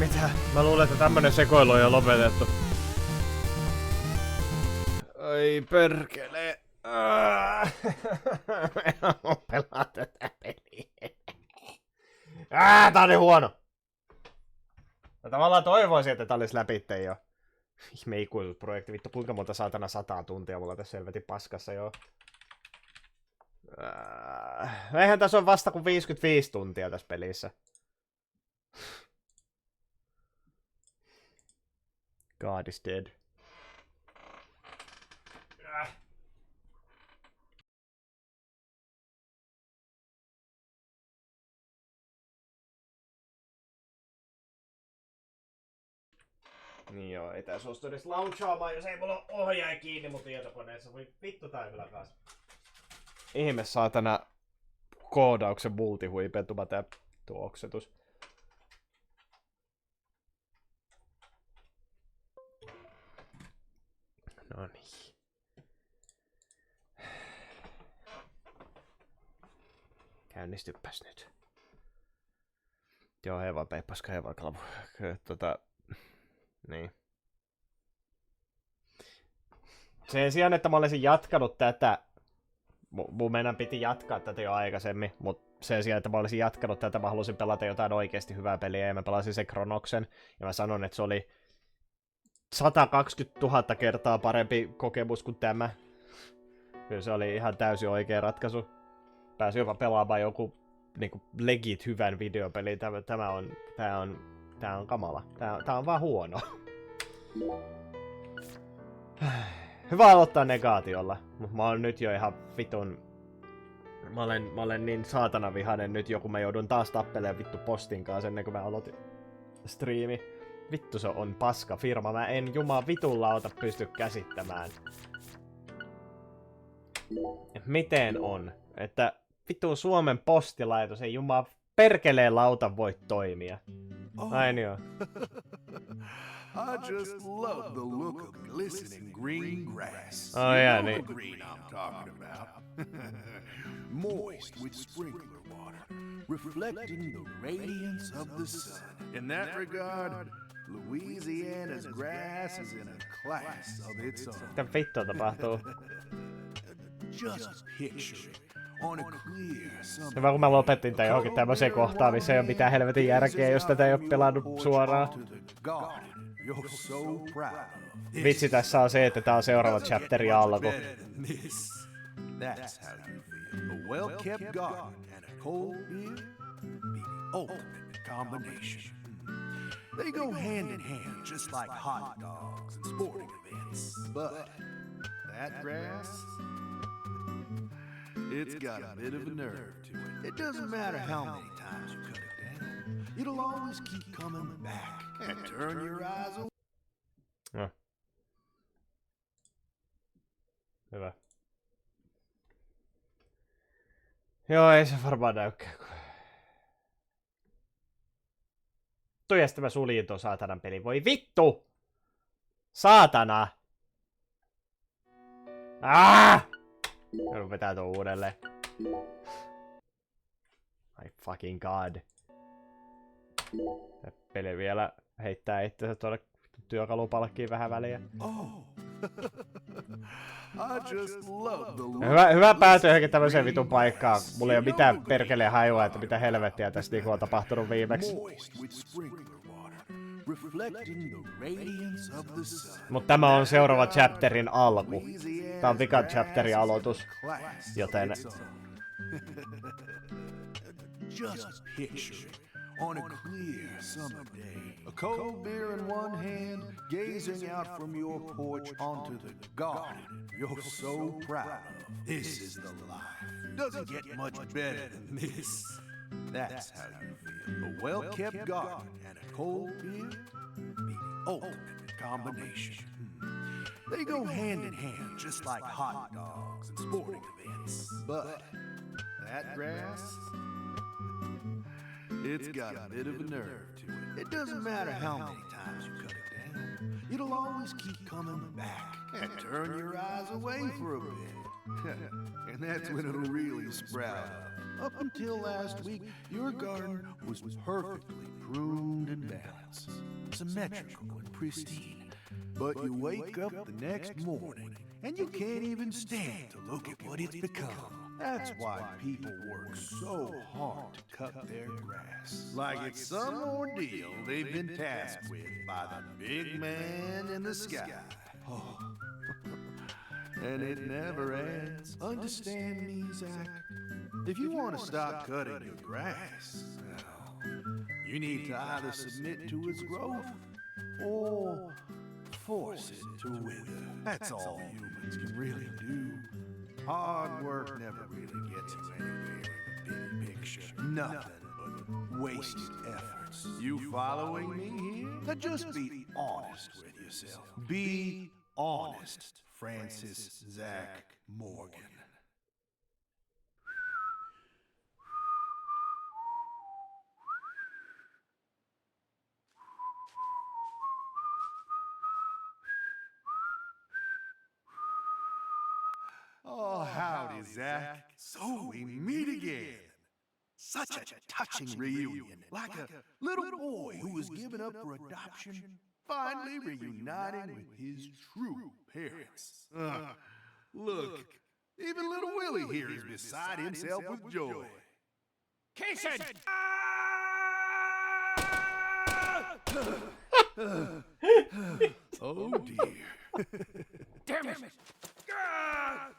Mitä? Mä luulen, että tämmönen sekoilu on jo lopetettu. Ai perkele. Mä en pelaa tätä peliä. Tää on niin huono. Mä tavallaan toivoisin, että tää olis läpitte jo. Ihme ikuisuusprojekti, vittu kuinka monta saatana 100 tuntia mulla tässä selvetin paskassa jo. Eihän tässä on vasta kuin 55 tuntia tässä pelissä. God is dead. Niin joo, ei tää suostu edes launchaamaan, jos ei mulla ole ohjaaja kiinni mun tietokoneessa. Voi vittu tai kyllä kanssa. Ihme saatana koodauksen multihuipentuma tää tuoksetus. No niin. Käynnistypäs nyt. Joo, hei vaan peippaska, hei vaan kalvu. Niin. Sen sijaan, että mä olisin jatkanut tätä, mun meidän piti jatkaa tätä jo aikaisemmin, mutta sen sijaan, että mä olisin jatkanut tätä, mä halusin pelata jotain oikeasti hyvää peliä ja mä pelasin sen Chronoksen. Ja mä sanon, että se oli 120 000 kertaa parempi kokemus kuin tämä. Kyllä se oli ihan täysin oikea ratkaisu. Pääsin jopa pelaamaan joku niinku legit hyvän videopeli. Tää on kamala. Tää on vaan huono. Hyvä aloittaa negaatiolla. Mä oon nyt jo ihan vitun... Mä olen niin saatana vihainen nyt jo, kun mä joudun taas tappelemaan vittu postin kanssa ennen kuin mä aloitin striimi. Vittu se on paska firma. Mä en jumaa vitullauta pysty käsittämään. Miten on? Että vittu Suomen postilaitos ei jumaa perkeleen lauta voi toimia. Ai niin joo. I just love the look of glistening green grass. Oh yeah, you know neat. the green I'm talking about. Moist with sprinkler water, reflecting the radiance of the sun. In that regard, Louisiana's grass is in a class of its own. Mitä vittua tapahtuu? Just picture it on a clear summer. Hyvä kun mä lopetin tän johonkin tämmöiseen kohtaan, missä ei oo mitään helvetin järkeä, jos tätä ei oo pelannut suoraan. You're so proud of. Vitsi tässä on se, että tää on seuraava chapteri alku. That's how you feel. A well-kept garden and a cold beer, the ultimate combination. They go hand in hand, just like hot dogs and sporting events. But that grass, it's got a bit of a nerve to it. It doesn't matter how many times you cut it down, it'll always keep coming back and turn your eyes away. No. Hyvä. Joo, ei se varmaan näykään. Ja sitten mä suljin ton saatanan pelin. Voi vittu! Saatana! Joudun vetää ton uudelleen. My fucking god. Tämä peli vielä heittää itsensä tuonne työkalupalkkiin vähän väliä. Oh. I just love the look. Hyvä päätyä johonkin tämmöiseen vitun paikkaan. Mulla ei oo mitään perkeleen hajua, että mitä helvettiä tässä niinku on tapahtunut viimeksi. Mut tämä on seuraava chapterin alku. Tää on vikan chapterin aloitus. Joten... Just picture it. On a clear summer day, a cold beer in one hand, gazing out from your porch onto the garden you're so proud of. This is the life. Doesn't get much better than this. That's how you feel. A well-kept garden and a cold beer, the ultimate combination. They go hand in hand, just like hot dogs and sporting events. But that grass, it's got a bit of a nerve to it. It doesn't matter how many times you cut it down, it'll always keep coming back and turn your eyes away for a bit. And that's when it'll really sprout up. Up until last week, your garden was perfectly pruned and balanced, symmetrical and pristine. But you wake up the next morning, and you can't even stand to look at what it's become. That's why people work so hard to cut their grass. Like it's some ordeal they've been tasked with by the big man in the sky. Oh. And it never ends. Understand me, Zach? If you want to stop cutting your grass, well, you need to either submit to its growth or force it to wither. That's all humans can really do. Hard work never really gets you anywhere in the big picture. Nothing but wasted efforts. You following me here? Now just be honest with yourself. Be honest, Francis Zach Morgan. Oh, howdy, Zach. So we meet again. Such a touching reunion. Like a little boy who was given up for adoption, finally reuniting with his true parents. Look, even little Willie here is beside himself with joy. Kaysen! Oh, dear. Damn it!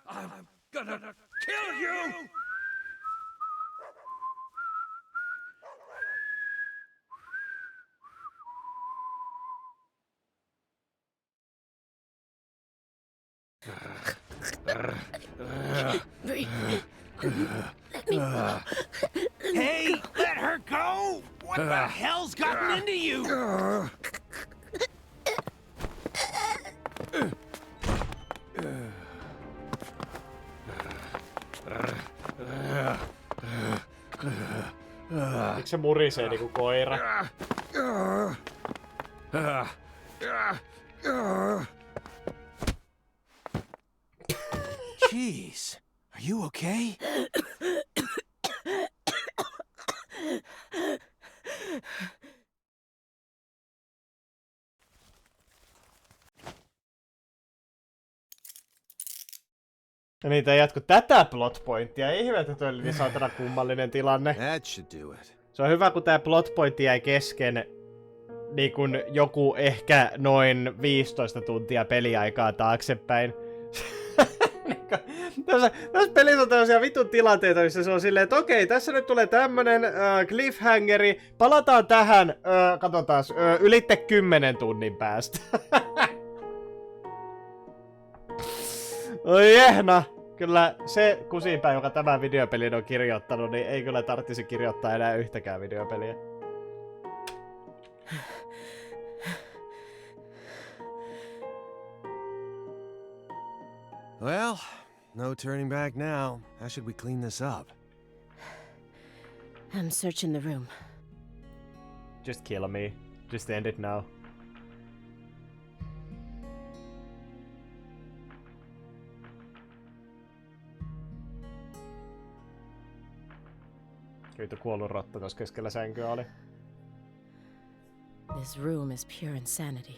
I'm gonna kill you! Hey, let her go! What the hell's gotten into you? Miksi se murisee niinku koira? Jeez, are you okay? Ja niitä ei jatku tätä plotpointtia. Ei hyvä, että toi oli niin saatana kummallinen tilanne. That should do it. Se on hyvä, kun tää plotpointti jäi kesken niin kun joku ehkä noin 15 tuntia peliaikaa taaksepäin. Tässä pelissä on tämmöisiä vitun tilanteita, missä se on silleen, että okei, tässä nyt tulee tämmönen cliffhangeri, palataan tähän, katsotaan, ylitte 10 tunnin päästä. Oi jehna! Kyllä se kusipää, joka tämän videopelin on kirjoittanut, niin ei kyllä tarvitsisi kirjoittaa enää yhtäkään videopeliä. Well, no turning back now. How should we clean this up? I'm searching the room. Just kill me. Just end it now. Kyllä kuollut rotta tuossa keskellä sänkyä oli. This room is pure insanity.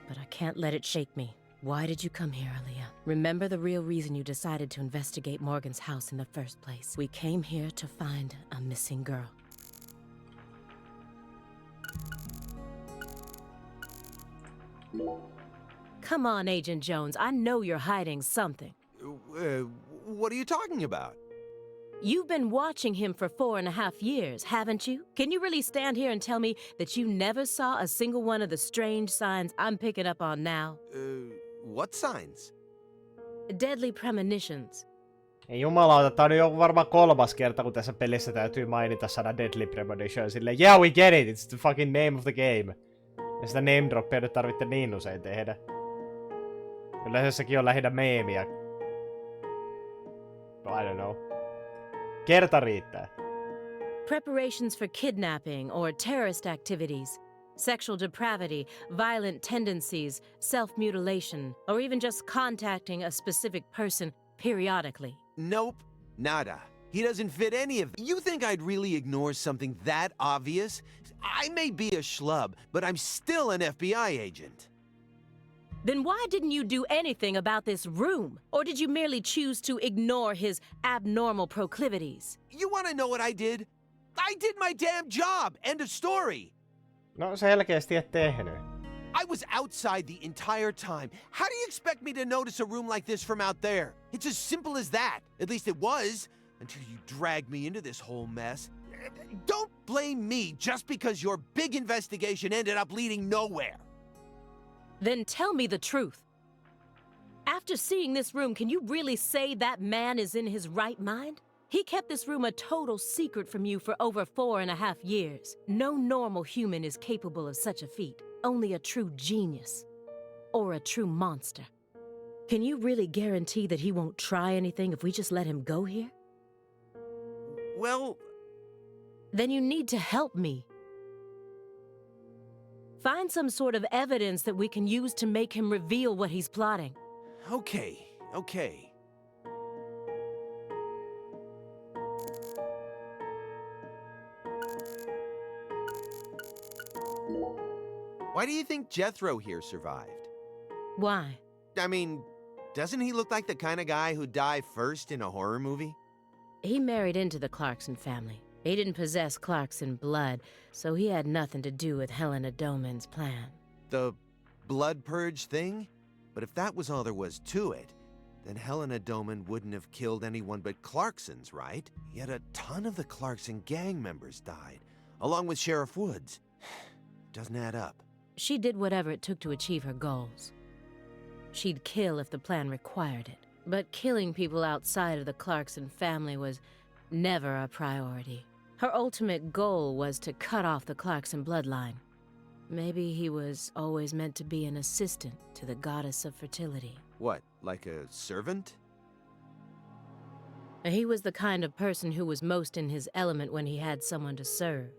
But I can't let it shake me. Why did you come here, Aaliyah? Remember the real reason you decided to investigate Morgan's house in the first place. We came here to find a missing girl. Come on, Agent Jones. I know you're hiding something. What are you talking about? You've been watching him for 4.5 years, haven't you? Can you really stand here and tell me that you never saw a single one of the strange signs I'm picking up on now? What signs? Deadly premonitions. Ei jumalauta, tää on jo varmaan 3. kerta, kun tässä pelissä täytyy mainita sana Deadly Premonition. Silleen, yeah, we get it, it's the fucking name of the game. Ja sitä name droppia nyt tarvitte niin usein tehdä. Kyllä sekin on lähinnä meemiä. I don't know. Kerta riittää. Preparations for kidnapping or terrorist activities. Sexual depravity, violent tendencies, self-mutilation, or even just contacting a specific person periodically. Nope, nada. He doesn't fit any of... You think I'd really ignore something that obvious? I may be a schlub, but I'm still an FBI agent. Then why didn't you do anything about this room? Or did you merely choose to ignore his abnormal proclivities? You want to know what I did? I did my damn job! End of story! No selkeästi et tehnyt. I was outside the entire time. How do you expect me to notice a room like this from out there? It's as simple as that. At least it was. Until you dragged me into this whole mess. Don't blame me just because your big investigation ended up leading nowhere. Then tell me the truth. After seeing this room, can you really say that man is in his right mind? He kept this room a total secret from you for over 4.5 years. No normal human is capable of such a feat. Only a true genius. Or a true monster. Can you really guarantee that he won't try anything if we just let him go here? Well... Then you need to help me. Find some sort of evidence that we can use to make him reveal what he's plotting. Okay. Why do you think Jethro here survived? Why? I mean, doesn't he look like the kind of guy who'd die first in a horror movie? He married into the Clarkson family. He didn't possess Clarkson blood, so he had nothing to do with Helena Doman's plan. The blood purge thing? But if that was all there was to it, then Helena Doman wouldn't have killed anyone but Clarksons, right? Yet a ton of the Clarkson gang members died, along with Sheriff Woods. Doesn't add up. She did whatever it took to achieve her goals. She'd kill if the plan required it. But killing people outside of the Clarkson family was never a priority. Her ultimate goal was to cut off the Clarkson bloodline. Maybe he was always meant to be an assistant to the goddess of fertility. What, like a servant? He was the kind of person who was most in his element when he had someone to serve.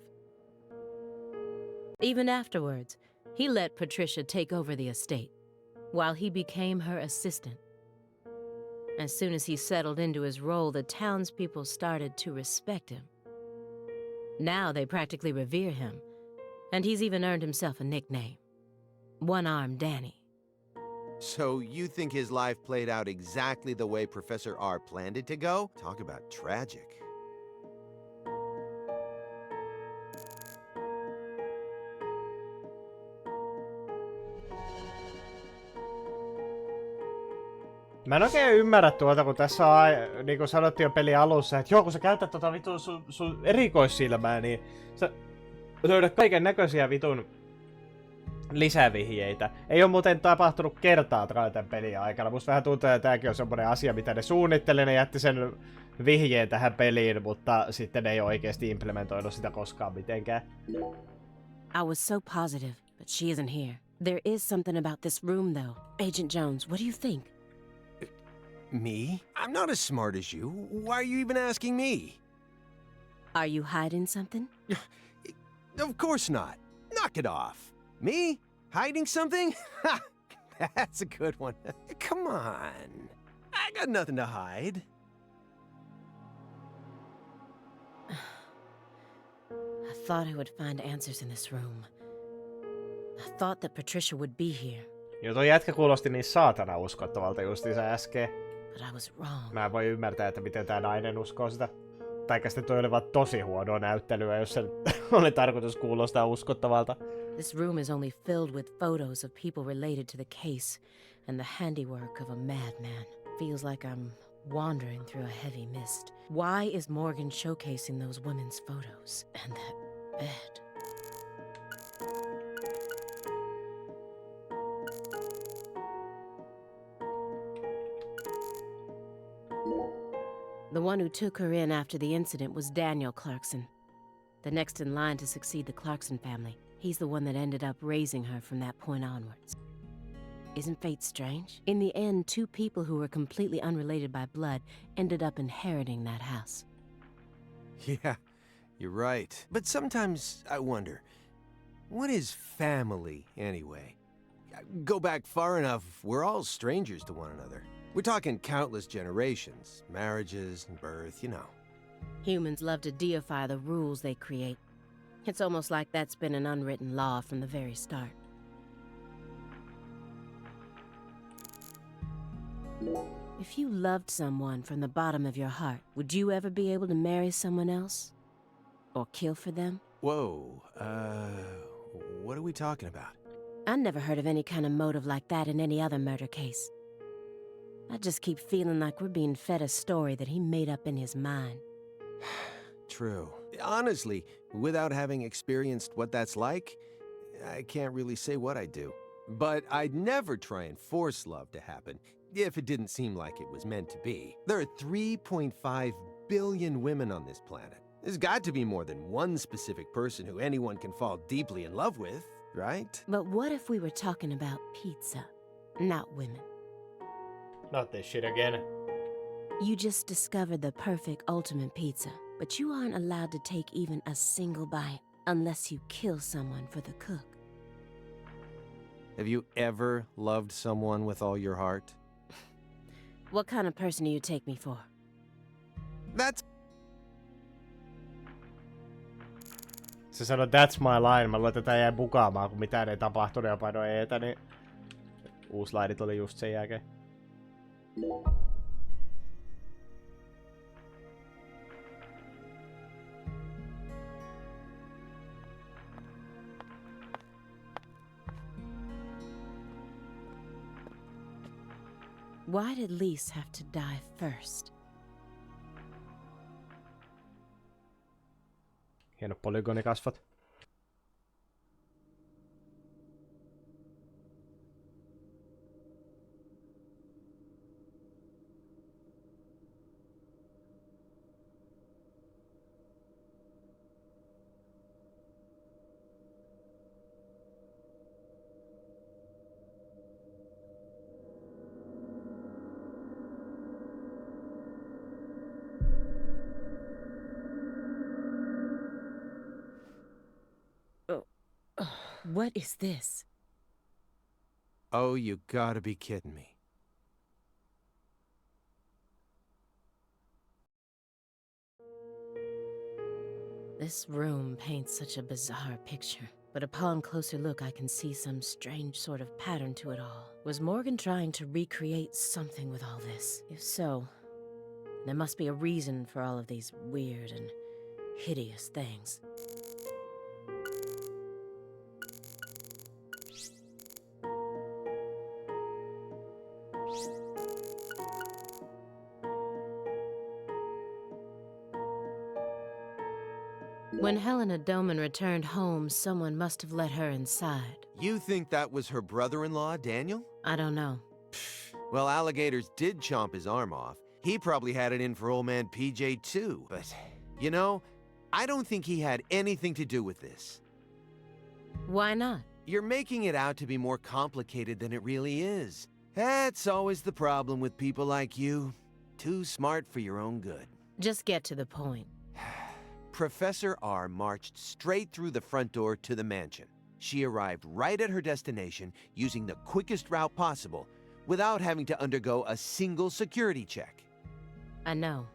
Even afterwards, he let Patricia take over the estate, while he became her assistant. As soon as he settled into his role, the townspeople started to respect him. Now they practically revere him, and he's even earned himself a nickname. One-Armed Danny. So you think his life played out exactly the way Professor R planned it to go? Talk about tragic. Mä en oikein ymmärrä tuota, kun tässä on, niin kuin sanottiin jo pelin alussa, että joo, kun sä käytät tota vitun sun erikoissilmää, niin sä löydät kaiken näköisiä vitun lisävihjeitä. Ei oo muuten tapahtunut kertaakaan tämän pelin aikana. Musta vähän tuntuu, että tääkin on semmonen asia, mitä ne suunnitteli, ne jätti sen vihjeen tähän peliin, mutta sitten ne ei oikeesti implementoinut sitä koskaan mitenkään. I was so positive, but she isn't here. There is something about this room, though. Agent Jones, what do you think? Me? I'm not as smart as you. Why are you even asking me? Are you hiding something? Of course not. Knock it off. Me? Hiding something? Ha! That's a good one. Come on. I got nothing to hide. I thought I would find answers in this room. I thought that Patricia would be here. Joo, toi jätkä kuulosti niin saatana uskottavalta justiinsa äsken. But I was wrong. Mä en voi ymmärtää, että miten tää nainen uskoo sitä. Taikka sitten toi oli vaan tosi huonoa näyttelyä, jos se oli tarkoitus kuulostaa uskottavalta. This room is only filled with photos of people related to the case and the handiwork of a madman. Feels like I'm wandering through a heavy mist. Why is Morgan showcasing those women's photos? And that bed. The one who took her in after the incident was Daniel Clarkson, the next in line to succeed the Clarkson family. He's the one that ended up raising her from that point onwards. Isn't fate strange? In the end, two people who were completely unrelated by blood ended up inheriting that house. Yeah, you're right. But sometimes I wonder, what is family anyway? Go back far enough, we're all strangers to one another. We're talking countless generations, marriages and birth, you know. Humans love to deify the rules they create. It's almost like that's been an unwritten law from the very start. If you loved someone from the bottom of your heart, would you ever be able to marry someone else? Or kill for them? Whoa, what are we talking about? I never heard of any kind of motive like that in any other murder case. I just keep feeling like we're being fed a story that he made up in his mind. True. Honestly, without having experienced what that's like, I can't really say what I'd do. But I'd never try and force love to happen, if it didn't seem like it was meant to be. There are 3.5 billion women on this planet. There's got to be more than one specific person who anyone can fall deeply in love with, right? But what if we were talking about pizza, not women? Not this shit again. You just discovered the perfect ultimate pizza, but you aren't allowed to take even a single bite unless you kill someone for the cook. Have you ever loved someone with all your heart? What kind of person do you take me for? That's... Se sanoi that's my line. Mä luulen, että tää jäi bukaamaan, kun mitään ei tapahtunut ja painoin eetä, niin uusi laidi tuli just sen jälkeen. Why did Lise have to die first? Hieno polygonikasvot. What is this? Oh, you gotta be kidding me. This room paints such a bizarre picture, but upon closer look I can see some strange sort of pattern to it all. Was Morgan trying to recreate something with all this? If so, there must be a reason for all of these weird and hideous things. When Helena Doman returned home, someone must have let her inside. You think that was her brother-in-law, Daniel? I don't know. Well, alligators did chomp his arm off. He probably had it in for old man PJ too. But, you know, I don't think he had anything to do with this. Why not? You're making it out to be more complicated than it really is. That's always the problem with people like you. Too smart for your own good. Just get to the point. Professor R marched straight through the front door to the mansion. She arrived right at her destination using the quickest route possible without having to undergo a single security check. I know.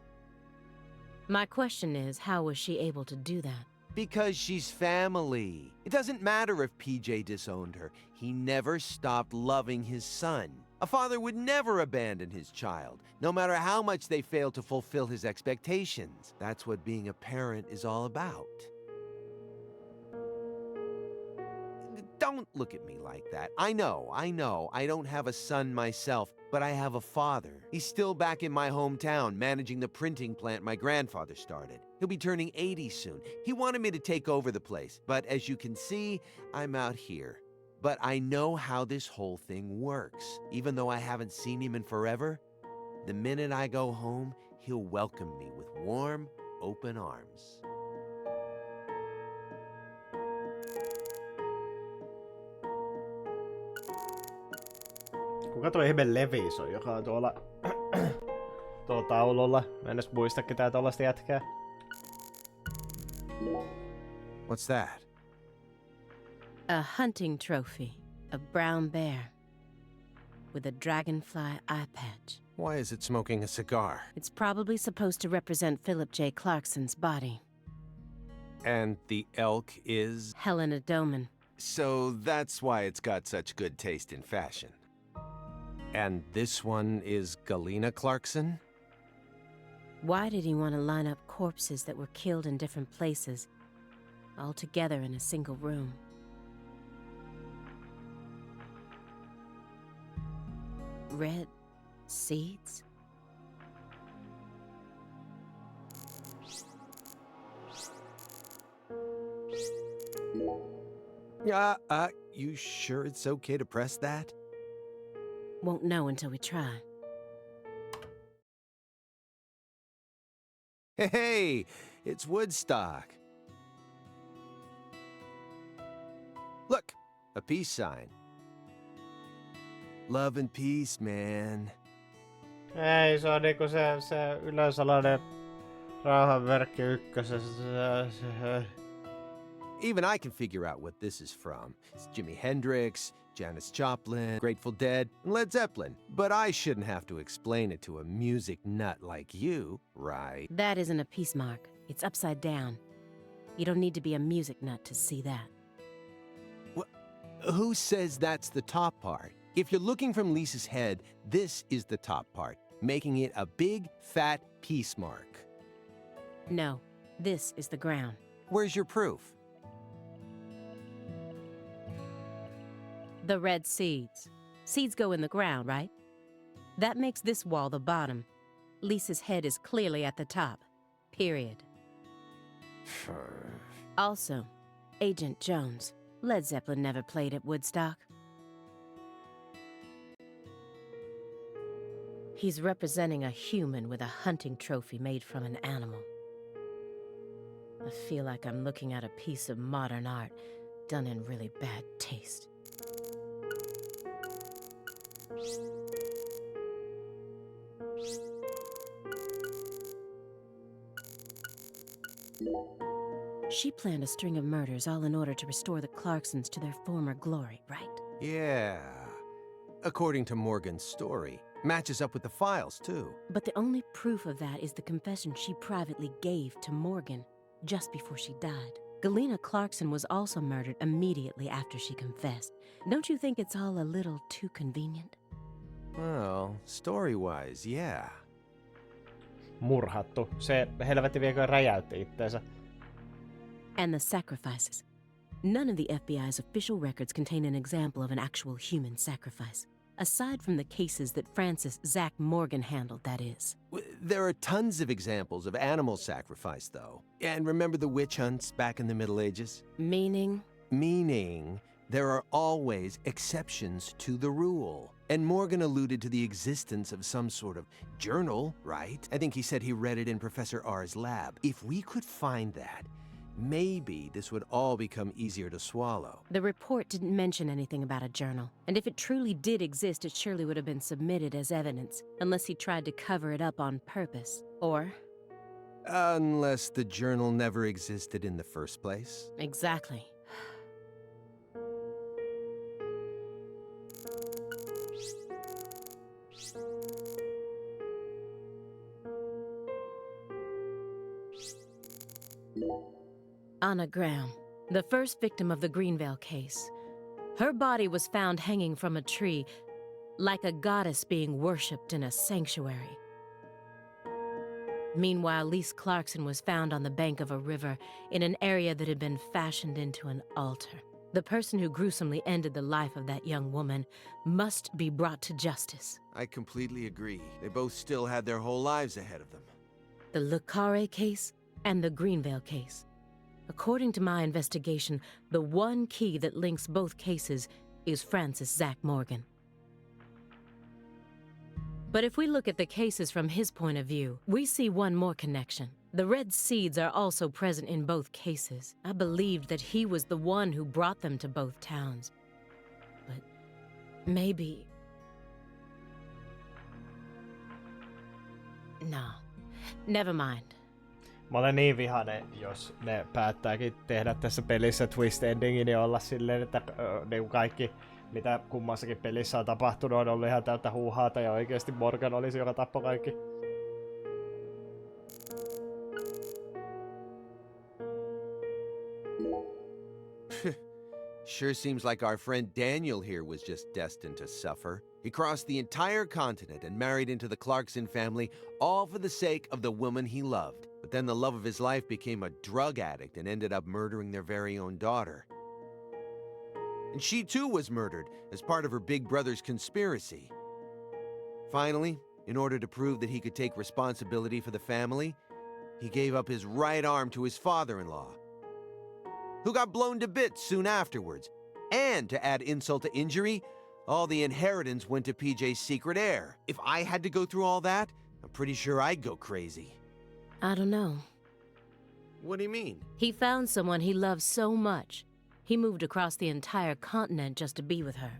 My question is, how was she able to do that? Because she's family. It doesn't matter if PJ disowned her. He never stopped loving his son. A father would never abandon his child, no matter how much they failed to fulfill his expectations. That's what being a parent is all about. Don't look at me like that. I know, I don't have a son myself, but I have a father. He's still back in my hometown, managing the printing plant my grandfather started. He'll be turning 80 soon. He wanted me to take over the place, but as you can see, I'm out here. But I know how this whole thing works. Even though I haven't seen him in forever, the minute I go home, he'll welcome me with warm, open arms. Kuka toi ihme Levis on, joka on tuolla taululla? Mä en edes muista ketään tollaista jätkää. What's that? A hunting trophy. A brown bear. With a dragonfly eye patch. Why is it smoking a cigar? It's probably supposed to represent Philip J. Clarkson's body. And the elk is? Helena Doman. So that's why it's got such good taste in fashion. And this one is Galena Clarkson? Why did he want to line up corpses that were killed in different places, all together in a single room? Red seeds? You sure it's okay to press that? Won't know until we try. Hey, it's Woodstock. Look, a peace sign. Love and peace, man. Ei, se on niinku se yleisalainen rauhanverkki ykkösessä. Even I can figure out what this is from. It's Jimi Hendrix, Janis Joplin, Grateful Dead, and Led Zeppelin. But I shouldn't have to explain it to a music nut like you, right? That isn't a peace mark. It's upside down. You don't need to be a music nut to see that. Who says that's the top part? If you're looking from Lisa's head, this is the top part, making it a big, fat peace mark. No, this is the ground. Where's your proof? The red seeds. Seeds go in the ground, right? That makes this wall the bottom. Lisa's head is clearly at the top. Period. Also, Agent Jones. Led Zeppelin never played at Woodstock. He's representing a human with a hunting trophy made from an animal. I feel like I'm looking at a piece of modern art done in really bad taste. She planned a string of murders all in order to restore the Clarksons to their former glory, right? Yeah. According to Morgan's story. Matches up with the files, too. But the only proof of that is the confession she privately gave to Morgan just before she died. Galena Clarkson was also murdered immediately after she confessed. Don't you think it's all a little too convenient? Well, story-wise, yeah. Murhattu. Se helvetti viekö räjäytti itteensä. And the sacrifices. None of the FBI's official records contain an example of an actual human sacrifice. Aside from the cases that Francis Zach Morgan handled, that is. There are tons of examples of animal sacrifice, though. And remember the witch hunts back in the Middle Ages? Meaning? Meaning, there are always exceptions to the rule. And Morgan alluded to the existence of some sort of journal, right? I think he said he read it in Professor R's lab. If we could find that, maybe this would all become easier to swallow. The report didn't mention anything about a journal. And if it truly did exist, it surely would have been submitted as evidence, unless he tried to cover it up on purpose. Or? Unless the journal never existed in the first place. Exactly. Anna Graham, the first victim of the Greenvale case. Her body was found hanging from a tree, like a goddess being worshipped in a sanctuary. Meanwhile, Lise Clarkson was found on the bank of a river in an area that had been fashioned into an altar. The person who gruesomely ended the life of that young woman must be brought to justice. I completely agree. They both still had their whole lives ahead of them. The Le Carré case and the Greenvale case. According to my investigation, the one key that links both cases is Francis Zach Morgan. But if we look at the cases from his point of view, we see one more connection. The red seeds are also present in both cases. I believed that he was the one who brought them to both towns. But maybe... No. Never mind. Mä olen niin vihainen, jos ne päättääkin tehdä tässä pelissä twist endingin ja olla silleen, että niin kaikki mitä kummassakin pelissä on tapahtunut, on ollut ihan täyttä huuhaata ja oikeesti Morgan olisi, joka tappoi kaikki. Sure seems like our friend Daniel here was just destined to suffer. He crossed the entire continent and married into the Clarkson family, all for the sake of the woman he loved. But then the love of his life became a drug addict and ended up murdering their very own daughter. And she too was murdered as part of her big brother's conspiracy. Finally, in order to prove that he could take responsibility for the family, he gave up his right arm to his father-in-law, who got blown to bits soon afterwards. And to add insult to injury, all the inheritance went to PJ's secret heir. If I had to go through all that, I'm pretty sure I'd go crazy. I don't know. What do you mean? He found someone he loved so much. He moved across the entire continent just to be with her.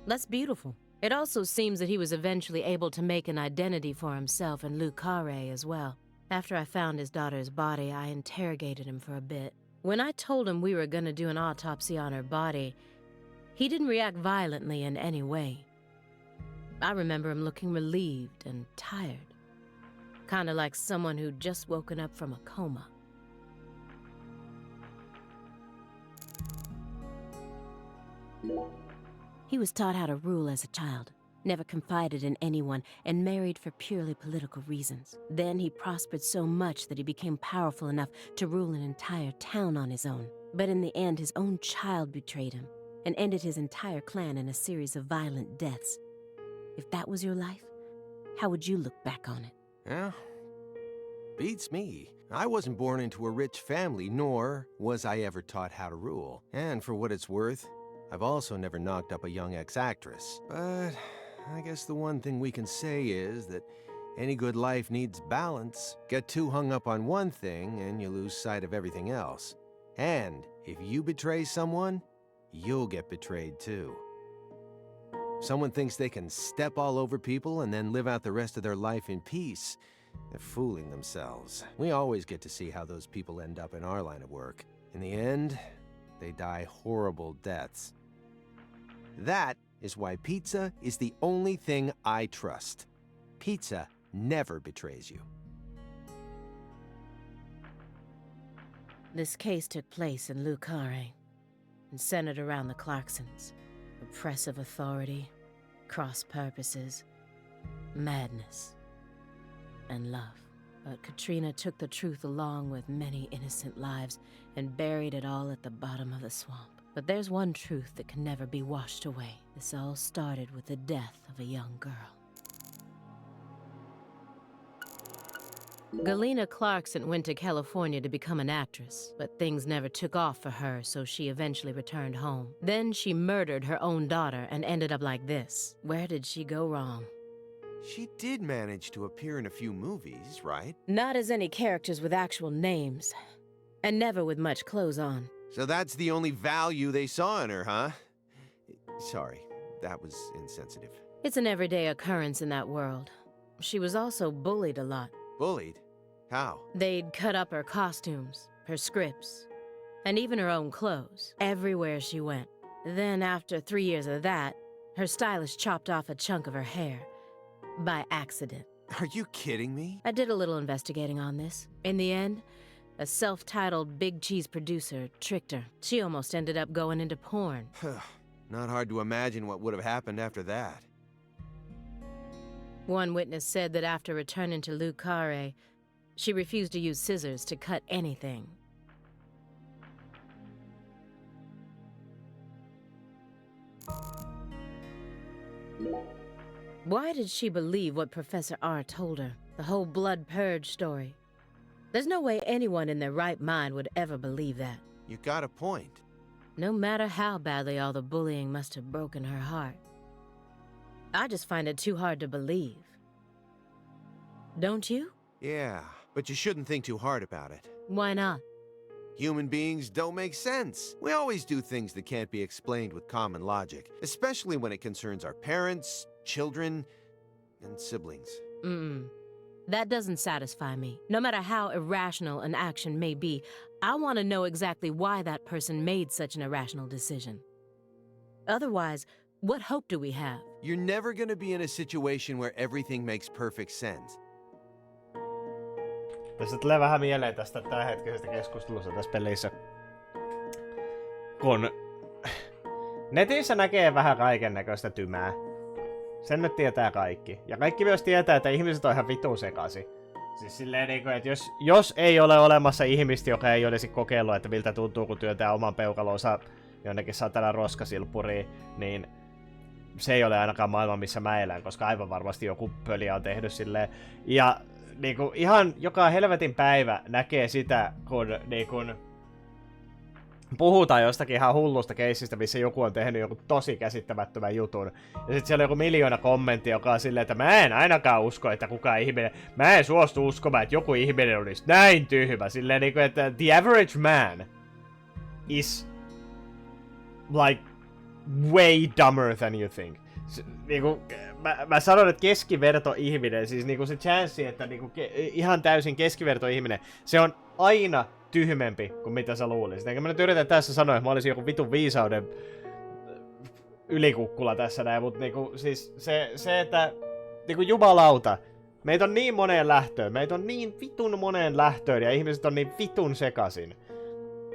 That's beautiful. It also seems that he was eventually able to make an identity for himself and Lucare as well. After I found his daughter's body, I interrogated him for a bit. When I told him we were gonna do an autopsy on her body, he didn't react violently in any way. I remember him looking relieved and tired. Kinda like someone who'd just woken up from a coma. He was taught how to rule as a child, never confided in anyone, and married for purely political reasons. Then he prospered so much that he became powerful enough to rule an entire town on his own. But in the end, his own child betrayed him and ended his entire clan in a series of violent deaths. If that was your life, how would you look back on it? Yeah, beats me. I wasn't born into a rich family, nor was I ever taught how to rule. And for what it's worth, I've also never knocked up a young ex-actress. But I guess the one thing we can say is that any good life needs balance. Get too hung up on one thing and you lose sight of everything else. And if you betray someone, you'll get betrayed too. Someone thinks they can step all over people and then live out the rest of their life in peace. They're fooling themselves. We always get to see how those people end up in our line of work. In the end, they die horrible deaths. That is why pizza is the only thing I trust. Pizza never betrays you. This case took place in Lucare and centered around the Clarksons. Oppressive authority, cross purposes, madness, and love. But Katrina took the truth along with many innocent lives and buried it all at the bottom of the swamp. But there's one truth that can never be washed away. This all started with the death of a young girl. Galena Clarkson went to California to become an actress, but things never took off for her, so she eventually returned home. Then she murdered her own daughter and ended up like this. Where did she go wrong? She did manage to appear in a few movies, right? Not as any characters with actual names, and never with much clothes on. So that's the only value they saw in her, huh? Sorry, that was insensitive. It's an everyday occurrence in that world. She was also bullied a lot. Bullied? How? They'd cut up her costumes, her scripts, and even her own clothes, everywhere she went. Then after 3 years of that, her stylist chopped off a chunk of her hair. By accident. Are you kidding me? I did a little investigating on this. In the end, a self-titled big cheese producer tricked her. She almost ended up going into porn. Not hard to imagine what would have happened after that. One witness said that after returning to Lucare, she refused to use scissors to cut anything. Why did she believe what Professor R told her? The whole blood purge story. There's no way anyone in their right mind would ever believe that. You got a point. No matter how badly all the bullying must have broken her heart. I just find it too hard to believe. Don't you? Yeah, but you shouldn't think too hard about it. Why not? Human beings don't make sense. We always do things that can't be explained with common logic, especially when it concerns our parents, children, and siblings. That doesn't satisfy me. No matter how irrational an action may be, I want to know exactly why that person made such an irrational decision. Otherwise, what hope do we have? You're never gonna be in a situation where everything makes perfect sense. Tässä tulee vähän mieleen tästä tämänhetkisestä keskustelusta tässä pelissä. Kun netissä näkee vähän kaiken näköistä tymää. Sen nyt tietää kaikki. Ja kaikki myös tietää, että ihmiset on ihan vitun sekaisin. Siis silleen niinku, että jos ei ole olemassa ihmistä, joka ei olisi kokeillut, että miltä tuntuu, kun työntää oman peukalonsa jonnekin satana roskasilppuriin, niin se ei ole ainakaan maailma, missä mä elän, koska aivan varmasti joku pöliä on tehnyt silleen. Ja niinku, ihan joka helvetin päivä näkee sitä, kun niinku, puhutaan jostakin ihan hullusta keissistä, missä joku on tehnyt joku tosi käsittämättömän jutun. Ja sit siellä on joku miljoona kommenttia, joka on silleen, että mä en ainakaan usko, että kukaan ihminen... Mä en suostu uskomaan, että joku ihminen olisi näin tyhmä. Silleen niinku, että the average man is like way dumber than you think. Niinku, mä sanon, että keskivertoihminen, siis niinku se chanssi, että niinku ihan täysin keskivertoihminen, se on aina tyhmempi kuin mitä sä luulisit. Enkä mä nyt yritän tässä sanoa, että mä olisin joku vitun viisauden ylikukkula tässä näin, mutta niinku, siis se, että niinku jumalauta, meitä on niin moneen lähtöön, meitä on niin vitun moneen lähtöön ja ihmiset on niin vitun sekasin.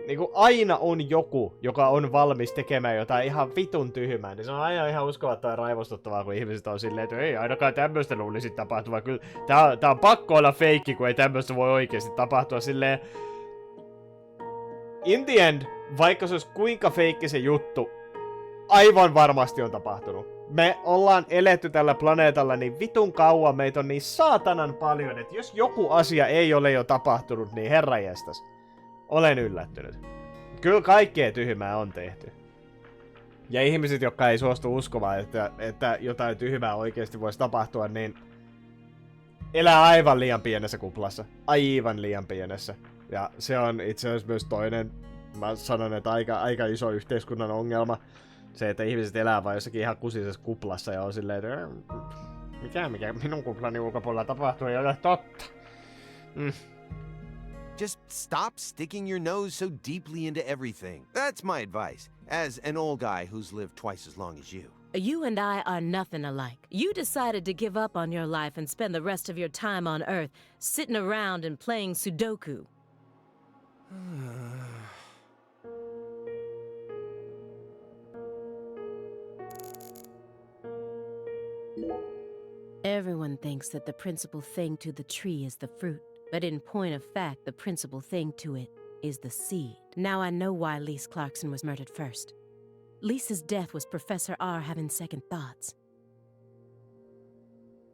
Niinku aina on joku, joka on valmis tekemään jotain ihan vitun tyhmää, niin se on aina ihan uskomatta ja raivostuttavaa, kun ihmiset on silleen, että ei ainakaan tämmöistä luulisi tapahtuva. Kyllä tää on pakko olla feikki, kun ei tämmöistä voi oikeasti tapahtua silleen. In the end, vaikka se olisi kuinka feikki se juttu, aivan varmasti on tapahtunut. Me ollaan eletty tällä planeetalla niin vitun kauan, meitä on niin saatanan paljon, että jos joku asia ei ole jo tapahtunut, niin herranjestas. Olen yllättynyt. Kyllä kaikkea tyhmää on tehty. Ja ihmiset, jotka ei suostu uskomaan, että jotain tyhmää oikeasti voisi tapahtua, niin elää aivan liian pienessä kuplassa. Aivan liian pienessä. Ja se on itse asiassa myös toinen, mä sanon, että aika iso yhteiskunnan ongelma. Se, että ihmiset elää vain jossakin ihan kusisessa kuplassa ja on silleen, että mikä minun kuplani ulkopuolella tapahtuu, ei ole totta. Just stop sticking your nose so deeply into everything. That's my advice, as an old guy who's lived twice as long as you. You and I are nothing alike. You decided to give up on your life and spend the rest of your time on Earth sitting around and playing Sudoku. Everyone thinks that the principal thing to the tree is the fruit, but in point of fact, the principal thing to it is the seed. Now I know why Lise Clarkson was murdered first. Lisa's death was Professor R having second thoughts.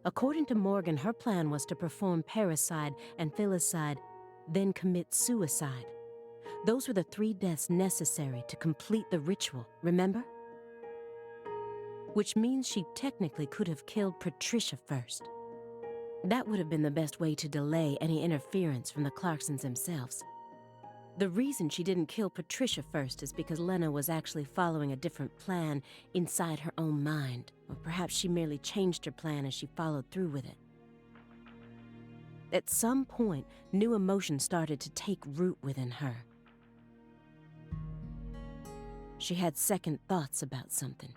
According to Morgan, her plan was to perform parricide and filicide, then commit suicide. Those were the 3 deaths necessary to complete the ritual, remember? Which means she technically could have killed Patricia first. That would have been the best way to delay any interference from the Clarksons themselves. The reason she didn't kill Patricia first is because Lena was actually following a different plan inside her own mind. Or perhaps she merely changed her plan as she followed through with it. At some point, new emotions started to take root within her. She had second thoughts about something.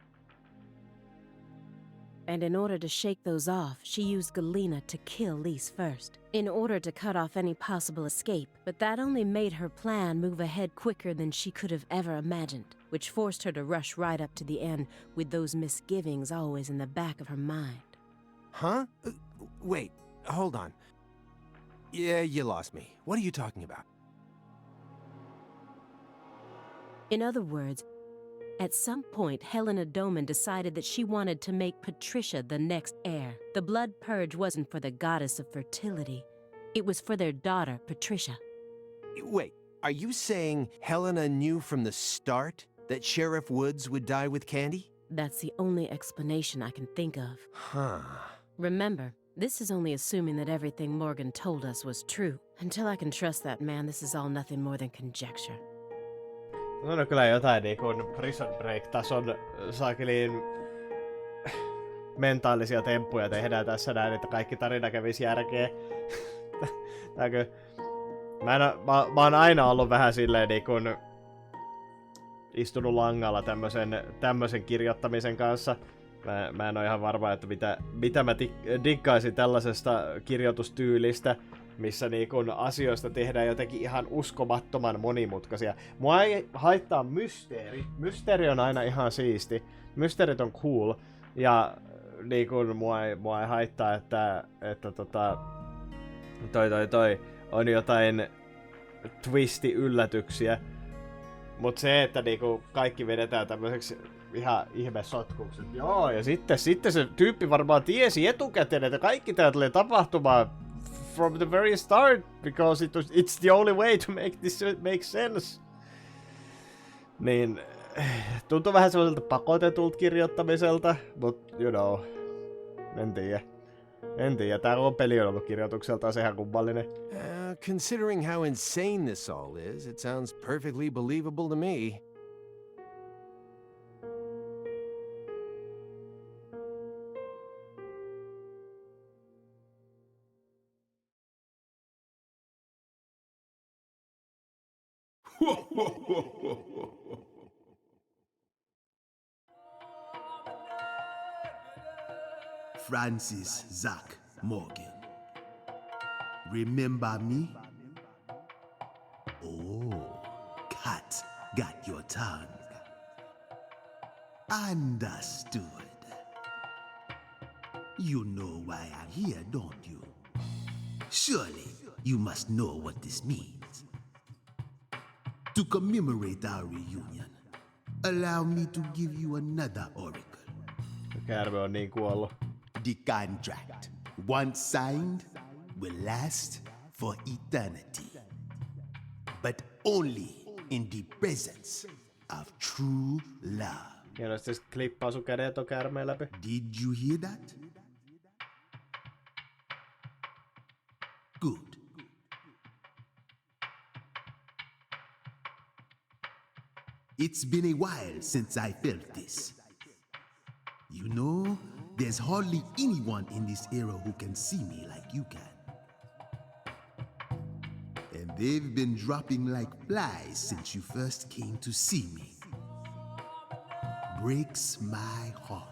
And in order to shake those off, she used Galena to kill Lise first, in order to cut off any possible escape. But that only made her plan move ahead quicker than she could have ever imagined, which forced her to rush right up to the end with those misgivings always in the back of her mind. Huh? Wait, hold on. Yeah, you lost me. What are you talking about? In other words, at some point, Helena Doman decided that she wanted to make Patricia the next heir. The blood purge wasn't for the goddess of fertility. It was for their daughter, Patricia. Wait, are you saying Helena knew from the start that Sheriff Woods would die with Candy? That's the only explanation I can think of. Huh. Remember, this is only assuming that everything Morgan told us was true. Until I can trust that man, this is all nothing more than conjecture. No kyllä jotain niin kuin Prison Break-tason saakeliin mentaalisia temppuja tehdään tässä näin, että kaikki tarina kävisi järkeen. Mä oon aina ollut vähän silleen niin kuin istunut langalla tämmösen kirjoittamisen kanssa. Mä en ole ihan varma, että mitä mä diggaisin tällaisesta kirjoitustyylistä, missä niin kun asioista tehdään jotenkin ihan uskomattoman monimutkaisia. Mua ei haittaa mysteeri. Mysteeri on aina ihan siisti. Mysteerit on cool. Ja niin kun mua ei haittaa, että toi on jotain twisti-yllätyksiä. Mut se, että niinku kaikki vedetään tämmöiseksi ihan ihme sotkuksi. Joo, ja sitten se tyyppi varmaan tiesi etukäteen, että kaikki tää tulee tapahtumaan from the very start, because it's the only way to make this make sense. Niin, tuntuu vähän sellaiselta pakotetulta kirjoittamiselta, but you know, en tiedä. Tää on peli on ollut kirjoitukseltaan se ihan kummallinen. Considering how insane this all is, it sounds perfectly believable to me. Francis Zach Morgan. Remember me? Oh, cat got your tongue. Understood. You know why I'm here, don't you? Surely you must know what this means. To commemorate our reunion, allow me to give you another oracle. Käärme on niin kuollut. The contract, once signed, will last for eternity. But only in the presence of true love. Ja sitten klippaa sun kädet on käärmeen läpi. Did you hear that? Good. It's been a while since I felt this. You know, there's hardly anyone in this era who can see me like you can. And they've been dropping like flies since you first came to see me. Breaks my heart.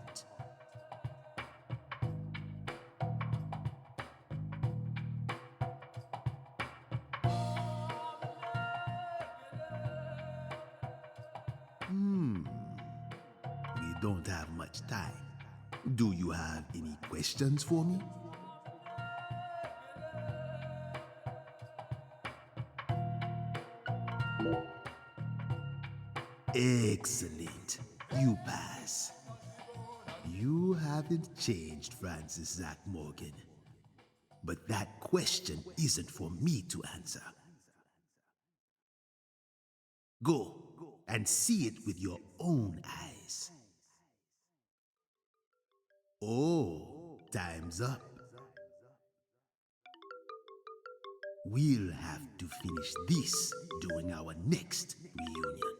We don't have much time. Do you have any questions for me? Excellent. You pass. You haven't changed, Francis Zach Morgan. But that question isn't for me to answer. Go and see it with your own eyes. Oh, time's up. We'll have to finish this during our next reunion.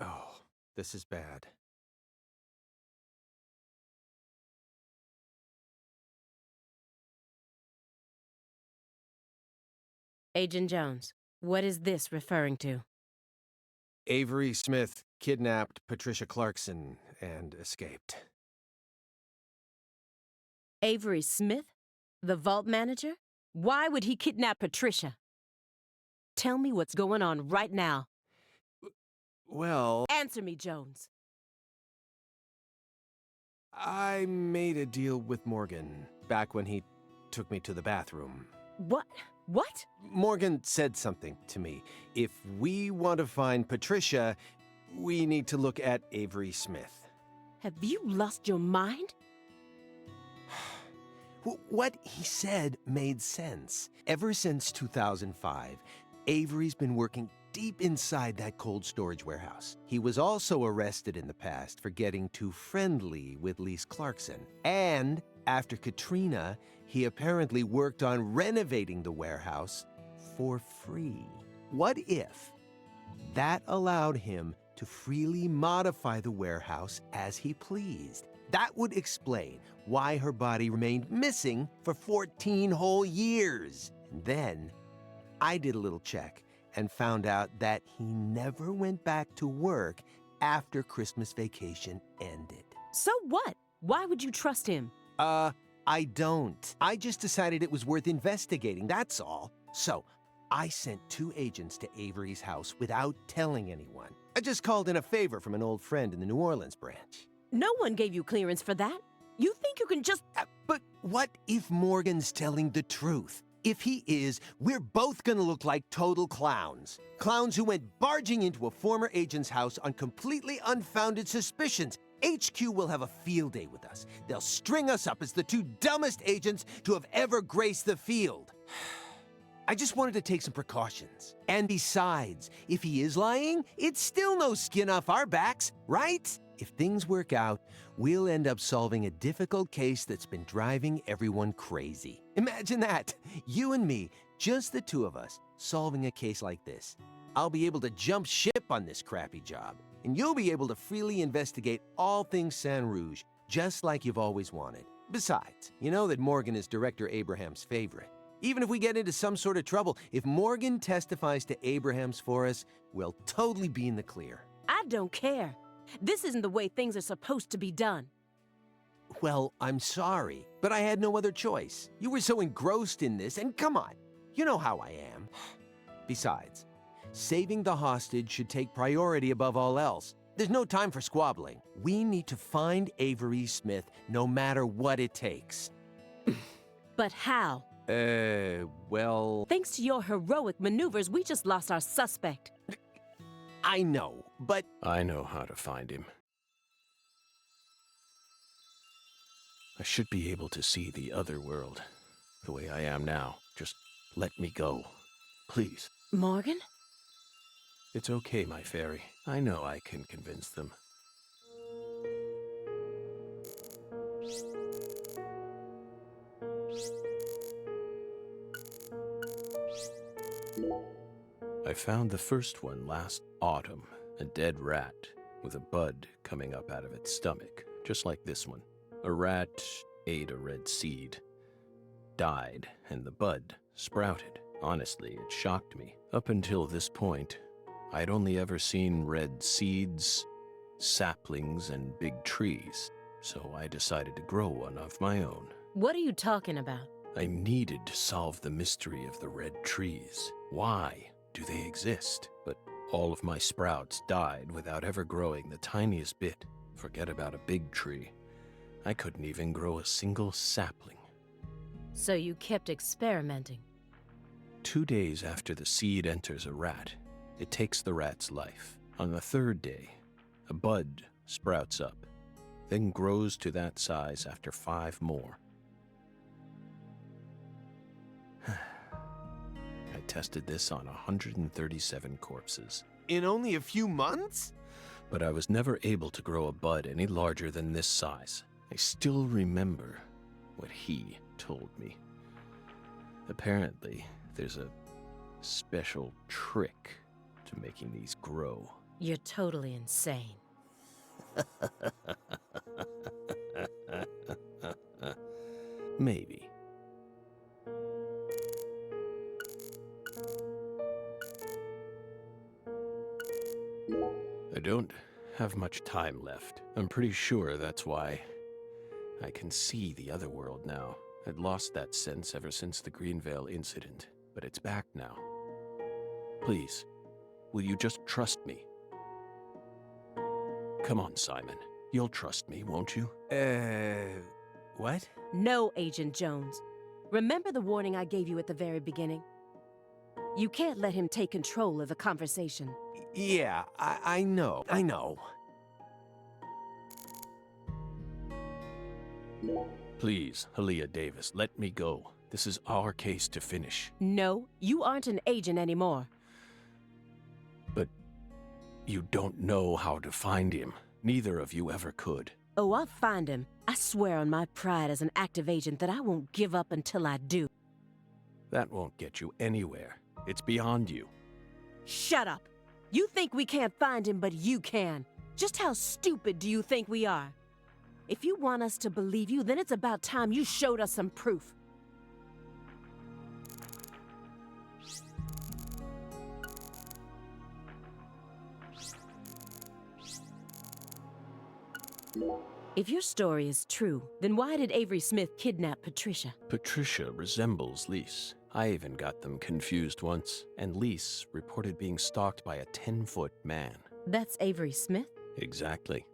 Oh, this is bad. Agent Jones, what is this referring to? Avery Smith kidnapped Patricia Clarkson and escaped. Avery Smith? The vault manager? Why would he kidnap Patricia? Tell me what's going on right now. Well, Answer me, Jones. I made a deal with Morgan back when he took me to the bathroom. What? What? Morgan said something to me. If we want to find Patricia, we need to look at Avery Smith. Have you lost your mind? What he said made sense. Ever since 2005, Avery's been working deep inside that cold storage warehouse. He was also arrested in the past for getting too friendly with Lise Clarkson. And after Katrina, he apparently worked on renovating the warehouse for free. What if that allowed him to freely modify the warehouse as he pleased. That would explain why her body remained missing for 14 whole years. And then I did a little check and found out that he never went back to work after Christmas vacation ended. So what? Why would you trust him? I don't. I just decided it was worth investigating, that's all. So, I sent 2 agents to Avery's house without telling anyone. I just called in a favor from an old friend in the New Orleans branch. No one gave you clearance for that. You think you can just... But what if Morgan's telling the truth? If he is, we're both gonna look like total clowns. Clowns who went barging into a former agent's house on completely unfounded suspicions. HQ will have a field day with us. They'll string us up as the 2 dumbest agents to have ever graced the field. I just wanted to take some precautions. And besides, if he is lying, it's still no skin off our backs, right? If things work out, we'll end up solving a difficult case that's been driving everyone crazy. Imagine that. You and me, just the 2 of us, solving a case like this. I'll be able to jump ship on this crappy job, and you'll be able to freely investigate all things San Rouge, just like you've always wanted. Besides, you know that Morgan is Director Abraham's favorite. Even if we get into some sort of trouble, if Morgan testifies to Abraham's for us, we'll totally be in the clear. I don't care. This isn't the way things are supposed to be done. Well, I'm sorry, but I had no other choice. You were so engrossed in this, and come on, you know how I am. Besides, saving the hostage should take priority above all else. There's no time for squabbling. We need to find Avery Smith no matter what it takes. But how? Well... Thanks to your heroic maneuvers, we just lost our suspect. I know, but... I know how to find him. I should be able to see the other world, the way I am now. Just let me go. Please. Morgan? It's okay, my fairy. I know I can convince them. I found the first one last autumn, a dead rat with a bud coming up out of its stomach, just like this one. A rat ate a red seed, died, and the bud sprouted. Honestly, it shocked me. Up until this point, I'd only ever seen red seeds, saplings, and big trees, so I decided to grow one of my own. What are you talking about? I needed to solve the mystery of the red trees. Why do they exist? But all of my sprouts died without ever growing the tiniest bit. Forget about a big tree. I couldn't even grow a single sapling. So you kept experimenting. 2 days after the seed enters a rat, it takes the rat's life. On the 3rd day, a bud sprouts up, then grows to that size after 5 more. I tested this on 137 corpses. In only a few months? But I was never able to grow a bud any larger than this size. I still remember what he told me. Apparently, there's a special trick to making these grow. You're totally insane. Maybe. I don't have much time left. I'm pretty sure that's why I can see the other world now. I'd lost that sense ever since the Greenvale incident, but it's back now. Please, will you just trust me? Come on, Simon. You'll trust me, won't you? What? No, Agent Jones. Remember the warning I gave you at the very beginning? You can't let him take control of the conversation. Yeah, I know. Please, Aaliyah Davis, let me go. This is our case to finish. No, you aren't an agent anymore. But you don't know how to find him. Neither of you ever could. Oh, I'll find him. I swear on my pride as an active agent that I won't give up until I do. That won't get you anywhere. It's beyond you. Shut up! You think we can't find him, but you can. Just how stupid do you think we are? If you want us to believe you, then it's about time you showed us some proof. If your story is true, then why did Avery Smith kidnap Patricia? Patricia resembles Lise. I even got them confused once, and Lise reported being stalked by a 10-foot man. That's Avery Smith? Exactly.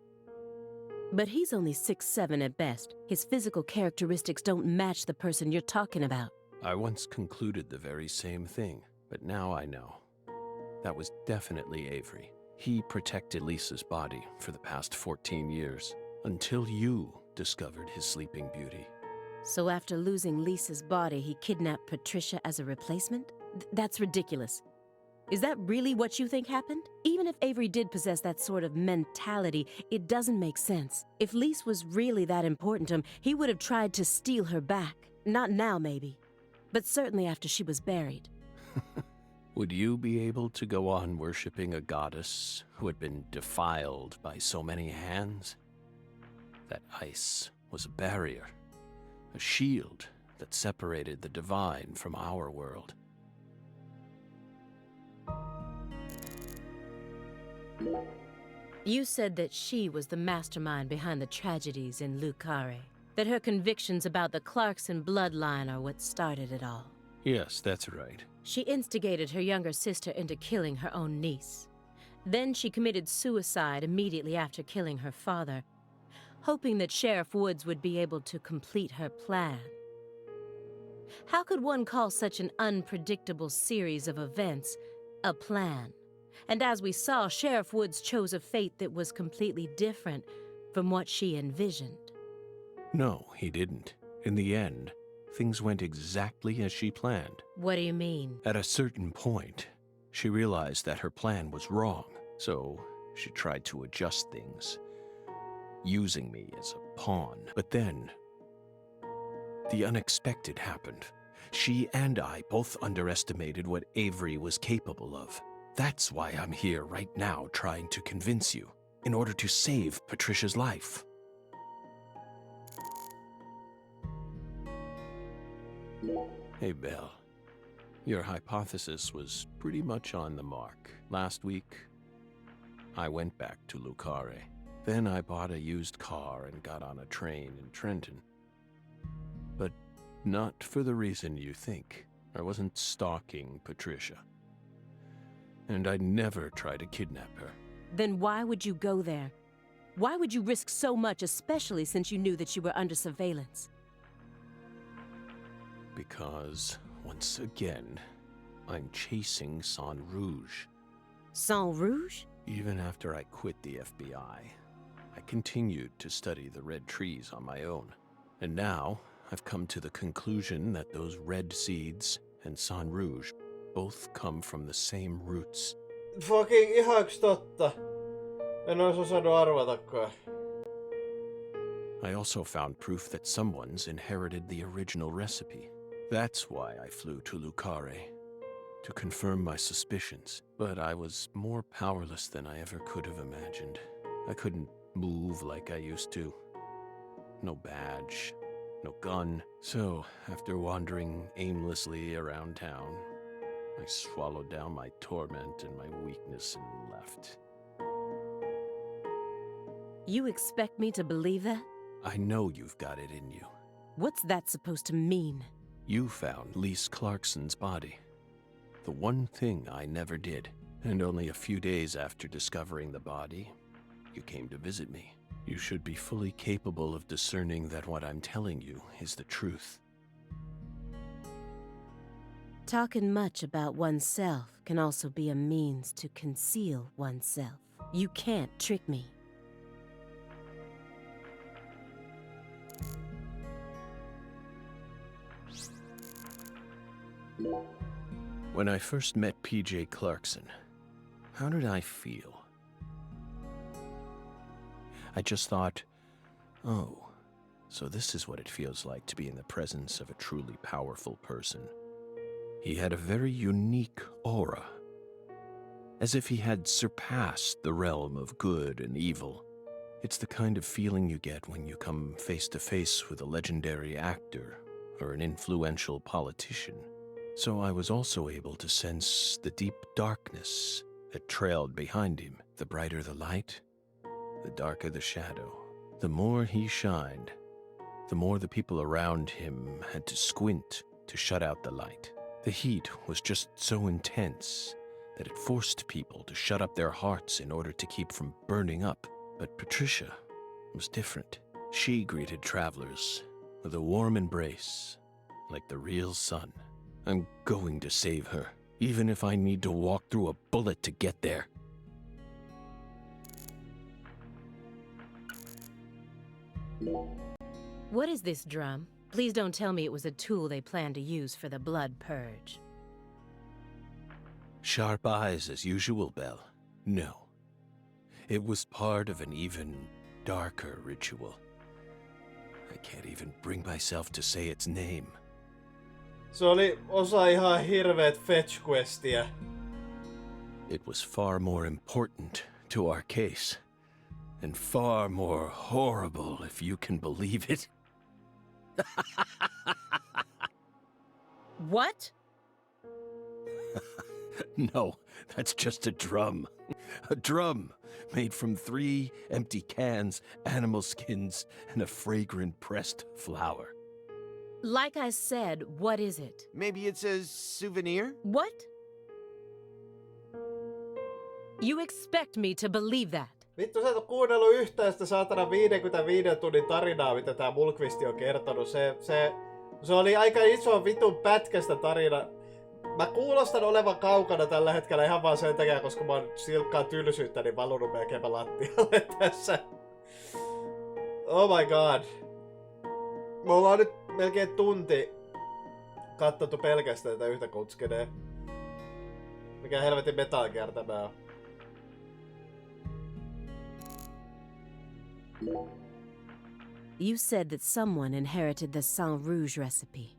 But he's only 6'7" at best. His physical characteristics don't match the person you're talking about. I once concluded the very same thing, but now I know. That was definitely Avery. He protected Lisa's body for the past 14 years, until you discovered his sleeping beauty. So after losing Lisa's body, he kidnapped Patricia as a replacement? That's ridiculous. Is that really what you think happened? Even if Avery did possess that sort of mentality, it doesn't make sense. If Lise was really that important to him, he would have tried to steal her back. Not now, maybe, but certainly after she was buried. Would you be able to go on worshipping a goddess who had been defiled by so many hands? That ice was a barrier, a shield that separated the divine from our world. You said that she was the mastermind behind the tragedies in Lucare, that her convictions about the Clarkson bloodline are what started it all. Yes, that's right. She instigated her younger sister into killing her own niece. Then she committed suicide immediately after killing her father, hoping that Sheriff Woods would be able to complete her plan. How could one call such an unpredictable series of events a plan? And as we saw, Sheriff Woods chose a fate that was completely different from what she envisioned. No, he didn't. In the end, things went exactly as she planned. What do you mean? At a certain point, she realized that her plan was wrong, so she tried to adjust things, using me as a pawn. But then, the unexpected happened. She and I both underestimated what Avery was capable of. That's why I'm here right now trying to convince you, in order to save Patricia's life. Hey, Belle. Your hypothesis was pretty much on the mark. Last week, I went back to Lucare. Then I bought a used car and got on a train in Trenton. But not for the reason you think. I wasn't stalking Patricia. And I'd never try to kidnap her. Then why would you go there? Why would you risk so much, especially since you knew that you were under surveillance? Because, once again, I'm chasing Sang Rouge. Sang Rouge? Even after I quit the FBI, I continued to study the red trees on my own. And now, I've come to the conclusion that those red seeds and Sang Rouge both come from the same roots. Fucking ihaks totta. En ois osannut arvatakaan. I also found proof that someone's inherited the original recipe. That's why I flew to Lucare, to confirm my suspicions. But I was more powerless than I ever could have imagined. I couldn't move like I used to. No badge, no gun. So, after wandering aimlessly around town, I swallowed down my torment and my weakness and left. You expect me to believe that? I know you've got it in you. What's that supposed to mean? You found Lise Clarkson's body. The one thing I never did. And only a few days after discovering the body, you came to visit me. You should be fully capable of discerning that what I'm telling you is the truth. Talking much about oneself can also be a means to conceal oneself. You can't trick me. When I first met PJ Clarkson, how did I feel? I just thought, oh, so this is what it feels like to be in the presence of a truly powerful person. He had a very unique aura. as if he had surpassed the realm of good and evil. It's the kind of feeling you get when you come face to face with a legendary actor or an influential politician. So I was also able to sense the deep darkness that trailed behind him. The brighter the light, the darker the shadow. The more he shined, the more the people around him had to squint to shut out the light. The heat was just so intense that it forced people to shut up their hearts in order to keep from burning up. But Patricia was different. She greeted travelers with a warm embrace, like the real sun. I'm going to save her, even if I need to walk through a bullet to get there. What is this drum? Please don't tell me it was a tool they planned to use for the blood purge. Sharp eyes as usual, Belle. No. It was part of an even darker ritual. I can't even bring myself to say its name. Se oli osa ihan hirveet fetch questia. It was far more important to our case. And far more horrible, if you can believe it. What? No, that's just a drum. A drum made from 3 empty cans, animal skins, and a fragrant pressed flower. Like I said, what is it? Maybe it's a souvenir? What? You expect me to believe that? Vittu, sä et oo kuunnellut yhtään sitä saatana 55 tunnin tarinaa, mitä tää Mulkvisti on kertonut. Se oli aika iso vitun pätkästä tarina. Mä kuulostan olevan kaukana tällä hetkellä ihan vaan sen takia, koska mä oon silkkaa tylsyyttäni valunut melkeinpä lattialle tässä. Oh my god. Me ollaan nyt melkein tunti katsottu pelkästään tätä yhtä kutskeneen. Mikä helvetin Metal-Gear tämä on. You said that someone inherited the Sang Rouge recipe,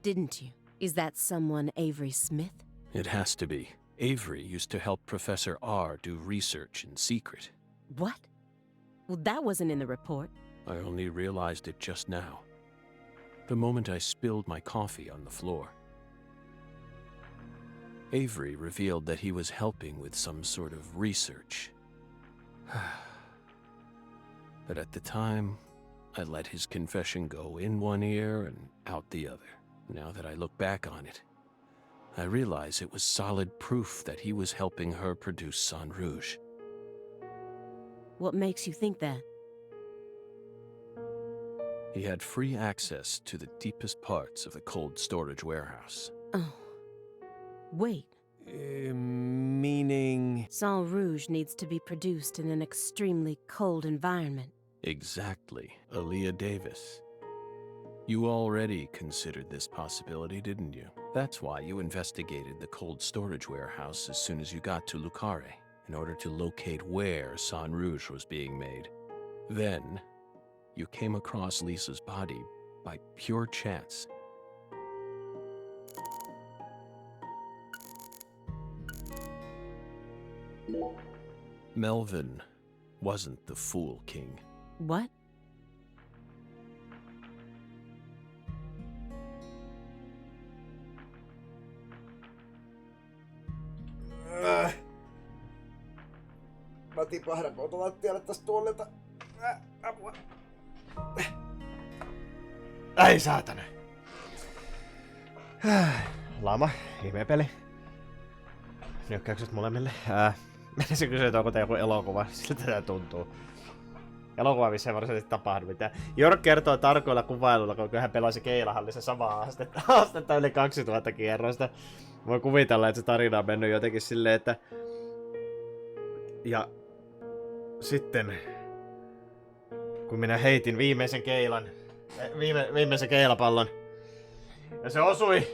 didn't you? Is that someone Avery Smith? It has to be. Avery used to help Professor R do research in secret. What? Well, that wasn't in the report. I only realized it just now. The moment I spilled my coffee on the floor. Avery revealed that he was helping with some sort of research. But at the time, I let his confession go in one ear and out the other. Now that I look back on it, I realize it was solid proof that he was helping her produce Sang Rouge. What makes you think that? He had free access to the deepest parts of the cold storage warehouse. Oh. Wait. Meaning... Sang Rouge needs to be produced in an extremely cold environment. Exactly, Aaliyah Davis. You already considered this possibility, didn't you? That's why you investigated the cold storage warehouse as soon as you got to Lucare, in order to locate where Sang Rouge was being made. Then, you came across Lisa's body by pure chance. Melvin wasn't the Fool King. What? Mä tipahdan lattialle tästä tuolilta. Apua. Ai saatana. Lama, ihmepeli. Nyökkäykset molemmille. Menisin kysyä, että onko tää joku elokuva. Siltä tää tuntuu. Elokuva missä ei varsinaisesti tapahdu mitään. Jork kertoo tarkoilla kuvailuilla, kun hän pelasi Keilahallissa samaa astetta yli 2000 kierrosta. Voi kuvitella, että se tarina on mennyt jotenkin silleen, että... Ja... Sitten... Kun minä heitin viimeisen keilapallon. Ja se osui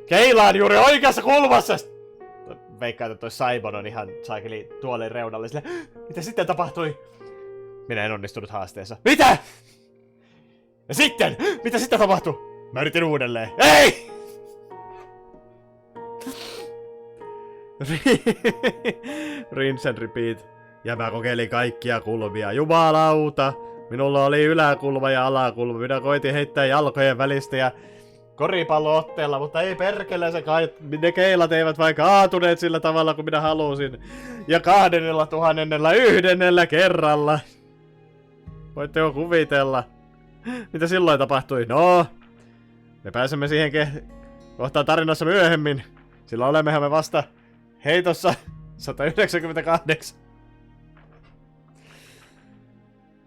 Keilaan juuri oikeassa kulmassa! Veikkaan, että toi Saibon on ihan saakeli tuolin reunalle silleen, mitä sitten tapahtui? Minä en onnistunut haasteessa. Mitä? Ja sitten? Mitä sitten tapahtui? Mä yritin uudelleen. Ei! Rinse and repeat. Ja mä kokeilin kaikkia kulmia. Jumalauta! Minulla oli yläkulma ja alakulma. Minä koitin heittää jalkojen välistä ja koripallootteella, mutta ei perkele ne keilat eivät vain kaatuneet sillä tavalla kuin minä halusin. Ja 2001 kerralla. Voitteko kuvitella? Mitä silloin tapahtui? No, me pääsemme siihen kohtaan tarinassa myöhemmin. Sillä olemmehan me vasta heitossa 198.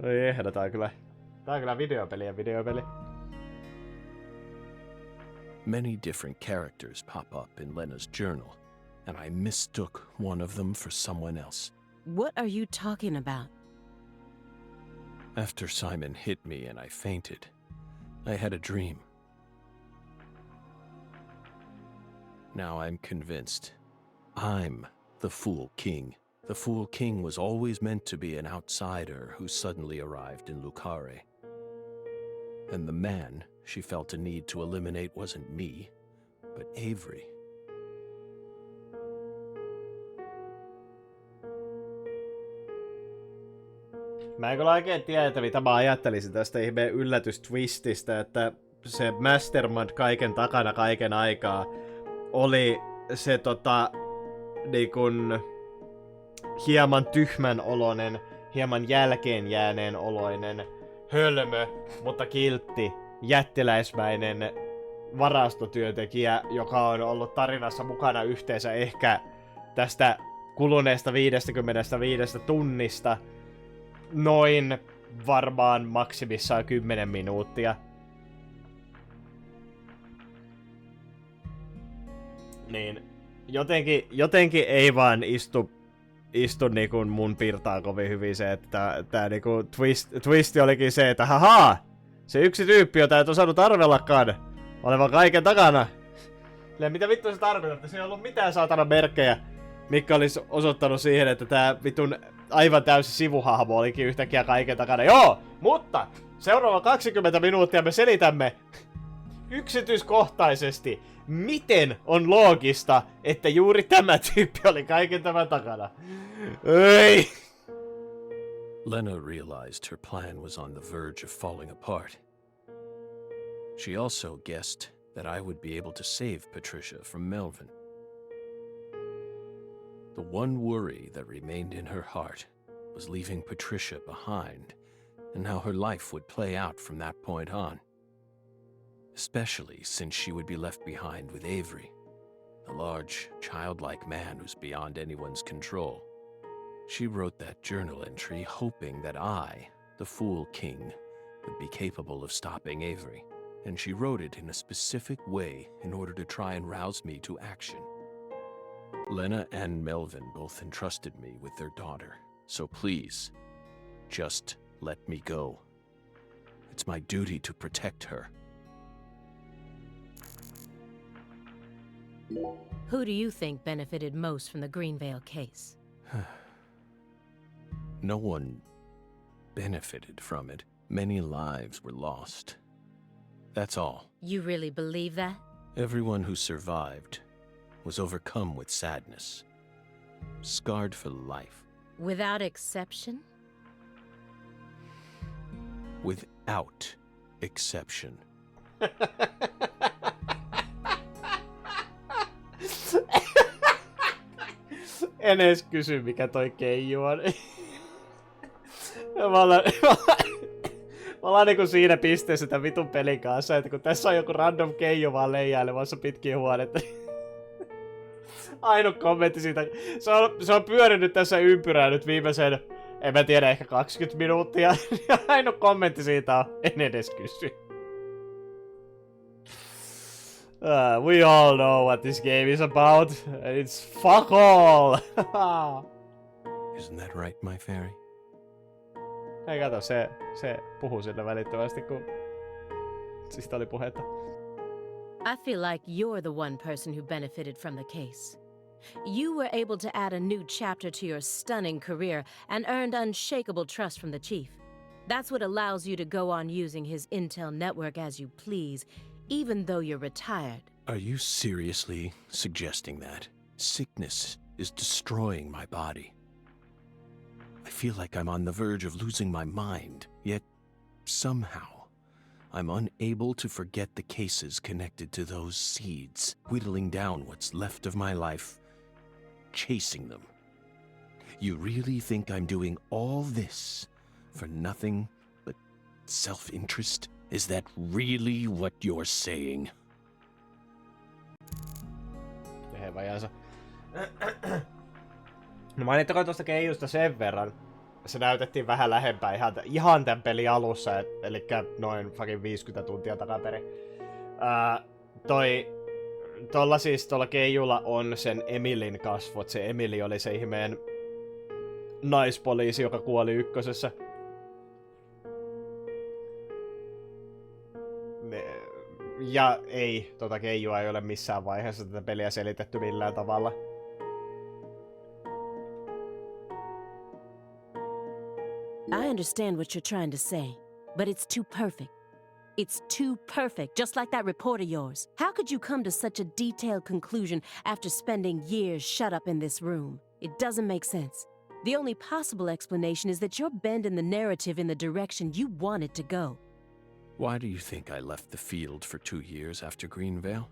Oi ehdo, tää on kyllä videopeli. Many different characters pop up in Lena's journal, and I mistook one of them for someone else. What are you talking about? After Simon hit me and I fainted, I had a dream. Now I'm convinced. I'm the Fool King. The Fool King was always meant to be an outsider who suddenly arrived in Lucare. And the man she felt a need to eliminate wasn't me, but Avery. Mä en kyllä oikein tiedä, että mitä mä ajattelisin tästä ihmeen yllätystwististä, että se mastermind kaiken takana kaiken aikaa oli se niin kun hieman tyhmän oloinen, hieman jälkeen jääneen oloinen, hölmö, mutta kiltti, jättiläismäinen varastotyöntekijä, joka on ollut tarinassa mukana yhteensä ehkä tästä kuluneesta 55 tunnista noin varmaan maksimissaan 10 minuuttia. Niin jotenkin ei vaan istu niinku mun pirtaan kovin hyvin se, että tää niinku twisti olikin se, että haha! Se yksi tyyppi, jota et osannut arvellakaan olevan kaiken takana. Mitä vittu se tarkoittaa, että siinä ei ollut mitään saatana merkkejä, mikä olisi osoittanut siihen, että tää vitun aivan täysi sivuhahmo olikin yhtäkkiä kaiken takana. Joo, mutta seuraava 20 minuuttia me selitämme yksityiskohtaisesti, miten on loogista, että juuri tämä tyyppi oli kaiken tämän takana. Ei! Lena realized her plan was on the verge of falling apart. She also guessed that I would be able to save Patricia from Melvin. The one worry that remained in her heart was leaving Patricia behind, and how her life would play out from that point on. Especially since she would be left behind with Avery, a large, childlike man who's beyond anyone's control. She wrote that journal entry hoping that I, the Fool King, would be capable of stopping Avery, and she wrote it in a specific way in order to try and rouse me to action. Lena and Melvin both entrusted me with their daughter, so please, just let me go. It's my duty to protect her. Who do you think benefited most from the Greenvale case? No one benefited from it. Many lives were lost. That's all. You really believe that? Everyone who survived was overcome with sadness, scarred for life. Without exception? Without exception. En edes kysy, mikä toi keiju on. Mä ollaan niinku siinä pisteessä tämän vitun pelin kanssa, että kun tässä on joku random keiju vaan leijailemassa pitkin huonetta. Ainut kommentti siitä. Se on pyörinyt tässä ympyrää nyt viimeisen, en mä tiedä, ehkä 20 minuuttia. Ja ainut kommentti siitä on, en edes kysy. We all know what this game is about. It's fuck all! Isn't that right, my fairy? Hei kato, se puhuu sille välittömästi, kun siitä oli puhetta. I feel like you're the one person who benefited from the case. You were able to add a new chapter to your stunning career and earned unshakable trust from the chief. That's what allows you to go on using his intel network as you please, even though you're retired. Are you seriously suggesting that? Sickness is destroying my body. I feel like I'm on the verge of losing my mind, yet somehow I'm unable to forget the cases connected to those seeds, whittling down what's left of my life, chasing them. You really think I'm doing all this for nothing but self-interest? Is that really what you're saying? Vajansa. No mainittakoon tuosta Keijusta sen verran. Se näytettiin vähän lähempää ihan tämän pelin alussa, eli noin fucking 50 tuntia takaperin. Tuolla Keijulla on sen Emilin kasvot. Se Emili oli se ihmeen naispoliisi, joka kuoli ykkösessä. Ja ei, Keijua ei ole missään vaiheessa tätä peliä selitetty millään tavalla. I understand what you're trying to say, but it's too perfect. It's too perfect, just like that report of yours. How could you come to such a detailed conclusion after spending years shut up in this room? It doesn't make sense. The only possible explanation is that you're bending the narrative in the direction you want it to go. Why do you think I left the field for 2 years after Greenvale?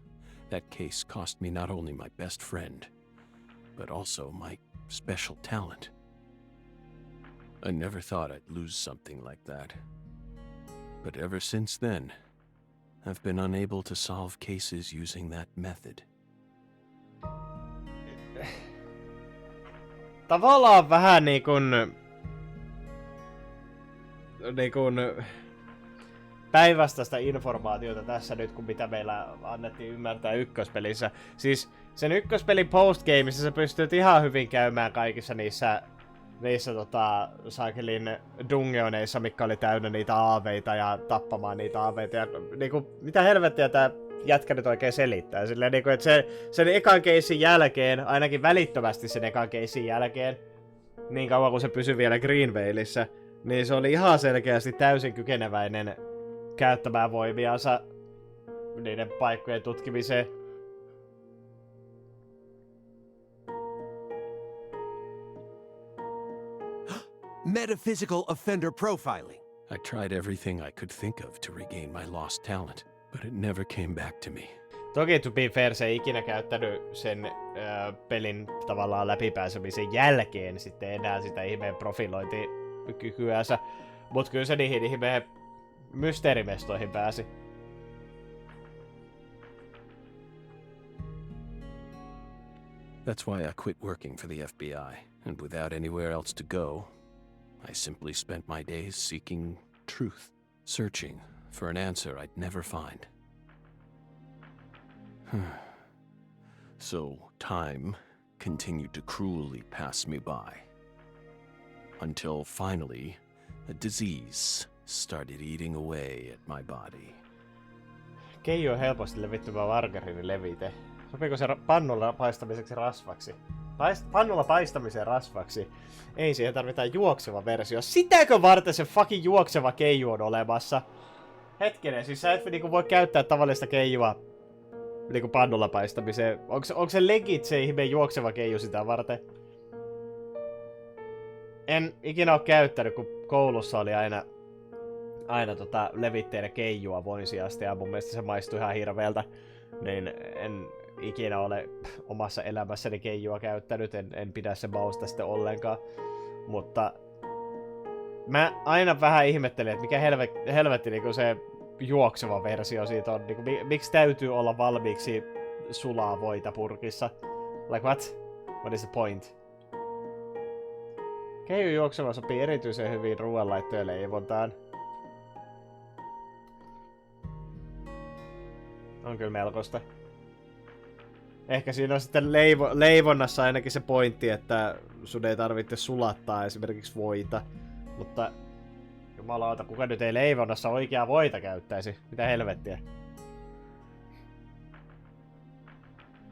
That case cost me not only my best friend, but also my special talent. I never thought I'd lose something like that. But ever since then, I've been unable to solve cases using that method. Tavallaan vähän niin kuin päinvastaista informaatiota tässä nyt, kun mitä meillä annettiin ymmärtää ykköspelissä. Siis sen ykköspelin postgameissa sä pystyt ihan hyvin käymään kaikissa niissä saakelin dungeoneissa, mitkä oli täynnä niitä aaveita ja tappamaan niitä aaveita. Ja niinku, mitä helvettiä tää jätkä nyt oikein selittää? Silleen, niinku, että sen ekan keissin jälkeen, ainakin välittömästi sen ekan keissin jälkeen, niin kauan kun se pysyi vielä Greenvaleissa, niin se oli ihan selkeästi täysin kykeneväinen käyttämään voimiansa niiden paikkojen tutkimiseen. Metaphysical offender profiling. I tried everything I could think of to regain my lost talent, but it never came back to me. Toki to be fair, se ei ikinä käyttänyt sen pelin tavallaan läpipääsemisen jälkeen sitten enää sitä ihmeen profilointikykyänsä, mut kyllä se niihin ihmeen mysteerimestoihin pääsi. That's why I quit working for the FBI, and without anywhere else to go, I simply spent my days seeking truth, searching for an answer I'd never find. So time continued to cruelly pass me by, until finally a disease started eating away at my body. Keijo on helposti levittymä margariinilevite. Sopiiko se pannulla paistamiseksi rasvaksi? Pannulla paistamiseen rasvaksi. Ei, siihen tarvitaan juokseva versio. Sitäkö varten se fucking juokseva keiju on olemassa? Hetkinen, siis sä et niinku voi käyttää tavallista keijua niinku pannulla paistamiseen. Onko se legit se ihmeen juokseva keiju sitä varten? En ikinä oo käyttänyt, kun koulussa oli aina levitteenä keijua voin sijasta ja mun mielestä se maistui ihan hirveältä. Niin en ikinä ole omassa elämässäni keijua käyttänyt, en pidä sen mausta sitten ollenkaan. Mutta mä aina vähän ihmettelin, että mikä helvetti niinku se juokseva versio siitä on. Niinku, miksi täytyy olla valmiiksi sulaa voita purkissa? Like what? What is the point? Keiju juokseva sopii erityisen hyvin ruoanlaittojen leivontaan. On kyllä melkoista. Ehkä siinä on sitten leivonnassa ainakin se pointti, että sun ei tarvitse sulattaa esimerkiksi voita. Mutta jumalauta, kuka nyt ei leivonnassa oikeaa voita käyttäisi? Mitä helvettiä?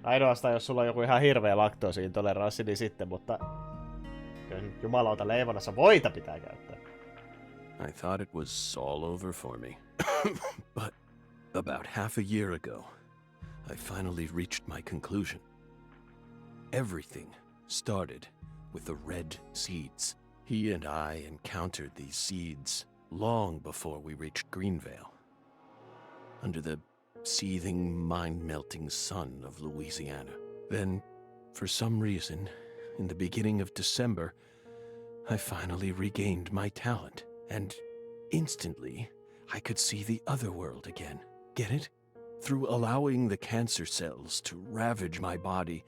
Ainoastaan jos sulla on joku ihan hirveä laktoosiintoleranssi, niin sitten, mutta jumalauta, leivonnassa voita pitää käyttää. I thought it was all over for me. But about half a year ago, I finally reached my conclusion. Everything started with the red seeds. He and I encountered these seeds long before we reached Greenvale. Under the seething, mind-melting sun of Louisiana. Then, for some reason, in the beginning of December, I finally regained my talent, and instantly, I could see the other world again. Get it? Through allowing the cancer cells to ravage my body,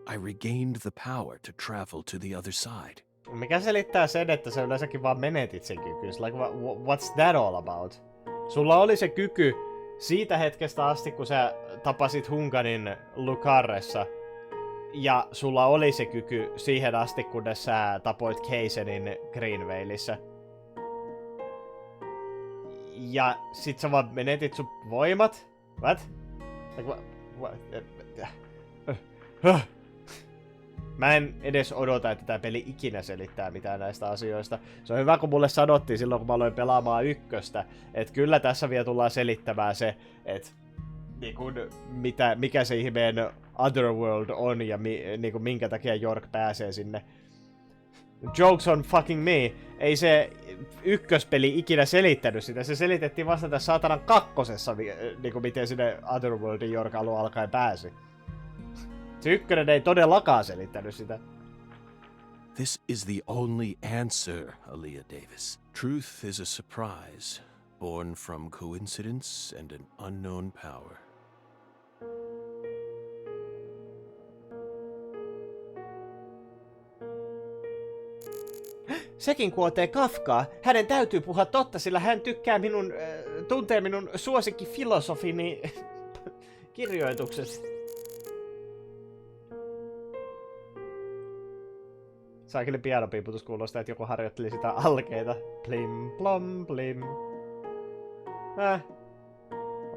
I regained the power to travel to the other side. Mikä selittää sen, että sä yleensäkin vaan menetit sen kyky? Like, what's that all about? Sulla oli se kyky siitä hetkestä asti, kun sä tapasit Hunganin Lucarressa. Ja sulla oli se kyky siihen asti, kunnes sä tapoit Kaysenin Greenvaleissa. Ja sit sä vaan menetit sun voimat? What? Like, Mä en edes odota, että tää peli ikinä selittää mitään näistä asioista. Se on hyvä, kun mulle sanottiin silloin, kun mä aloin pelaamaan ykköstä, että kyllä tässä vielä tullaan selittämään se, että mikä se ihmeen Otherworld on ja minkä takia York pääsee sinne. Jokes on fucking me. Ei se ykköspeli ikinä selittänyt sitä. Se selitettiin vasta tässä saatanan kakkosessa, miten sinne Otherworldin York alun alkaen pääsi. Se ykkönen ei todellakaan selittänyt sitä. This is the only answer, Aaliyah Davis. Truth is a surprise, born from coincidence and an unknown power. Sekin kuotee Kafkaa. Hänen täytyy puhua totta, sillä hän tykkää tuntee minun suosikkifilosofini kirjoituksesta. Saakeli pianopiiputus kuulostaa, että joku harjoitteli sitä alkeita. Plim, plom, plim.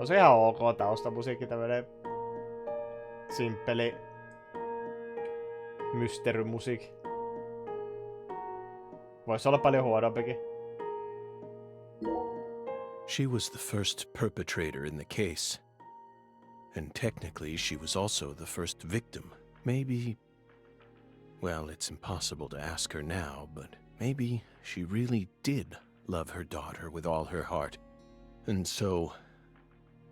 On se ihan ok taustamusiikki, tämmönen simppeli mysterymusiikki. Voisi olla paljon huonompikin. She was the first perpetrator in the case. And technically, she was also the first victim. Maybe... Well, it's impossible to ask her now, but maybe she really did love her daughter with all her heart. And so,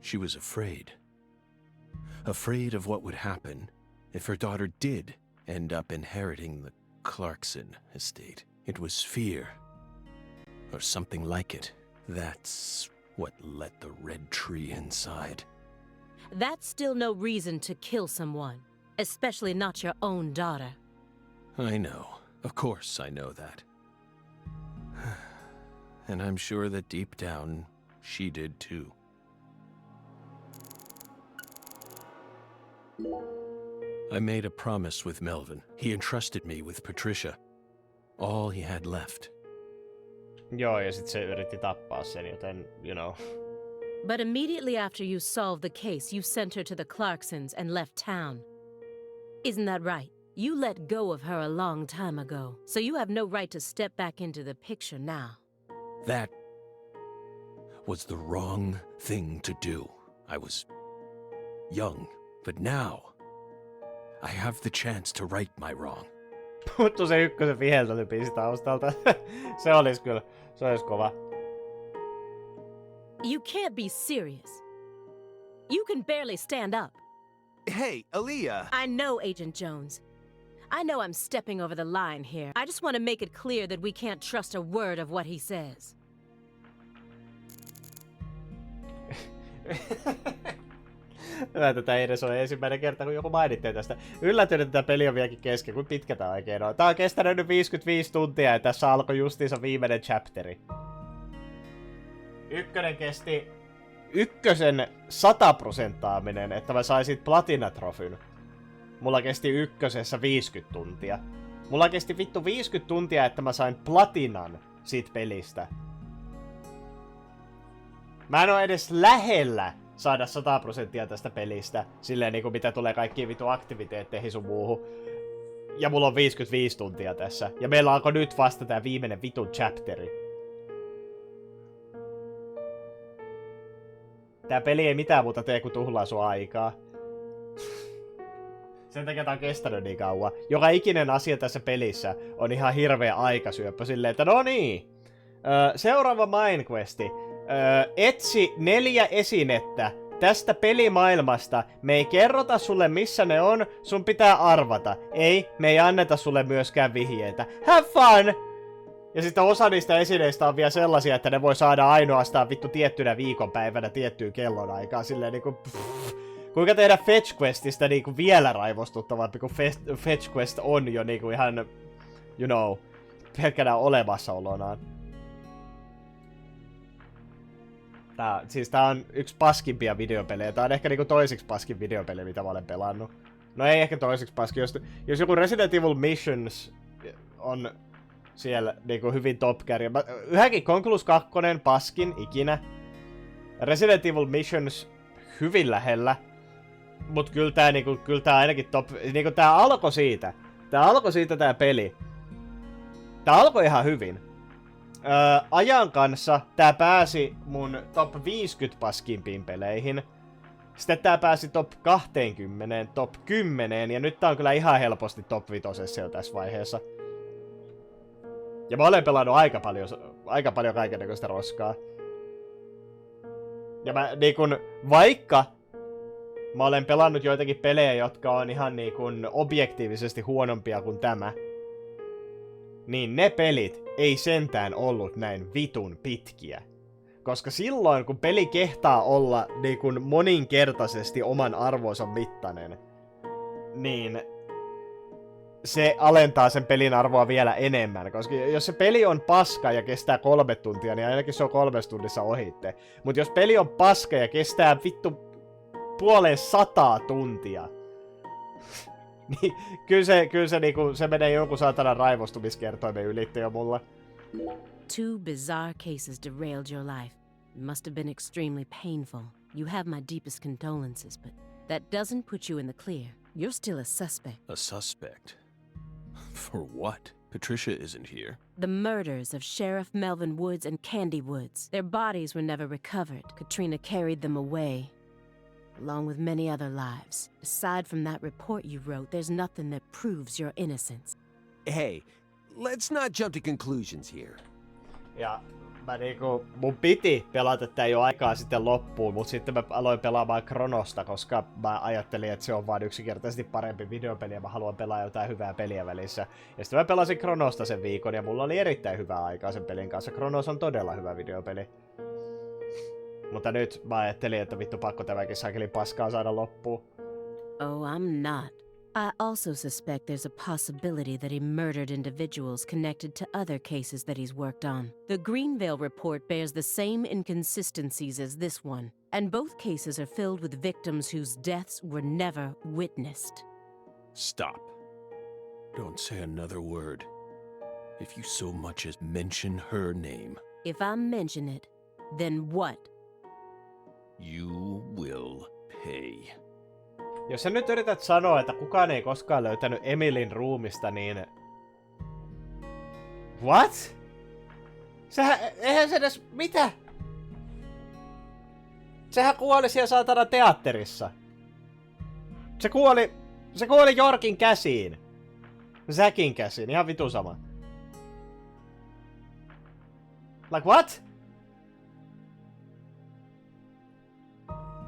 she was afraid. Afraid of what would happen if her daughter did end up inheriting the Clarkson estate. It was fear, or something like it. That's what lit the red tree inside. That's still no reason to kill someone, especially not your own daughter. I know. Of course I know that. And I'm sure that deep down, she did too. I made a promise with Melvin. He entrusted me with Patricia. All he had left. Joo, ja sit se yritti tappaa sen, joten, you know. But immediately after you solved the case, you sent her to the Clarksons and left town. Isn't that right? You let go of her a long time ago, so you have no right to step back into the picture now. That was the wrong thing to do. I was young, but now I have the chance to right my wrong. Puuttu se ykkösen viheltelybiisi taustalta. Se olis kova. You can't be serious. You can barely stand up. Hey, Aaliyah. I know, Agent Jones. I know I'm stepping over the line here. I just want to make it clear that we can't trust a word of what he says. Hyvä, tätä ei edes ole ensimmäinen kerta, kun joku mainittiin tästä. Yllätyin, että tämä peli on vieläkin kesken. Kuinka pitkä tää oikein on? Tää on kestänyt nyt 55 tuntia ja tässä alkoi justiinsa viimeinen chapteri. Ykkösen 100%, että mä saisin platinatrofyn. Mulla kesti ykkösessä 50 tuntia. Mulla kesti vittu 50 tuntia, että mä sain platinan siitä pelistä. Mä en oo edes lähellä saada 100% tästä pelistä. Silleen niinku mitä tulee kaikkiin vittu aktiviteetteihin sun muuhun. Ja mulla on 55 tuntia tässä. Ja meillä alkoi nyt vasta tää viimeinen vitun chapteri. Tää peli ei mitään muuta tee kuin tuhlaa sun aikaa. Sen takia tää on kestänyt niin kauan. Joka ikinen asia tässä pelissä on ihan hirveä aikasyöppö silleen, että no niin. Seuraava Minequesti. Etsi 4 esinettä tästä pelimaailmasta. Me ei kerrota sulle missä ne on, sun pitää arvata. Ei, me ei anneta sulle myöskään vihjeitä. Have fun! Ja sitten osa niistä esineistä on vielä sellaisia, että ne voi saada ainoastaan vittu tiettynä viikonpäivänä tiettyyn kellonaikaan. Silleen niinku... Kuinka tehdä Fetch Questista niinku vielä raivostuttavampi, kun Fetch Quest on jo niinku ihan, you know, pelkkänä olemassaolonaan. Tää on yksi paskimpia videopelejä. Tää on ehkä niinku toisiksi paskin videopeli, mitä mä olen pelannut. No ei ehkä toisiksi paskin. Jos joku Resident Evil Missions on siellä niinku hyvin top carry. Yhäkin Conclus 2 paskin ikinä. Resident Evil Missions hyvin lähellä. Mut kyllä tää ainakin top... Niinku tää alkoi siitä. Tää peli. Tää alkoi ihan hyvin. Ajan kanssa tää pääsi mun top 50 paskimpiin peleihin. Sitten tää pääsi top 20, top 10, ja nyt tää on kyllä ihan helposti top 5 jo tässä vaiheessa. Ja mä olen pelannut aika paljon kaikennäköistä roskaa. Ja mä niinkun, vaikka mä olen pelannut joitakin pelejä, jotka on ihan niinkun objektiivisesti huonompia kuin tämä, niin ne pelit ei sentään ollut näin vitun pitkiä. Koska silloin, kun peli kehtaa olla niinkun moninkertaisesti oman arvonsa mittainen, niin se alentaa sen pelin arvoa vielä enemmän. Koska jos se peli on paska ja kestää 3 tuntia, niin ainakin se on 3 tunnissa ohitte. Mutta jos peli on paska ja kestää vittu 150 tuntia, niin kyllä se, niinku, se menee jonkun saatanan raivostumiskertoimen ylitte jo mulla. 2 bizarre cases derailed your life. It must have been extremely painful. You have my deepest condolences, but that doesn't put you in the clear. You're still a suspect. A suspect? For what? Patricia isn't here. The murders of Sheriff Melvin Woods and Candy Woods. Their bodies were never recovered. Katrina carried them away, along with many other lives. Aside from that report you wrote, there's nothing that proves your innocence. Hey, let's not jump to conclusions here. Ja mun piti pelata tää jo aikaa sitten loppuun, mutta sitten mä aloin pelaamaan Kronosta, koska mä ajattelin, että se on vaan yksinkertaisesti parempi videopeli ja mä haluan pelaa jotain hyvää peliä välissä. Ja sitten mä pelasin Kronosta sen viikon ja mulla oli erittäin hyvää aikaa sen pelin kanssa. Kronos on todella hyvä videopeli. Mutta nyt mä ajattelin, että vittu pakko tämäkin saakeli paskaa saada loppuun. Oh, I'm not. I also suspect there's a possibility that he murdered individuals connected to other cases that he's worked on. The Greenvale report bears the same inconsistencies as this one, and both cases are filled with victims whose deaths were never witnessed. Stop. Don't say another word. If you so much as mention her name. If I mention it, then what? You will pay. Jos sä nyt yrität sanoa, että kukaan ei koskaan löytänyt Emilin ruumista, niin... What? Eihän se edes... Mitä? Sehän kuoli siellä saatana teatterissa. Se kuoli Jorkin käsiin. Säkin käsiin, ihan vitu sama. Like what?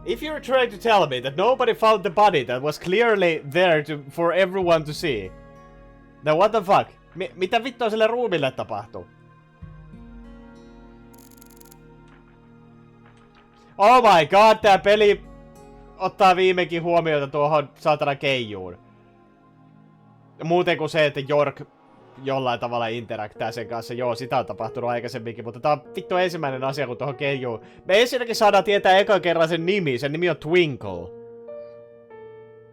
If you're trying to tell me that nobody found the body that was clearly there for everyone to see, then what the fuck? Mitä vittua sille ruumille tapahtuu? Oh my god, tää peli ottaa viimekin huomiota tuohon saatana keijuun. Muuten kuin se, että York jollain tavalla interaktää sen kanssa. Joo, sitä on tapahtunut aikaisemminkin, mutta tää on vittu ensimmäinen asia, kun tuohon keijuun. Me ensinnäkin saadaan tietää ekan kerran sen nimi. Sen nimi on Twinkle.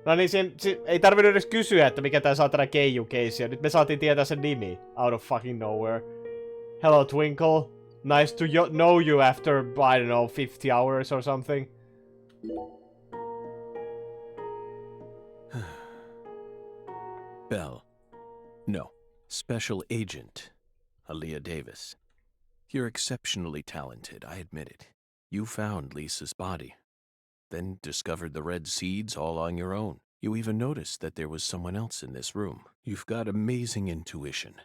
No niin, ei tarvinnut edes kysyä, että mikä tää saatana keiju-keissi. Ja nyt me saatiin tietää sen nimi. Out of fucking nowhere. Hello, Twinkle. Nice to know you after, I don't know, 50 hours or something. Bell. No. Special Agent Aaliyah Davis. You're exceptionally talented, I admit it. You found Lisa's body, then discovered the red seeds all on your own. You even noticed that there was someone else in this room. You've got amazing intuition.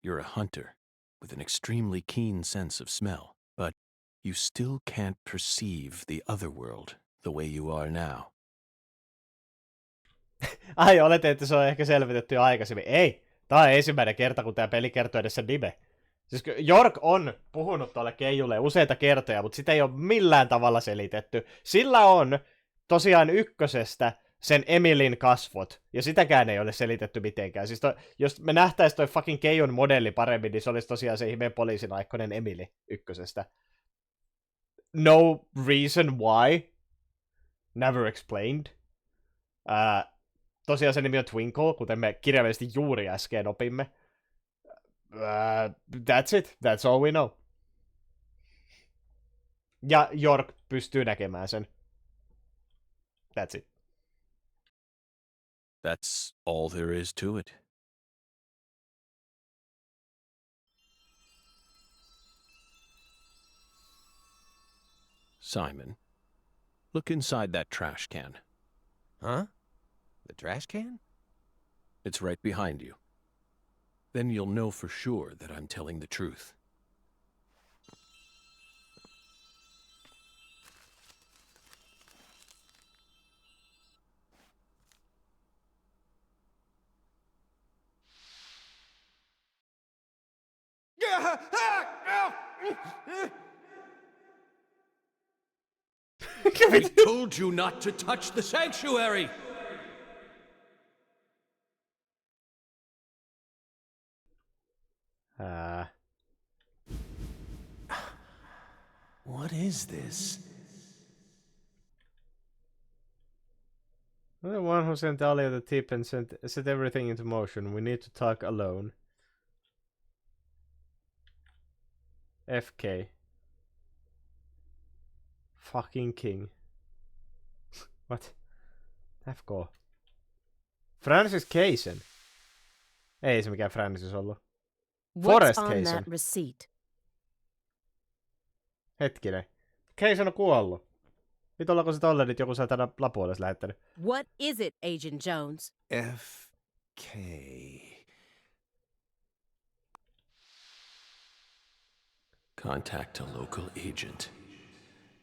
You're a hunter with an extremely keen sense of smell, but you still can't perceive the other world the way you are now. Ai, olette, että se on ehkä selvitetty jo aikaisemmin. Ei, tää on ensimmäinen kerta, kun tää peli kertoo edes sen nime. Siis York on puhunut tuolle Keijulle useita kertoja, mutta sitä ei ole millään tavalla selitetty. Sillä on tosiaan ykkösestä sen Emilin kasvot, ja sitäkään ei ole selitetty mitenkään. Siis jos me nähtäis toi fucking Keijun modelli paremmin, niin se olisi tosiaan se ihmeen poliisin aikoinen Emili ykkösestä. No reason why. Never explained. Tosiaan se nimi on Twinkle, kuten me kirjaimellisesti juuri äsken opimme. That's it. That's all we know. Ja York pystyy näkemään sen. That's it. That's all there is to it. Simon, look inside that trash can. Huh? The trash can? It's right behind you. Then you'll know for sure that I'm telling the truth. I told you not to touch the sanctuary! What is this? I'm the one who sent Alia the tip and set everything into motion. We need to talk alone. FK. Fucking king. What? FK. Francis Kaysen. Ei se mikään Francis ollut. Forrest What's on Kaysen. that receipt? Hetkinen. Kaysen on kuollut. Nyt ollaanko se tolle nyt joku satana lapu olisi lähettänyt? What is it, Agent Jones? FK. Contact a local agent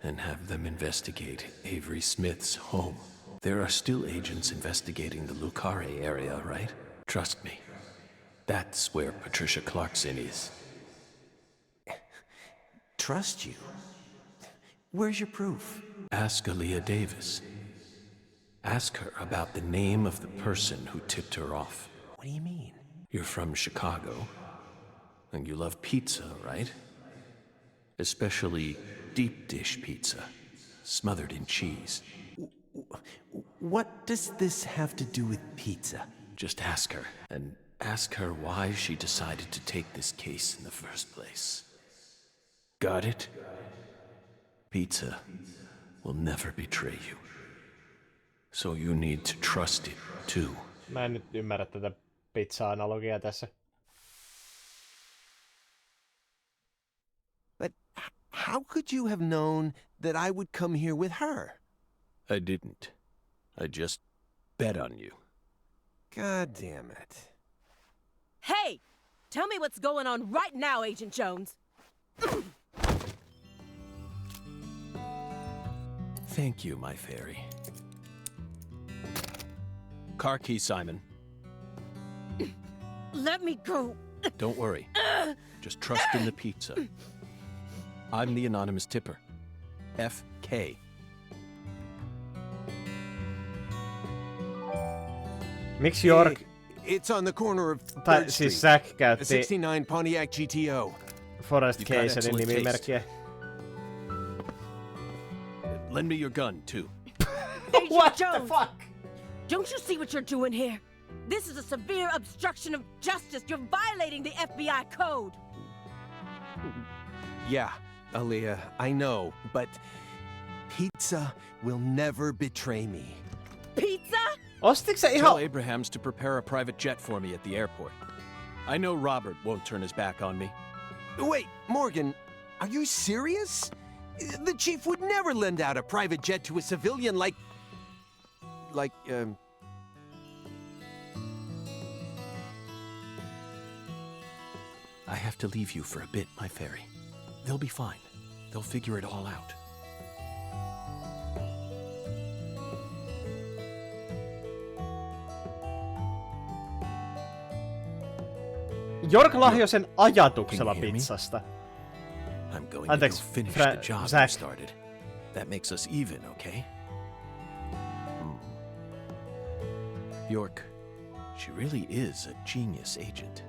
and have them investigate Avery Smith's home. There are still agents investigating the Lucare area, right? Trust me. That's where Patricia Clarkson is. Trust you? Where's your proof? Ask Aaliyah Davis. Ask her about the name of the person who tipped her off. What do you mean? You're from Chicago, and you love pizza, right? Especially deep dish pizza, smothered in cheese. What does this have to do with pizza? Just ask her, and ask her why she decided to take this case in the first place. Got it? Pizza will never betray you. So you need to trust it, too. Mä en nyt ymmärrä tätä pizza-analogiaa tässä. But how could you have known that I would come here with her? I didn't. I just bet on you. God damn it. Hey! Tell me what's going on right now, Agent Jones. Thank you, my fairy. Car key, Simon. Let me go. Don't worry. Just trust in the pizza. I'm the anonymous tipper. FK. Miksi York... It's on the corner of Tai 3rd Street. siis Zack A käytti 69 Pontiac GTO. Forrest You've got Kaysenin excellent nimimerkkiä. Lend me your gun, too. Agent What Jones! the fuck? Don't you see what you're doing here? This is a severe obstruction of justice. You're violating the FBI code. Yeah, Aaliyah, I know, but pizza will never betray me. Pizza? Ostitko sä Tell ihan... Abrahams to prepare a private jet for me at the airport. I know Robert won't turn his back on me. Wait, Morgan, are you serious? The chief would never lend out a private jet to a civilian like... like, I have to leave you for a bit, my fairy. They'll be fine. They'll figure it all out. Jork lahjoi sen ajatuksella Can you hear me? pizzasta. I'm going to go Anteeksi, finish the job Zach. you started. That makes us even, okay? York, she really is a genius agent.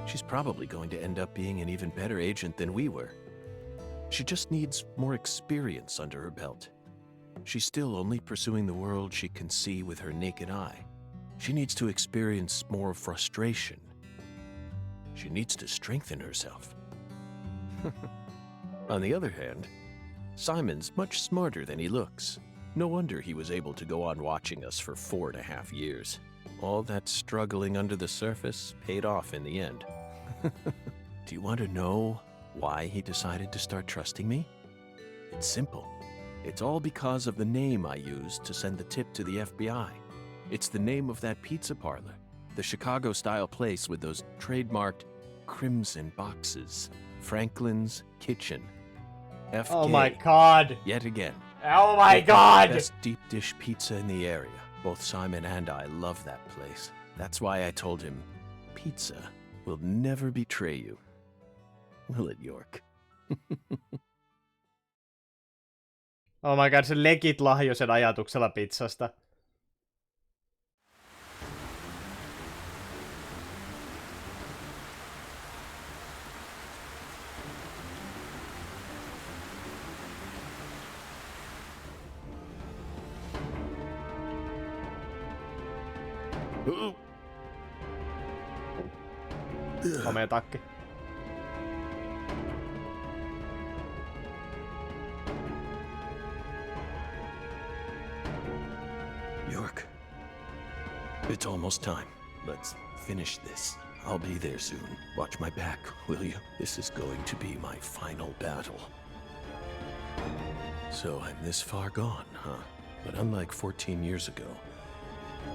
She's probably going to end up being an even better agent than we were. She just needs more experience under her belt. She's still only pursuing the world she can see with her naked eye. She needs to experience more frustration. She needs to strengthen herself. On the other hand, Simon's much smarter than he looks. No wonder he was able to go on watching us for 4.5 years. All that struggling under the surface paid off in the end. Do you want to know why he decided to start trusting me? It's simple. It's all because of the name I used to send the tip to the FBI. It's the name of that pizza parlor, the Chicago-style place with those trademarked crimson boxes. Franklin's Kitchen. FK. Oh my god. Yet again. Oh my It's the god. Best deep dish pizza in the area. Both Simon and I love that place. That's why I told him, pizza will never betray you. Will it, York? Oh my god, se legit lahjoi sen ajatuksella pizzasta. Komea takki. York, it's almost time. Let's finish this. I'll be there soon. Watch my back, will you? This is going to be my final battle. So I'm this far gone, huh? But unlike 14 years ago,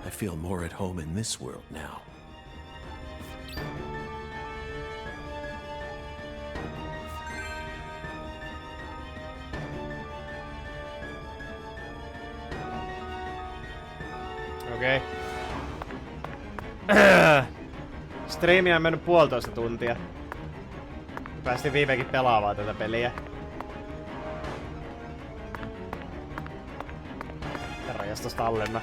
I feel more at home in this world now. Okei. Striimiä on mennyt 1,5 tuntia. Päästiin viimeinkin pelaamaan tätä peliä. Herranjestas tallenna.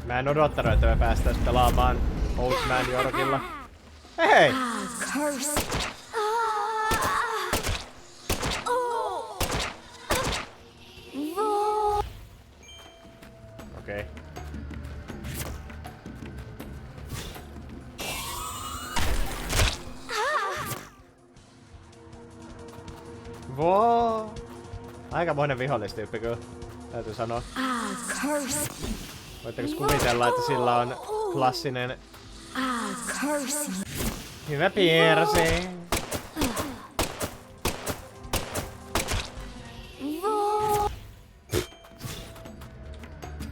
Mä en odottanut, että me päästäis pelaamaan Old Man Yorkilla. Hei! Curse. Okei. Voo! Aikamoinen vihollistyyppi kyllä, täytyy sanoa. Curse. Voitteko kuvitella, että sillä on klassinen Curse. hyvä piirsi?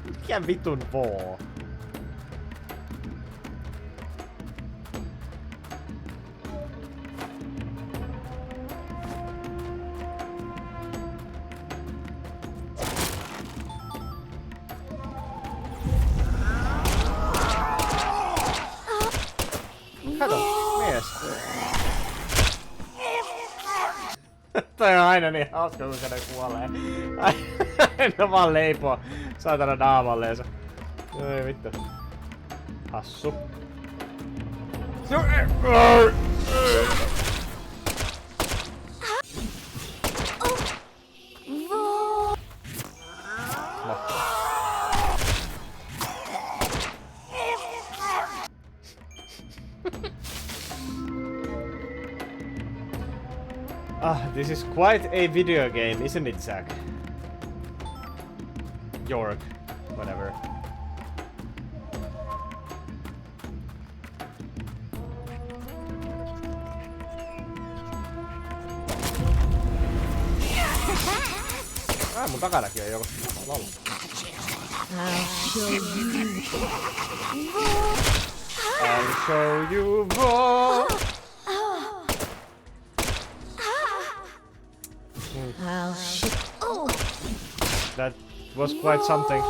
Mikä vitun voo? Kato, mies. Toi on aina niin hauska, kun se kuolee. Aina vaan leipoo saatana naamalleensa. Oi vittu. Hassu. This is quite a video game, isn't it, Zack? York. Whatever. Mun takanakin on joku. Lol. I'll show you more. That was quite something.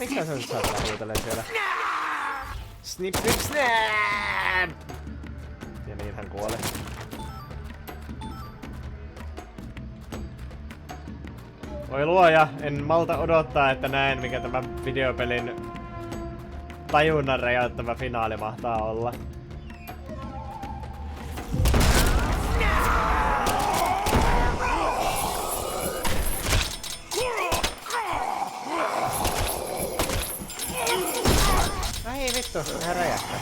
Mikä se nyt saattaa huutelee siellä? Snip, snip, snap! Ja niin hän kuolee. Voi luoja, en malta odottaa, että näen mikä tämän videopelin tajunnan räjäyttävä finaali mahtaa olla. Ai vittu, ihan räjähtää.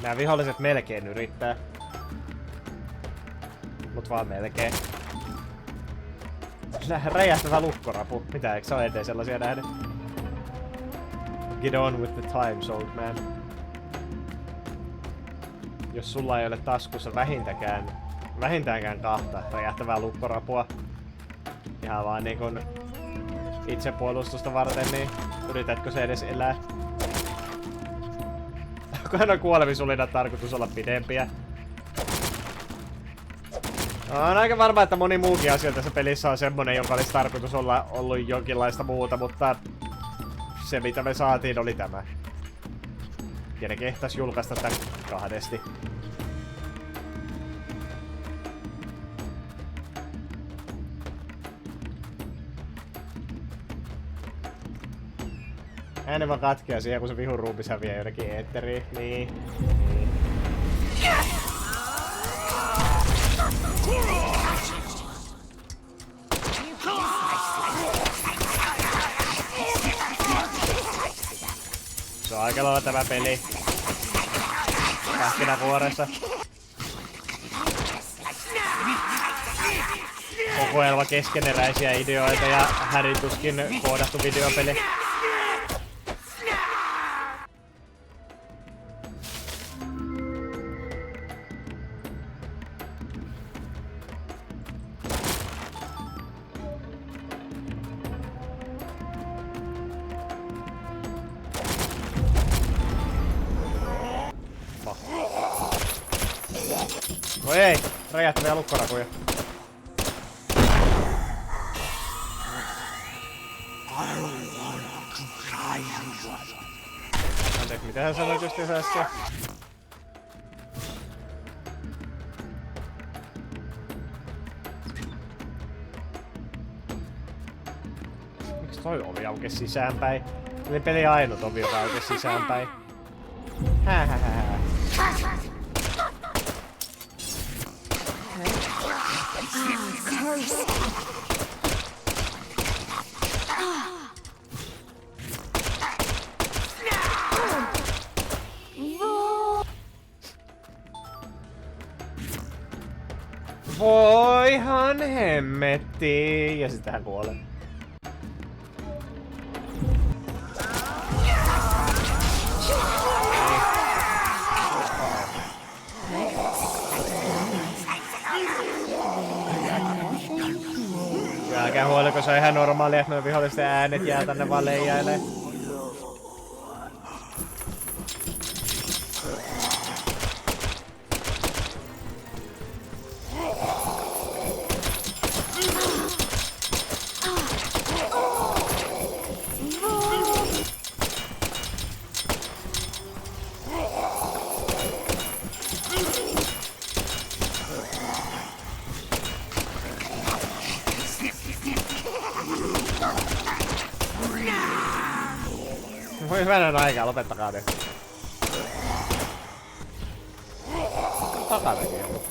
Nämä viholliset melkein yrittää. Mut vaan melkein. Räjähtävä lukkorapu. Mitä, eikö sä oo eteen sellaisia nähnyt? Get on with the times, old man. Jos sulla ei ole taskussa vähintäänkään kahta räjähtävää lukkorapua, ihan vaan niinkun itsepuolustusta varten, niin yritätkö se edes elää? Onkohan on kuolemisulina tarkoitus olla pidempiä? On aika varma, että moni muukin asia tässä pelissä on semmonen, joka olisi tarkoitus olla ollut jonkinlaista muuta, mutta se mitä me saatiin oli tämä. Ja ne kehtas julkaista tän kahdesti. Ääni vaan katkeaa siihen, kun se vihun ruumis häviää jonnekin eetteriin. Niin. Se on aika lailla tämä peli. Pähkinäkuoressa. Kokoelma keskeneräisiä ideoita ja härituskin koodattu videopeli. No ei! Räjähtäviä lukkorapuja. Anteeksi, mitä hän sanoi just yhdessä? Miksi toi ovi aukesi sisäänpäin? Eli peli ainut ovi, joka aukesi sisäänpäin. Hähähähä. Voihan hemmetti. Ja sitten hän kuolee. Ja älkää huoliko, se on ihan normaalia, että nuo vihollisten äänet jää tänne vaan leijailee. Voi hyvänen aikaa, lopettakaa nyt. Takanakin joku.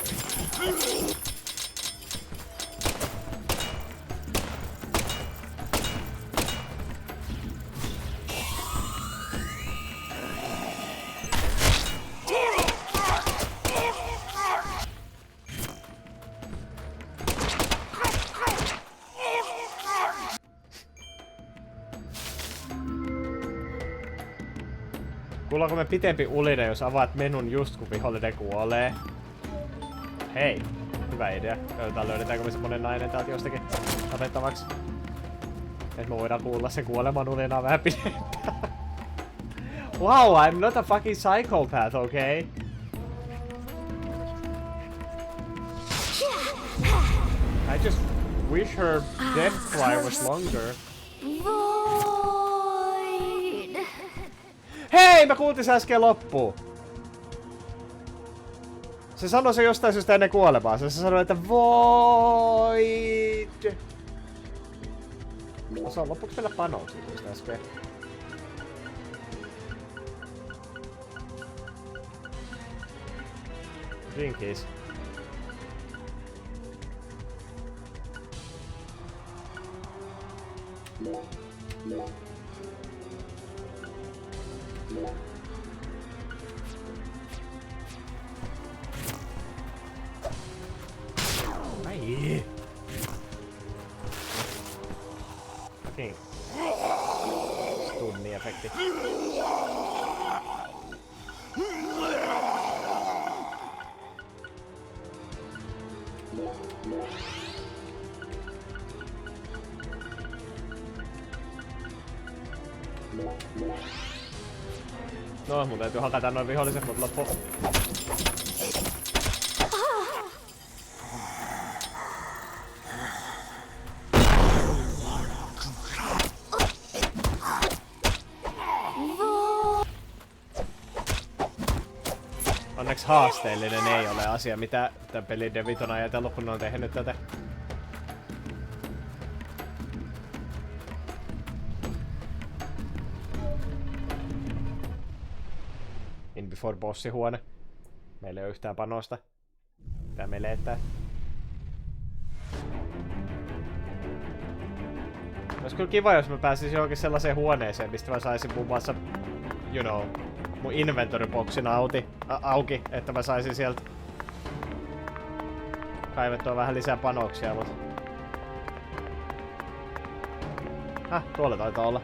Kuullaanko me pitempi ulina, jos avaat menun just kun vihollinen kuolee? Hei, hyvä idea. Löydetäänkö me semmonen nainen täältä jostakin tapettavaksi? Et me voidaan kuulla sen kuoleman ulinaa vähän pidempään. Wow, I'm not a fucking psychopath, okay? I just wish her death cry was longer. Void. Hei, mä kuultiin se äsken loppuun. Se sanoi se jostain syystä ennen kuolemaa. Se sanoi, että void. Se on lopuksi vielä panoksia tuosta äsken. Drinkies. Ai. Fucking stunni-efekti. No, mun täytyy hakata noin viholliset, mut loppu. Onneksi haasteellinen ei ole asia, mitä tämän pelin devit on ajatellut, kun ne on tehnyt tätä. In before bossihuone. Meillä ei ole yhtään panosta. Tää meleettää. Olisi kyllä kiva, jos mä pääsisin johonkin sellaiseen huoneeseen, mistä mä saisin muun muassa, you know, mun inventory-boksin auki, että mä saisin sieltä kaivettua vähän lisää panoksia, mut... tuolla taitaa olla.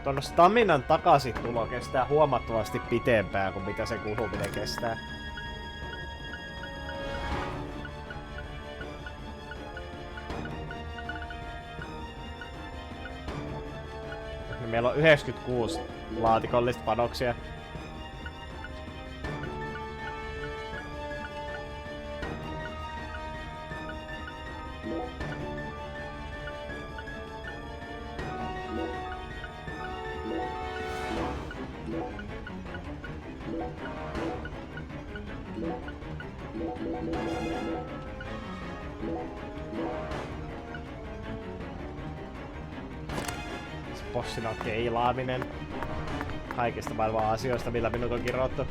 Tuon staminan takaisin tulo kestää huomattavasti pitempään kuin mitä se kuluminen kestää. Meillä on 96 laatikollista panoksia. Bossina on keilaaminen. Kaikista maailman asioista, millä minut on kirjoittu.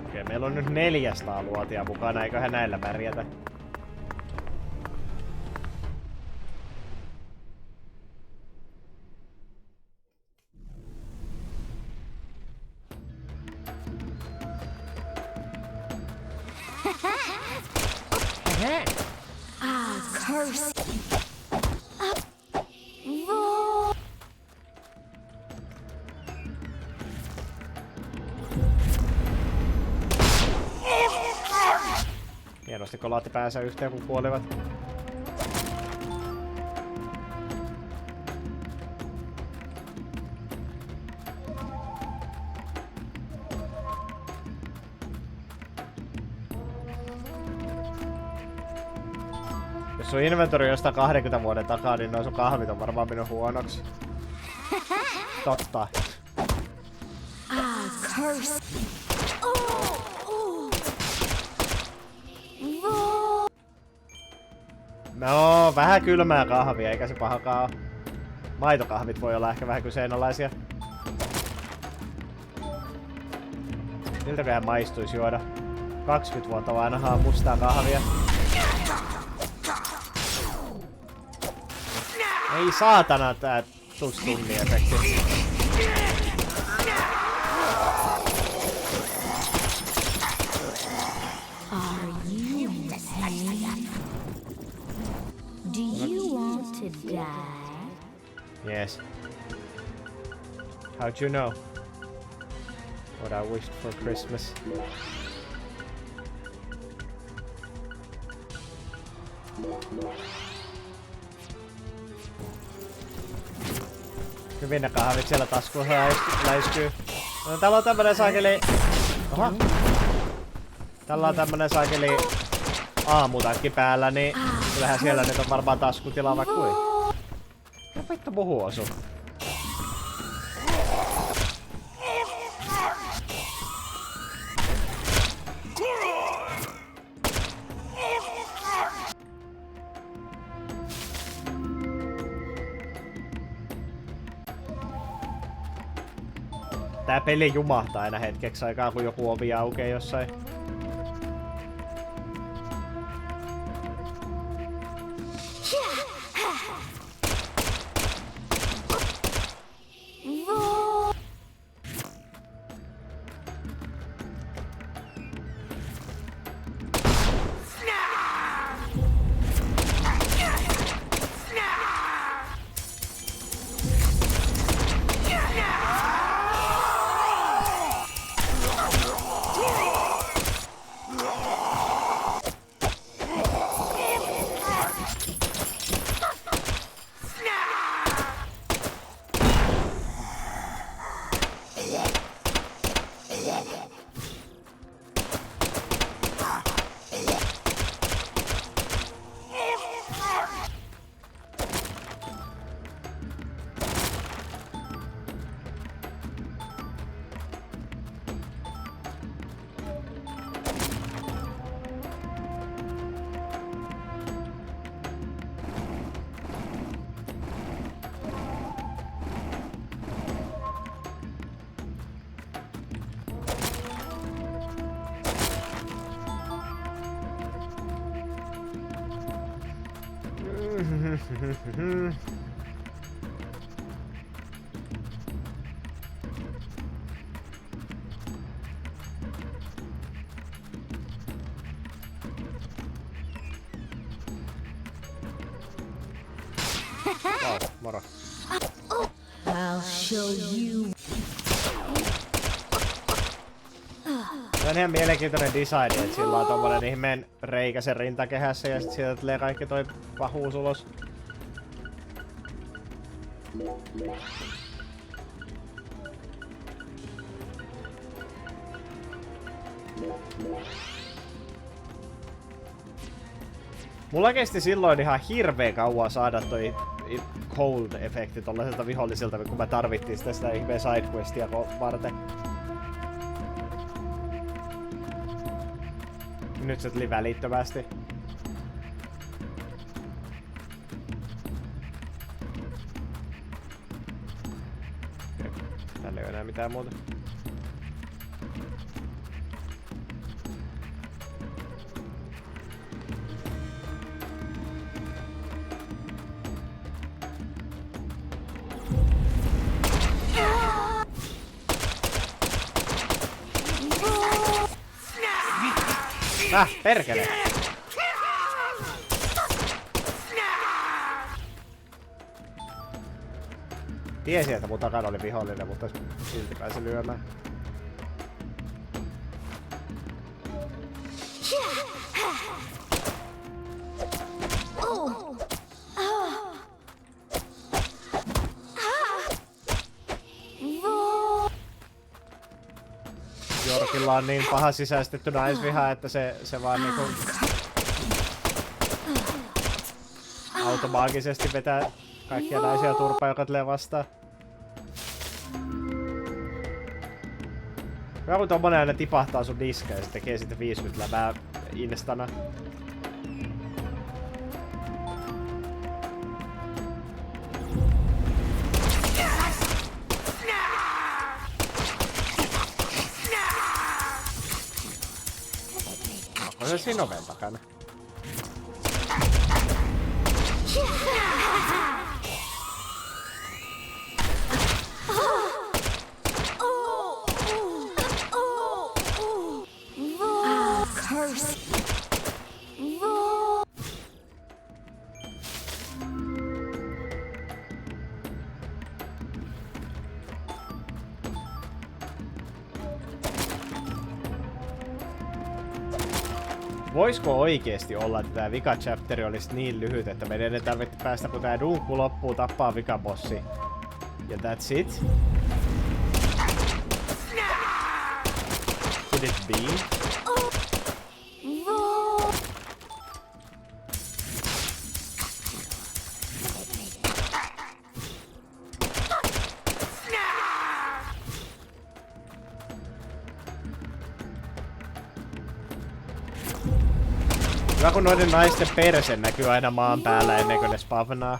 Okei, meillä on nyt 400 luotia mukana, eiköhän näillä pärjätä. Curse. Hienosti kolaatti päänsä yhteen kun kuolivat. Jos sun inventori jostain 20 vuoden takaa, niin noin sun kahvit on varmaan minun huonoksi. Totta. curse. No, vähän kylmää kahvia, eikä se pahakaan oo. Maitokahvit voi olla ehkä vähän kyseenalaisia. Miltäköhän maistuisi juoda 20 vuotta vanhaa mustaa kahvia? Ei saatana tää tunni-efekti. Are you in pain? Do you want to die? Yes. How'd you know what I wished for Christmas? Hyvin ne kahvit siellä taskussa läiskyy. No, täällä on tämmönen saakeli... Oha! Täällä on tämmönen saakeli aamutakki päällä, niin kyllähän siellä nyt on varmaan taskutilaa vaikka kuin. No vittu puhuu osu. Tää peli jumahtaa aina hetkeksi aikaa, kun joku ovi aukeaa jossain. Wow, moro. I'll show you. Se on ihan mielenkiintoinen design, että sillä on tommonen ihmeen reikä sen rintakehässä ja sit sieltä tulee kaikki toi pahuus ulos. Mulla kesti silloin ihan hirveän kauan saada toi cold-efekti tollaiselta vihollisilta, kun mä tarvittiin sitä ihmeen sidequestia varten. Nyt se tuli välittömästi. Okei, täällä ei ole enää mitään muuta. Perkele! Tiesin, että mun takana oli vihollinen, mutta silti pääsi lyömään. Jorkilla on niin paha sisäistetty naisviha, että se vaan niinku automaagisesti vetää kaikkia naisia turpaa, joka tulee vastaan. Hyvä kun tommonen aina tipahtaa sun diskeen ja se tekee sitten 50 lämää instana. On se siinä oven takana. Voisiko oikeesti olla, että tää vika chapteri olisi niin lyhyt, että meidän ei tarvitse päästä, kun tää dunkku loppuu, tappaa vikabossi. Ja that's it? Could it be? Hyvä kun noiden naisten perse näkyy aina maan päällä ennen kuin ne spavnaa.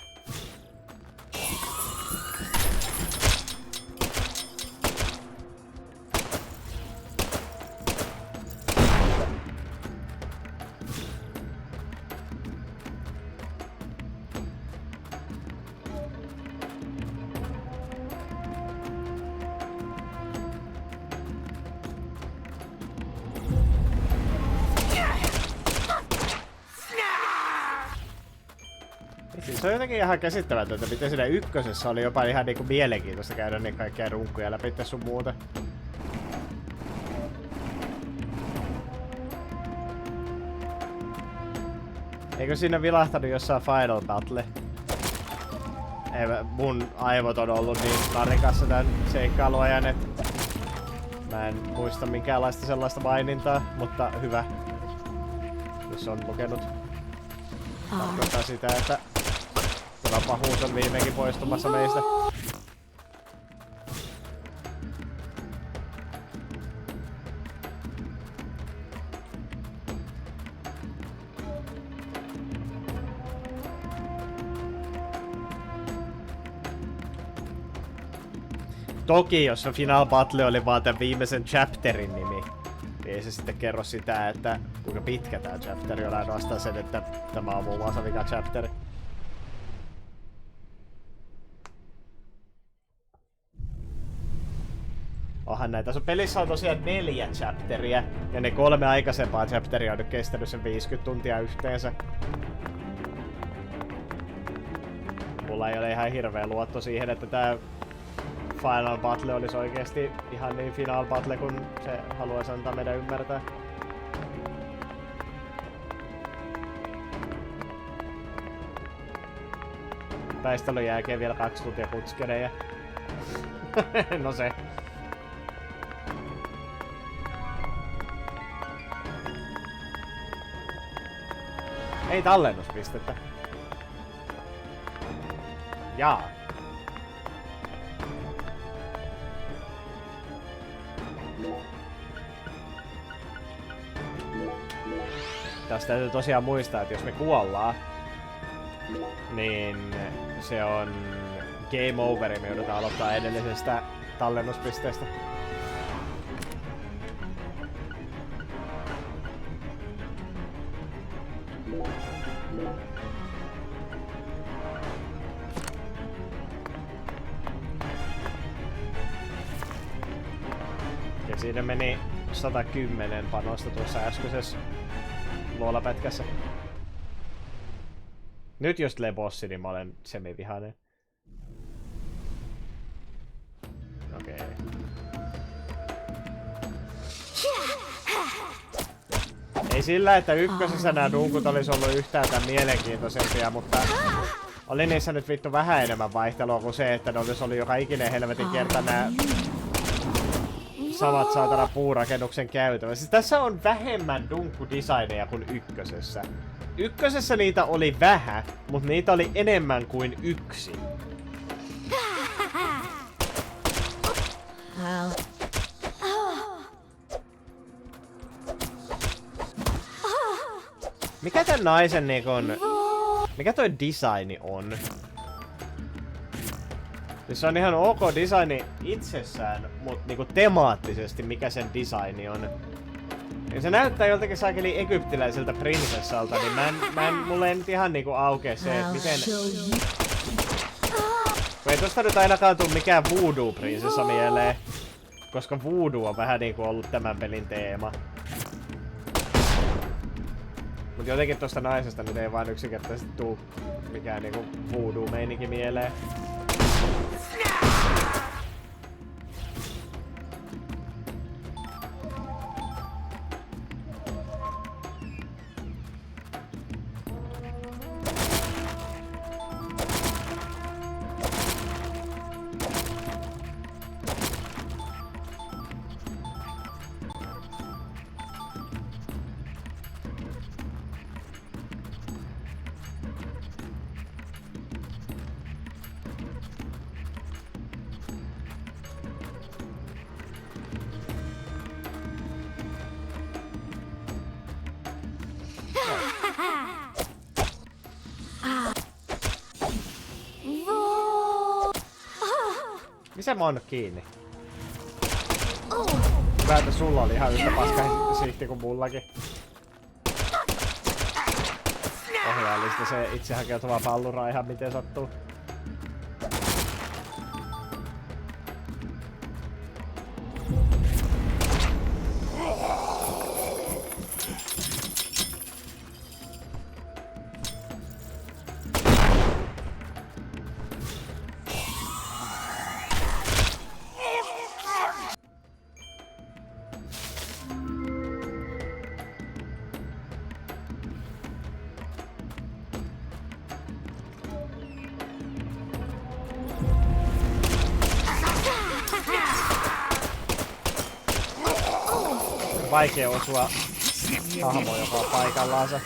Se on jotenkin ihan käsittämätöntä, miten siinä ykkösessä oli jopa ihan niinku mielenkiintoista käydä niin kaikkia runkkuja läpi sun muuta. Eikö siinä vilahtanut jossain Final Battle? Ei, mun aivot on ollut niin narikassa tän seikkailuajan, että mä en muista minkäänlaista sellaista mainintaa, mutta hyvä. Jos on lukenut. Tarkoittaa sitä, että tämä pahuus on viimeinkin poistumassa meistä. Toki, jos se Final Battle oli vaan tämän viimeisen chapterin nimi, niin ei se sitten kerro sitä, että kuinka pitkä tää chapteri on, ainoastaan sen, että tämä on muun muassa vika chapteri. Onhan näitä. Tässä pelissä on tosiaan 4 chapteria, ja ne 3 aikaisempaa chapteria on nyt kestänyt sen 50 tuntia yhteensä. Mulla ei ole ihan hirveä luotto siihen, että tää Final Battle olisi oikeesti ihan niin Final Battle, kun se haluaisi antaa meidän ymmärtää. Taistelun jälkeen vielä 2 tuntia putskeneja. No se. Ei tallennuspistettä. Jaa. Tästä täytyy tosiaan muistaa, että jos me kuollaan, niin se on game over ja me joudutaan aloittaa edellisestä tallennuspisteestä. Ja siinä meni 110 panosta tuossa äskeisessä luolapätkässä. Nyt jos tulee bossi, niin mä olen semivihainen. Okei. Ei sillä, että ykkösessä nämä dunkut olisi ollut yhtään tämän mielenkiintoisempia, mutta oli niissä nyt vittu vähän enemmän vaihtelua kuin se, että ne olisi ollut joka ikinen helvetin kerta nämä samat saatana puurakennuksen käytävä. Siis tässä on vähemmän dunkku-designeja kuin ykkösessä. Ykkösessä niitä oli vähän, mutta niitä oli enemmän kuin 1. Mikä tän naisen niinkun... Mikä toi designi on? Siis se on ihan ok designi itsessään, mut niinku temaattisesti mikä sen designi on. Ja se näyttää joltakin saakeli egyptiläiseltä prinsessalta, niin mulle ei nyt ihan niinku aukee se, että miten... Kun ei tosta nyt ainakaan tuu mikään voodoo-prinsessa mieleen. Koska voodoo on vähän niinku ollut tämän pelin teema. Mut jotenkin tosta naisesta nyt ei vaan yksinkertaisesti tuu mikään niinku voodoo-meininki mieleen. Missä mä oon kiinni? Hyvä, että sulla oli ihan yhtä paska sihti kuin mullakin. Ohjaallista se itse hakeutuva pallura ihan miten sattuu. Vaikea osua hahmo, joka on paikallaansa.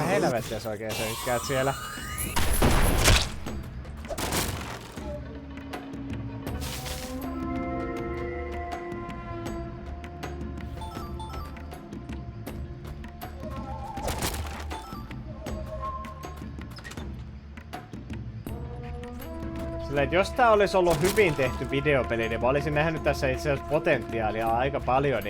Helvettiä sä oikein sönkkäät siellä. Sillä, että jos tää olisi ollut hyvin tehty videopeli, niin mä olisin nähnyt tässä itse asiassa potentiaalia aika paljon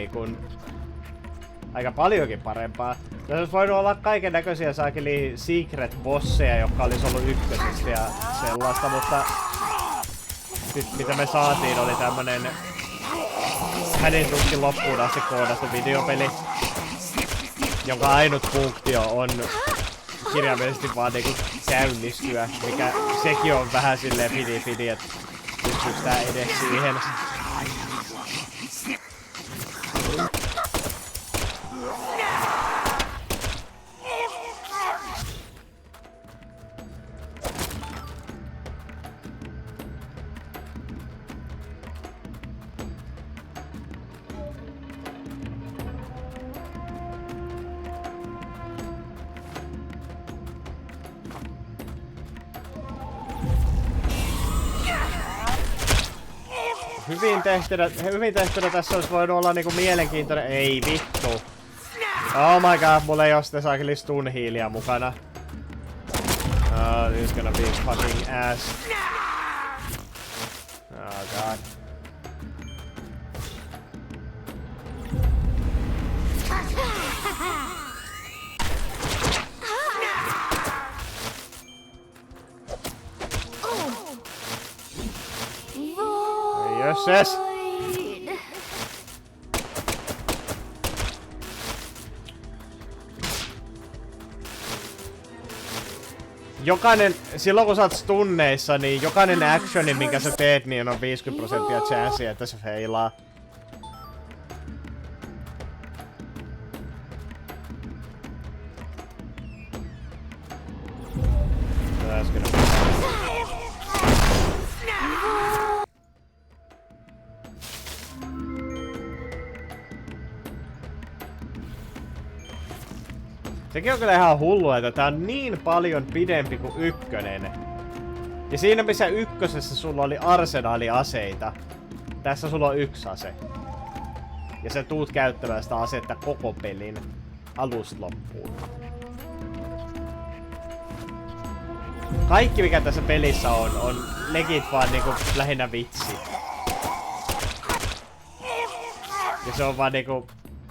aika paljonkin parempaa. Tässä olisi voinut olla kaiken näköisiä saakeli secret bosseja, jotka olisi ollut ykkösistä ja sellaista, mutta sit mitä me saatiin oli tämmönen hänen tuskin loppuun asti koodattu videopeli, jonka ainut funktio on kirjaimellisesti vaan niinku käynnistyä, mikä sekin on vähän silleen fidi, että pystyykö tää edes siihen. Hyvin tehtynä tässä olisi voinut olla niinku mielenkiintoinen. Ei vittu. Oh my god, mulla ei oo sitä saakeli stun healia mukana. Oh, this is gonna be fucking ass. Oh god. Jösses! Silloin kun sä oot stunneissa, niin jokainen actioni, minkä sä teet, niin on 50% chanssi, että se feilaa. Sekin on kyllä ihan hullua, että tää on niin paljon pidempi kuin ykkönen. Ja siinä missä ykkösessä sulla oli arsenaaliaseita, tässä sulla on yksi ase. Ja sä tuut käyttämään sitä asetta koko pelin alusta loppuun. Kaikki mikä tässä pelissä on legit vaan niinku lähinnä vitsi. Ja se on vaan niinku,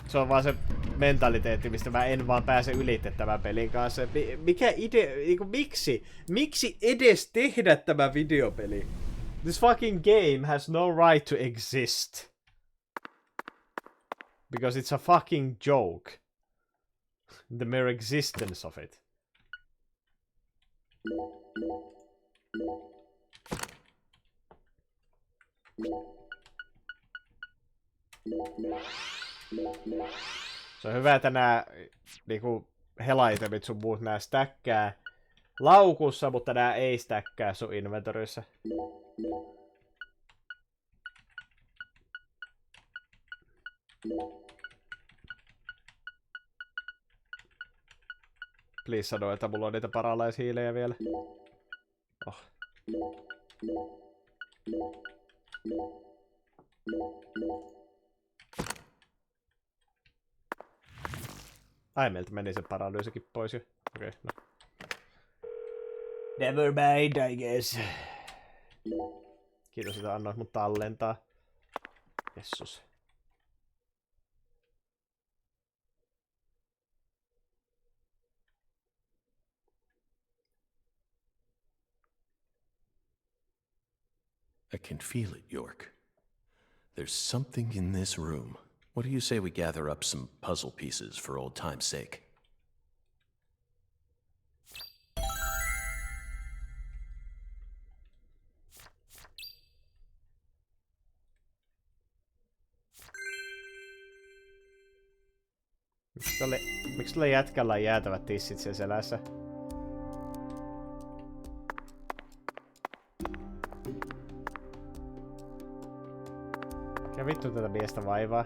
se on vaan se mentaliteetti, mistä mä en vaan pääse ylitte tämän pelin kanssa. Mikä idea, niinku miksi? Miksi edes tehdä tämä videopeli? This fucking game has no right to exist. Because it's a fucking joke. The mere existence of it. Se on hyvä, että nää niinku helaitemit sun muut nää stäkkää laukussa, mutta nää ei stäkkää sun inventorissa. Please sano, että mulla on niitä paralaishiilejä vielä. Oh. Ai, meiltä meni se paralyysikin pois jo. Okei, no. Never mind, I guess. Kiitos, että annoit mut tallentaa. Jessus. I can feel it, York. There's something in this room. What do you say we gather up some puzzle pieces for old time's sake? Miksi tällä jätkällä on jäätävät tissit sen selässä? Mikä vittu tätä miestä vaivaa?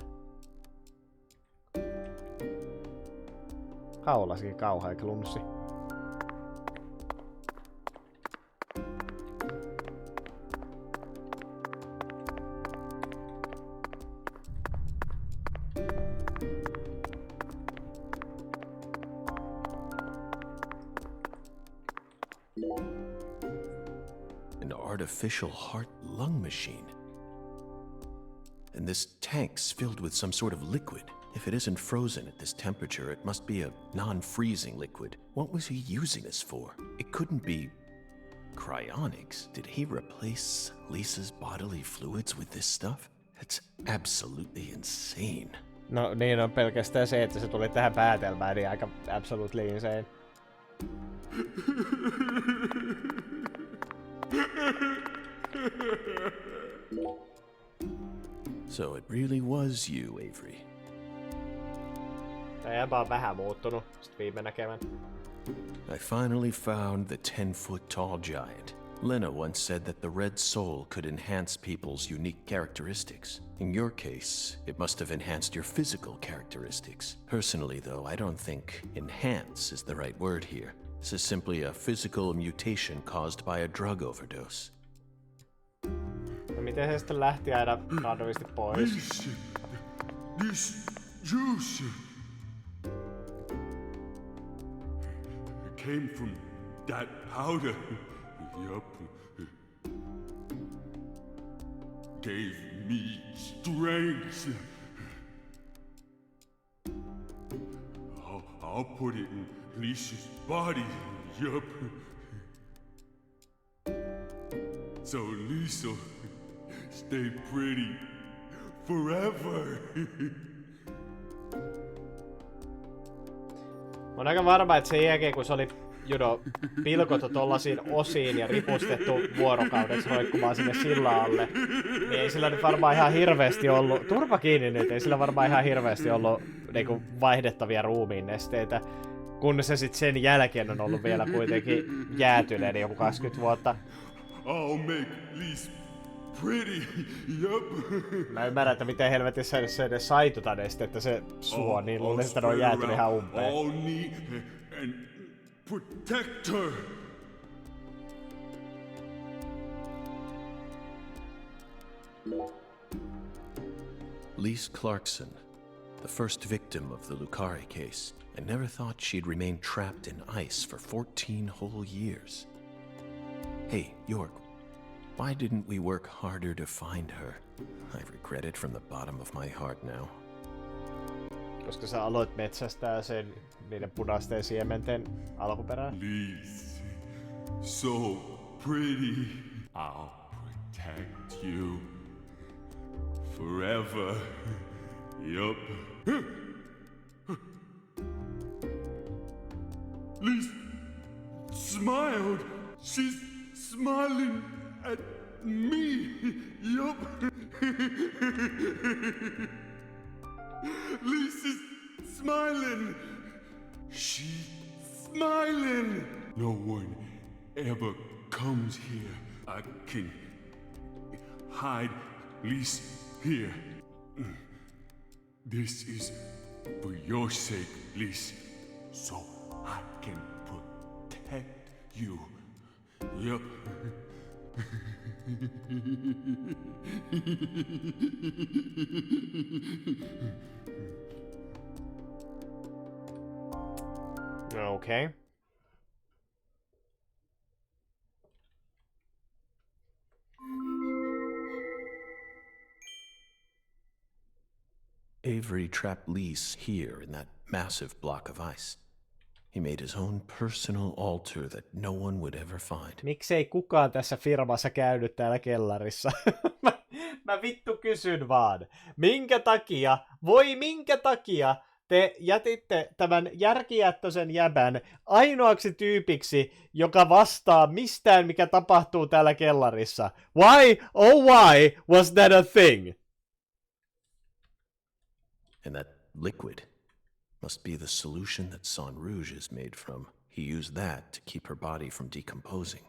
Kaulaskin kauhea klunssi. An artificial heart-lung machine. And this tank's filled with some sort of liquid. If it isn't frozen at this temperature, it must be a non-freezing liquid. What was he using this for? It couldn't be cryonics. Did he replace Lisa's bodily fluids with this stuff? That's absolutely insane. No niin on pelkästään se, että se tuli tähän päätelmään, niin aika absolutely insane. So it really was you, Avery. Tämä jäbä on vähän muuttunut sit viime näkemän. I finally found the 10-foot-tall giant. Lena once said that the red soul could enhance people's unique characteristics. In your case, it must have enhanced your physical characteristics. Personally, though, I don't think enhance is the right word here. This is simply a physical mutation caused by a drug overdose. No miten se sitten lähti aina randomisti pois? This juice. It came from that powder. Yup. Gave me strength. I'll put it in Lisa's body. Yup. So Lisa stay pretty forever. Mä oon aika varma, että sen jälkeen kun se oli pilkottu tollasiin osiin ja ripustettu vuorokaudeksi roikkumaan sinne sillan alle, niin ei sillä nyt varmaan ihan hirveästi ollut, turpa kiinni nyt, ei sillä varmaan ihan hirveästi ollut niinku vaihdettavia ruumiinnesteitä, kun se sit sen jälkeen on ollut vielä kuitenkin jäätyneen joku 20 vuotta. I'll make Lisa pretty. Yup. Mä ymmärrän, että miten helvetissä se edes sai tota nestettä se suo, niin luulen, että ne on jäätynyt ihan umpeen. All need and protect her. Lise Clarkson, the first victim of the Lucari case. I never thought she'd remain trapped in ice for 14 whole years. Hey, York, why didn't we work harder to find her? I regret it from the bottom of my heart now. Koska sä aloit metsästää sen niiden punaisten siementen alkuperää. Lise, so pretty. I'll protect you forever. Yup. Lise smiled. She's smiling at me. Yup. Lise is smiling. She's smiling. No one ever comes here. I can hide Lise here. This is for your sake, Lise, so I can protect you. Yup. Okay. Avery trapped Lise here in that massive block of ice. He made his own personal altar that no one would ever find. Miksei kukaan tässä firmassa käynyt täällä kellarissa? mä vittu kysyn vaan. Minkä takia te jätitte tämän järkijättöisen jäbän ainoaksi tyypiksi, joka vastaa mistään, mikä tapahtuu täällä kellarissa? Why, oh why, was that a thing? And that liquid must be the solution that Sang Rouge is made from. He used that to keep her body from decomposing.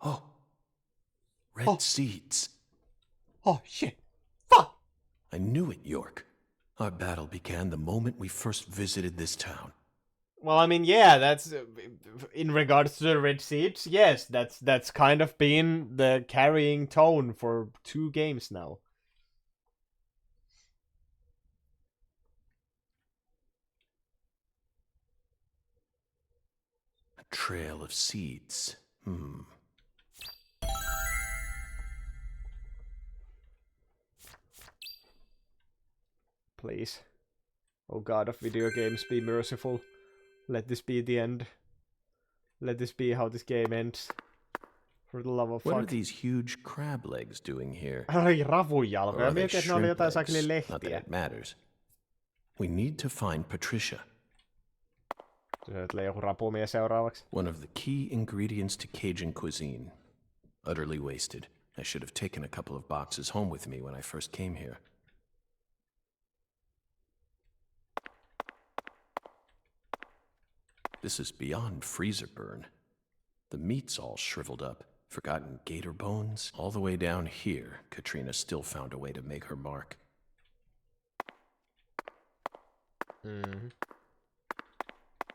Oh! Red seeds. Oh shit. Fuck! I knew it, York. Our battle began the moment we first visited this town. Well, I mean, yeah, that's in regards to the red seeds. Yes, that's kind of been the carrying tone for 2 games now. A trail of seeds. Please. Oh god of video games, be merciful. Let this be the end. Let this be how this game ends. For the love of fuck. What are these huge crab legs doing here? Ai Or ravujalkoja. are they Mietin, että ne oli shrimp jotain legs? sakeli Not that lehtiä. it matters. We need to find Patricia. Se tulee joku rapumies seuraavaksi. One of the key ingredients to Cajun cuisine. Utterly wasted. I should have taken a couple of boxes home with me when I first came here. This is beyond freezer burn. The meat's all shriveled up. Forgotten gator bones. All the way down here, Katrina still found a way to make her mark.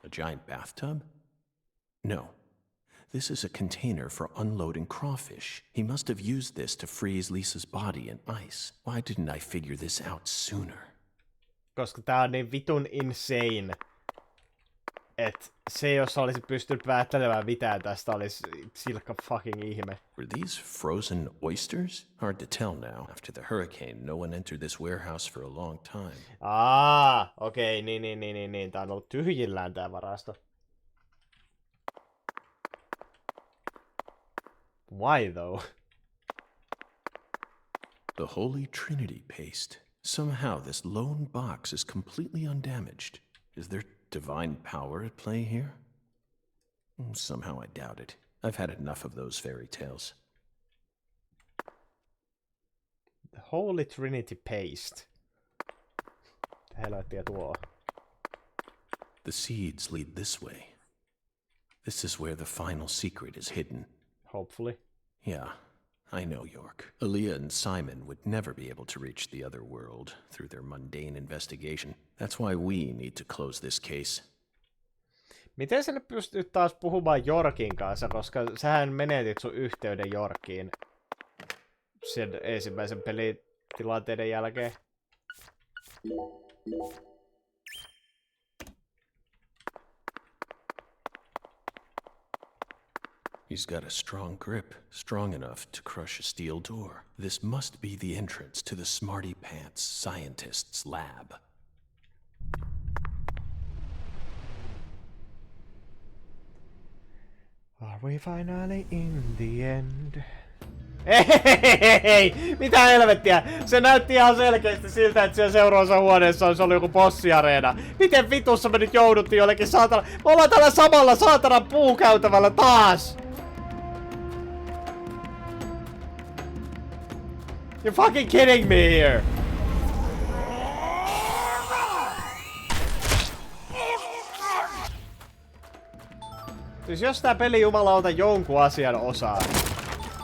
A giant bathtub? No. This is a container for unloading crawfish. He must have used this to freeze Lisa's body in ice. Why didn't I figure this out sooner? Koska tää on niin vitun insane. Et se, jos olisi pystynyt päättelemään mitään tästä, olisi silkka fucking ihme. Were these frozen oysters? Hard to tell now. After the hurricane, no one entered this warehouse for a long time. Okei, niin. Tää on ollut tyhjillään tää varasto. Why though? The Holy Trinity paste. Somehow this lone box is completely undamaged. Is there divine power at play here? Somehow I doubt it. I've had enough of those fairy tales. The Holy Trinity paste. Helvettiä tuo. The seeds lead this way. This is where the final secret is hidden. Hopefully. Yeah, I know, York. Aaliyah and Simon would never be able to reach the other world through their mundane investigation. That's why we need to close this case. Miten sä nyt pystyt taas puhumaan Jorkin kanssa, koska sähän menetit sun yhteyden Jorkiin sen ensimmäisen pelitilanteiden jälkeen. He's got a strong grip, strong enough to crush a steel door. This must be the entrance to the Smarty Pants scientist's lab. Are we finally in the end? Ei! Mitä helvettiä? Se näytti ihan selkeästi siltä, että siellä seuraavassa huoneessa olisi ollut joku bossiareena. Miten vitussa me nyt jouduttiin jollekin saatana... Me ollaan tällä samalla saatanan puukäytävällä taas! You're fucking kidding me here! Siis jos tää peli jumalauta jonkun asian osaa,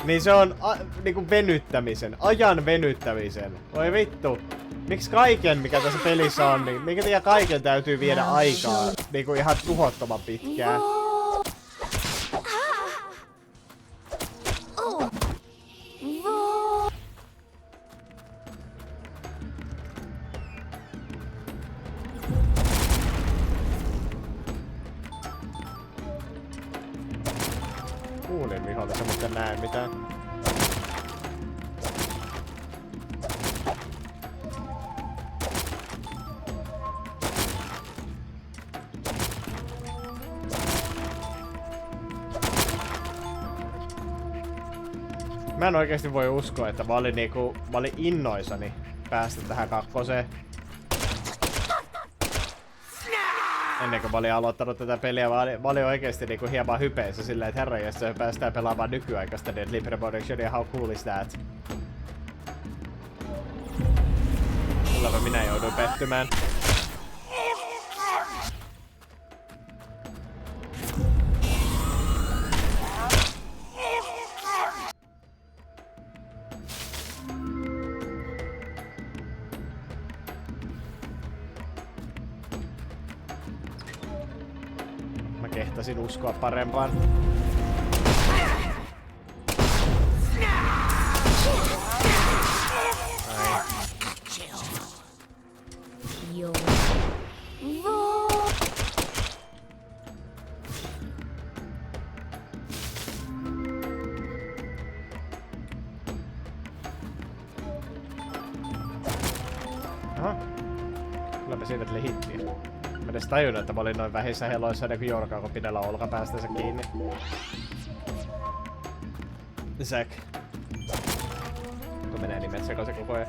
niin se on niinku venyttämisen, ajan venyttämisen. Voi vittu. Miksi kaiken, mikä tässä pelissä on, niin minkä takia kaiken täytyy viedä aikaa niinku ihan tuhottoman pitkään. Kuulin vihollisen, mutta en näe mitään. Mä en oikeesti voi uskoa, että mä olin innoissani päästä tähän kakkoseen. Ennen kuin mä olin aloittanut tätä peliä, mä olin oikeesti niinku hieman hypeessä silleen, että herranjestas päästään pelaamaan nykyaikaista Deadly Premonition, how cool is that? Mullapa minä jouduin pettymään. Kehtasin uskoa parempaan. Aha. Kylläpä siitä tuli hittiä. Mä edes tajunnut, että mä olin noin vähissä heloissa ennen kuin Jorka alkoi pidellä olkapäästänsä kiinni. Säk. Kun menee nimet sekaisin koko ajan.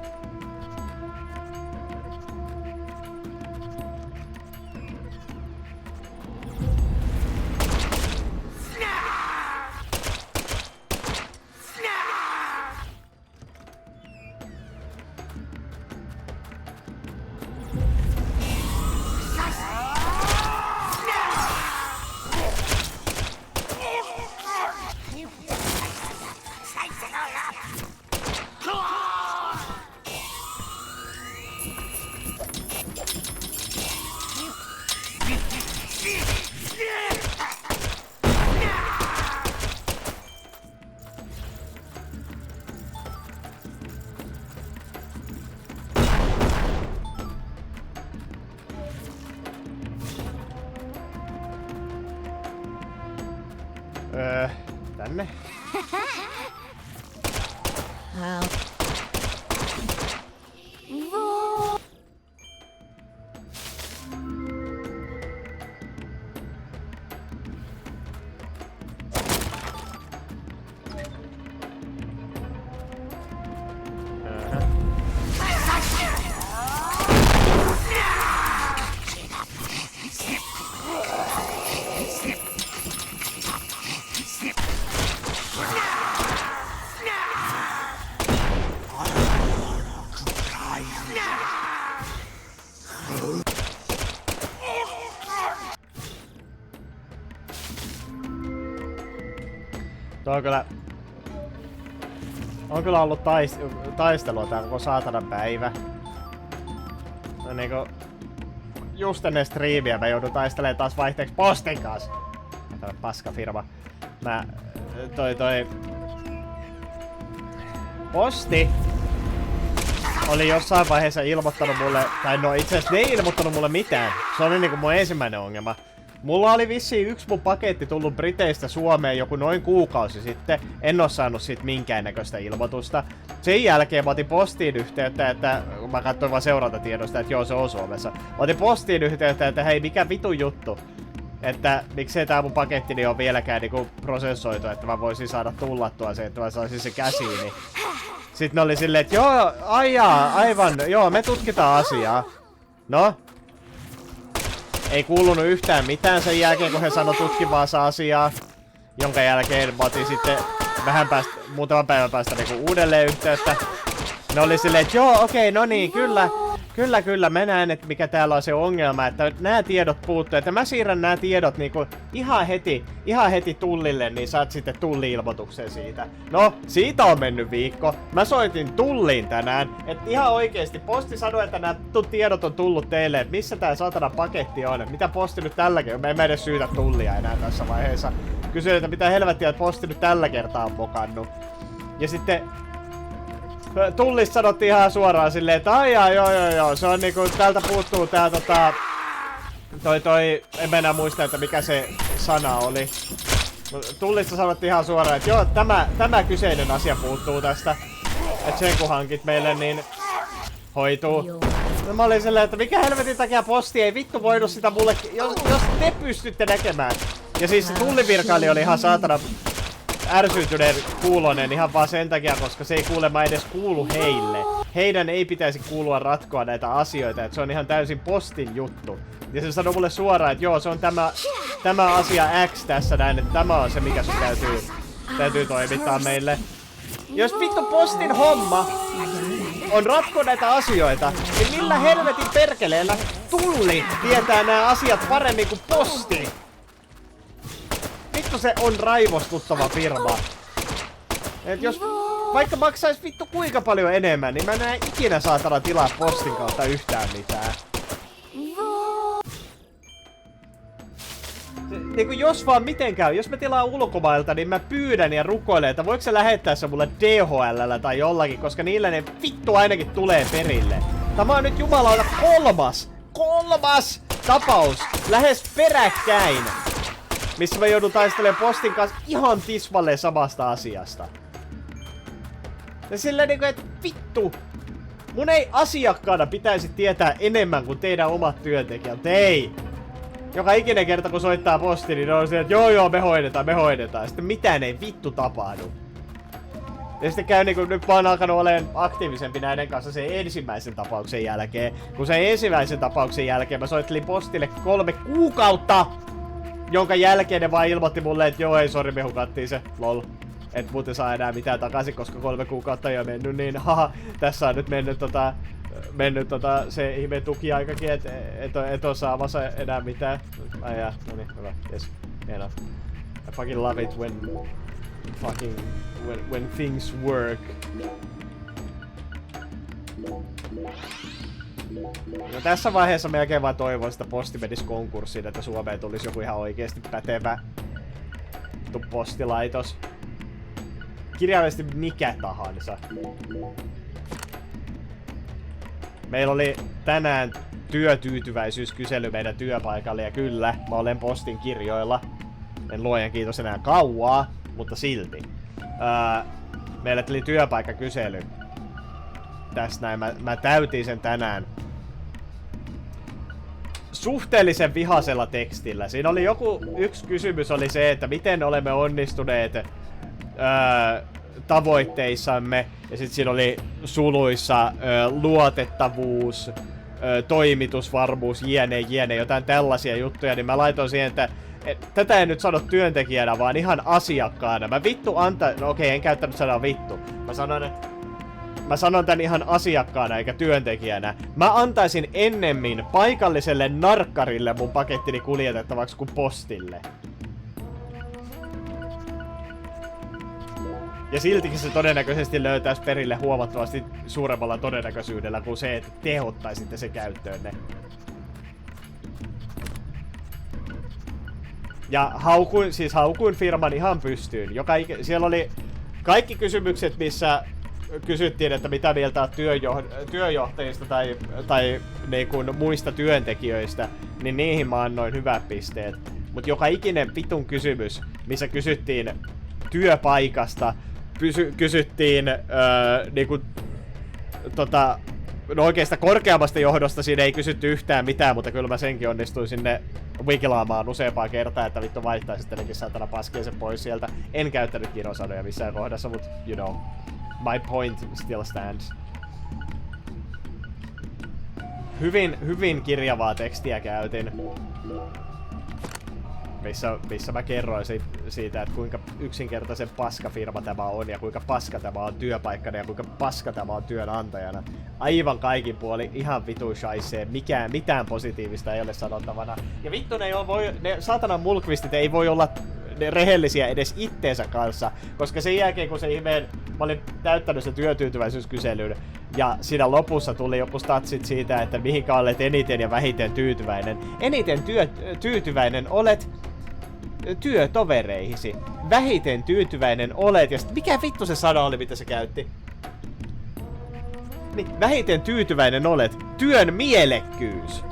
Tänne. On kyllä ollut taistelua tää koko saatanan päivä. No niinku... Just ennen striimiä mä joudun taistelemaan taas vaihteeksi postin kanssa. Tää paskafirma. Posti oli jossain vaiheessa ilmoittanut mulle, tai no itse asiassa ne ei ilmoittanut mulle mitään. Se oli niinku mun ensimmäinen ongelma. Mulla oli vissiin yksi mun paketti tullut Briteistä Suomeen joku noin kuukausi sitten. En oo saanut siitä minkäännäköistä ilmoitusta. Sen jälkeen mä otin postiin yhteyttä, että mä katsoin vaan seurantatiedosta, että joo se on Suomessa. Mä otin postiin yhteyttä, että hei mikä vitun juttu. Että miksei tää mun pakettini on vieläkään niinku prosessoitu, että mä voisin saada tullattua se, että mä saisin se käsiini. Sitten ne oli silleen, että joo, aivan, joo, me tutkitaan asiaa. No? Ei kuulunut yhtään mitään sen jälkeen, kun he sanoi tutkimaansa asiaa. Jonka jälkeen mä otin sitten muutaman päivän päästä niinku uudelleen yhteyttä. Ne oli silleen, että joo, okei, no niin, kyllä, mä näen, että mikä täällä on se ongelma, että nämä tiedot puuttuu, että mä siirrän nämä tiedot niinku ihan heti tullille, niin saat sitten tulli-ilmoituksen siitä. No, siitä on mennyt viikko. Mä soitin tulliin tänään, että ihan oikeesti posti sanoi, että nämä tiedot on tullut teille, että missä tää satana paketti on, mitä posti nyt tälläkin on, mä en edes syytä tullia enää tässä vaiheessa. Kysyin, että mitä helvettiä, että posti nyt tällä kertaa on mokannut. Ja sitten Tullista sanottiin ihan suoraan silleen, että joo, se on niinku, täältä puuttuu tää en enää muista, että mikä se sana oli. Tullista sanottiin ihan suoraan, että joo, tämä kyseinen asia puuttuu tästä. Et sen kun hankit meille, niin hoituu. No mä olin silleen, että mikä helvetin takia posti ei vittu voinut sitä mulle, jos te pystytte näkemään. Ja siis se tullivirkailija oli ihan saatana ärsyntyneen kuulonen ihan vaan sen takia, koska se ei kuulemma edes kuulu heille. Heidän ei pitäisi kuulua ratkoa näitä asioita, että se on ihan täysin postin juttu. Ja se sanoi mulle suoraan, että joo, se on tämä asia X tässä näin, että tämä on se, mikä sun täytyy toimittaa meille. Jos vittu postin homma on ratkoa näitä asioita, niin millä helvetin perkeleellä tulli tietää nämä asiat paremmin kuin posti? Vittu se on raivostuttava firma. Et jos vaikka maksais vittu kuinka paljon enemmän, niin mä en ikinä saatana tilaa postin kautta yhtään mitään. Niinku jos vaan miten käy, jos mä tilaan ulkomailta, niin mä pyydän ja rukoilen, että voiko se lähettää se mulle DHL:llä tai jollakin, koska niillä ne vittu ainakin tulee perille. Tämä on nyt jumalauta kolmas tapaus lähes peräkkäin, missä mä joudun taistelemaan postin kanssa ihan tismalleen samasta asiasta. Ja silleen niinku, että vittu, mun ei asiakkaana pitäisi tietää enemmän kuin teidän omat työntekijät. Ei! Joka ikinen kerta kun soittaa posti, niin on silleen, että joo, me hoidetaan. Sitten mitään ei vittu tapahdu. Ja sitten käy niinku, nyt mä oon alkanut olemaan aktiivisempi näiden kanssa sen ensimmäisen tapauksen jälkeen. Kun sen ensimmäisen tapauksen jälkeen mä soittelin postille 3 kuukautta! Jonka jälkeen ne vaan ilmoitti mulle, että joo ei sori me hukattiin se, lol. Et muuten saa enää mitään takaisin, koska 3 kuukautta jo mennyt, niin haha, tässä on nyt mennyt se ihme tukiaikakin, et oo saamassa enää mitään. Ai jaa, no niin, hyvä, yes, hienoa. I fucking love it when things work. No tässä vaiheessa melkein vaan toivon, että posti menisi konkurssiin, että Suomeen tulisi joku ihan oikeesti pätevä postilaitos. Kirjaimellisesti mikä tahansa. Meillä oli tänään työtyytyväisyyskysely meidän työpaikalle ja kyllä, mä olen postin kirjoilla. En luojan kiitos enää kauaa, mutta silti. Meille tuli työpaikkakysely. Tässä näin, mä täytin sen tänään. Suhteellisen vihasella tekstillä. Siinä oli yksi kysymys oli se, että miten olemme onnistuneet tavoitteissamme. Ja sitten siinä oli suluissa luotettavuus, toimitusvarmuus, jne, jotain tällaisia juttuja. Niin mä laitoin siihen, että tätä en nyt sano työntekijänä, vaan ihan asiakkaana. Mä vittu no okei, en käyttänyt sanaa vittu. Mä sanon tän ihan asiakkaana eikä työntekijänä. Mä antaisin ennemmin paikalliselle narkkarille mun pakettini kuljetettavaksi kuin postille. Ja siltikin se todennäköisesti löytäisi perille huomattavasti suuremmalla todennäköisyydellä kuin se, että te ottaisitte se käyttöönne. Ja haukuin firman ihan pystyyn. Siellä oli kaikki kysymykset, missä kysyttiin, että mitä mieltä on työjohtajista tai niin kuin muista työntekijöistä, niin niihin mä annoin hyvät pisteet. Mut joka ikinen vitun kysymys, missä kysyttiin työpaikasta, kysyttiin niinku no oikeasta korkeammasta johdosta siinä ei kysytty yhtään mitään, mutta kyllä mä senkin onnistuin sinne wigilaamaan useampaa kertaa, että vittu vaihtaisi tietenkin saatana paskeen sen pois sieltä. En käyttänyt kirosanoja missään kohdassa, mut you know, my point still stands. Hyvin kirjavaa tekstiä käytin. Missä mä kerroin siitä, että kuinka yksinkertaisen paskafirma tämä on ja kuinka paska tämä on työpaikkana ja kuinka paska tämä on työnantajana. Aivan kaikin puoli ihan vitu shaisee, mitään positiivista ei ole sanottavana. Ja vittu ne saatanan mulkvistit ei voi olla rehellisiä edes itteensä kanssa, koska sen jälkeen kun mä olin täyttänyt sen työtyytyväisyyskyselyn ja siinä lopussa tuli joku statsit siitä, että mihinkä olet eniten ja vähiten tyytyväinen. Eniten tyytyväinen olet työtovereihisi. Vähiten tyytyväinen olet, ja mikä vittu se sana oli, mitä se käytti? Niin, vähiten tyytyväinen olet työn mielekkyys.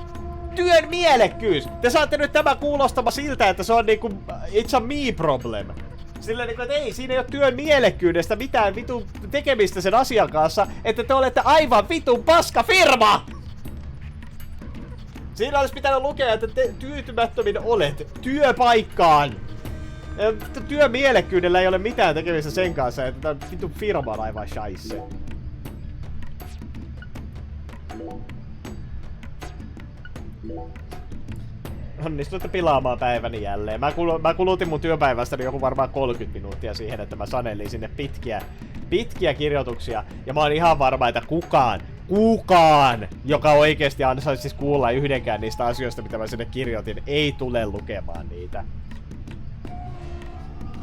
Työn mielekkyys! Te saatte nyt tämä kuulostama siltä, että se on niinku it's a me problem. Sillä niinku, että ei, siinä ei ole työn mielekkyydestä mitään vitun tekemistä sen asian kanssa, että te olette aivan vitun paska firma! Siinä olisi pitänyt lukea, että te tyytymättömin olet työpaikkaan. Työn mielekkyydellä ei ole mitään tekemistä sen kanssa, että tämä vitun firma on aivan shaisse. Onnistuitte pilaamaan päiväni jälleen. Mä kulutin mun työpäivästäni joku varmaan 30 minuuttia siihen, että mä sanelin sinne pitkiä kirjoituksia. Ja mä oon ihan varma, että kukaan, joka oikeesti ansaitsisi kuulla yhdenkään niistä asioista, mitä mä sinne kirjoitin, ei tule lukemaan niitä.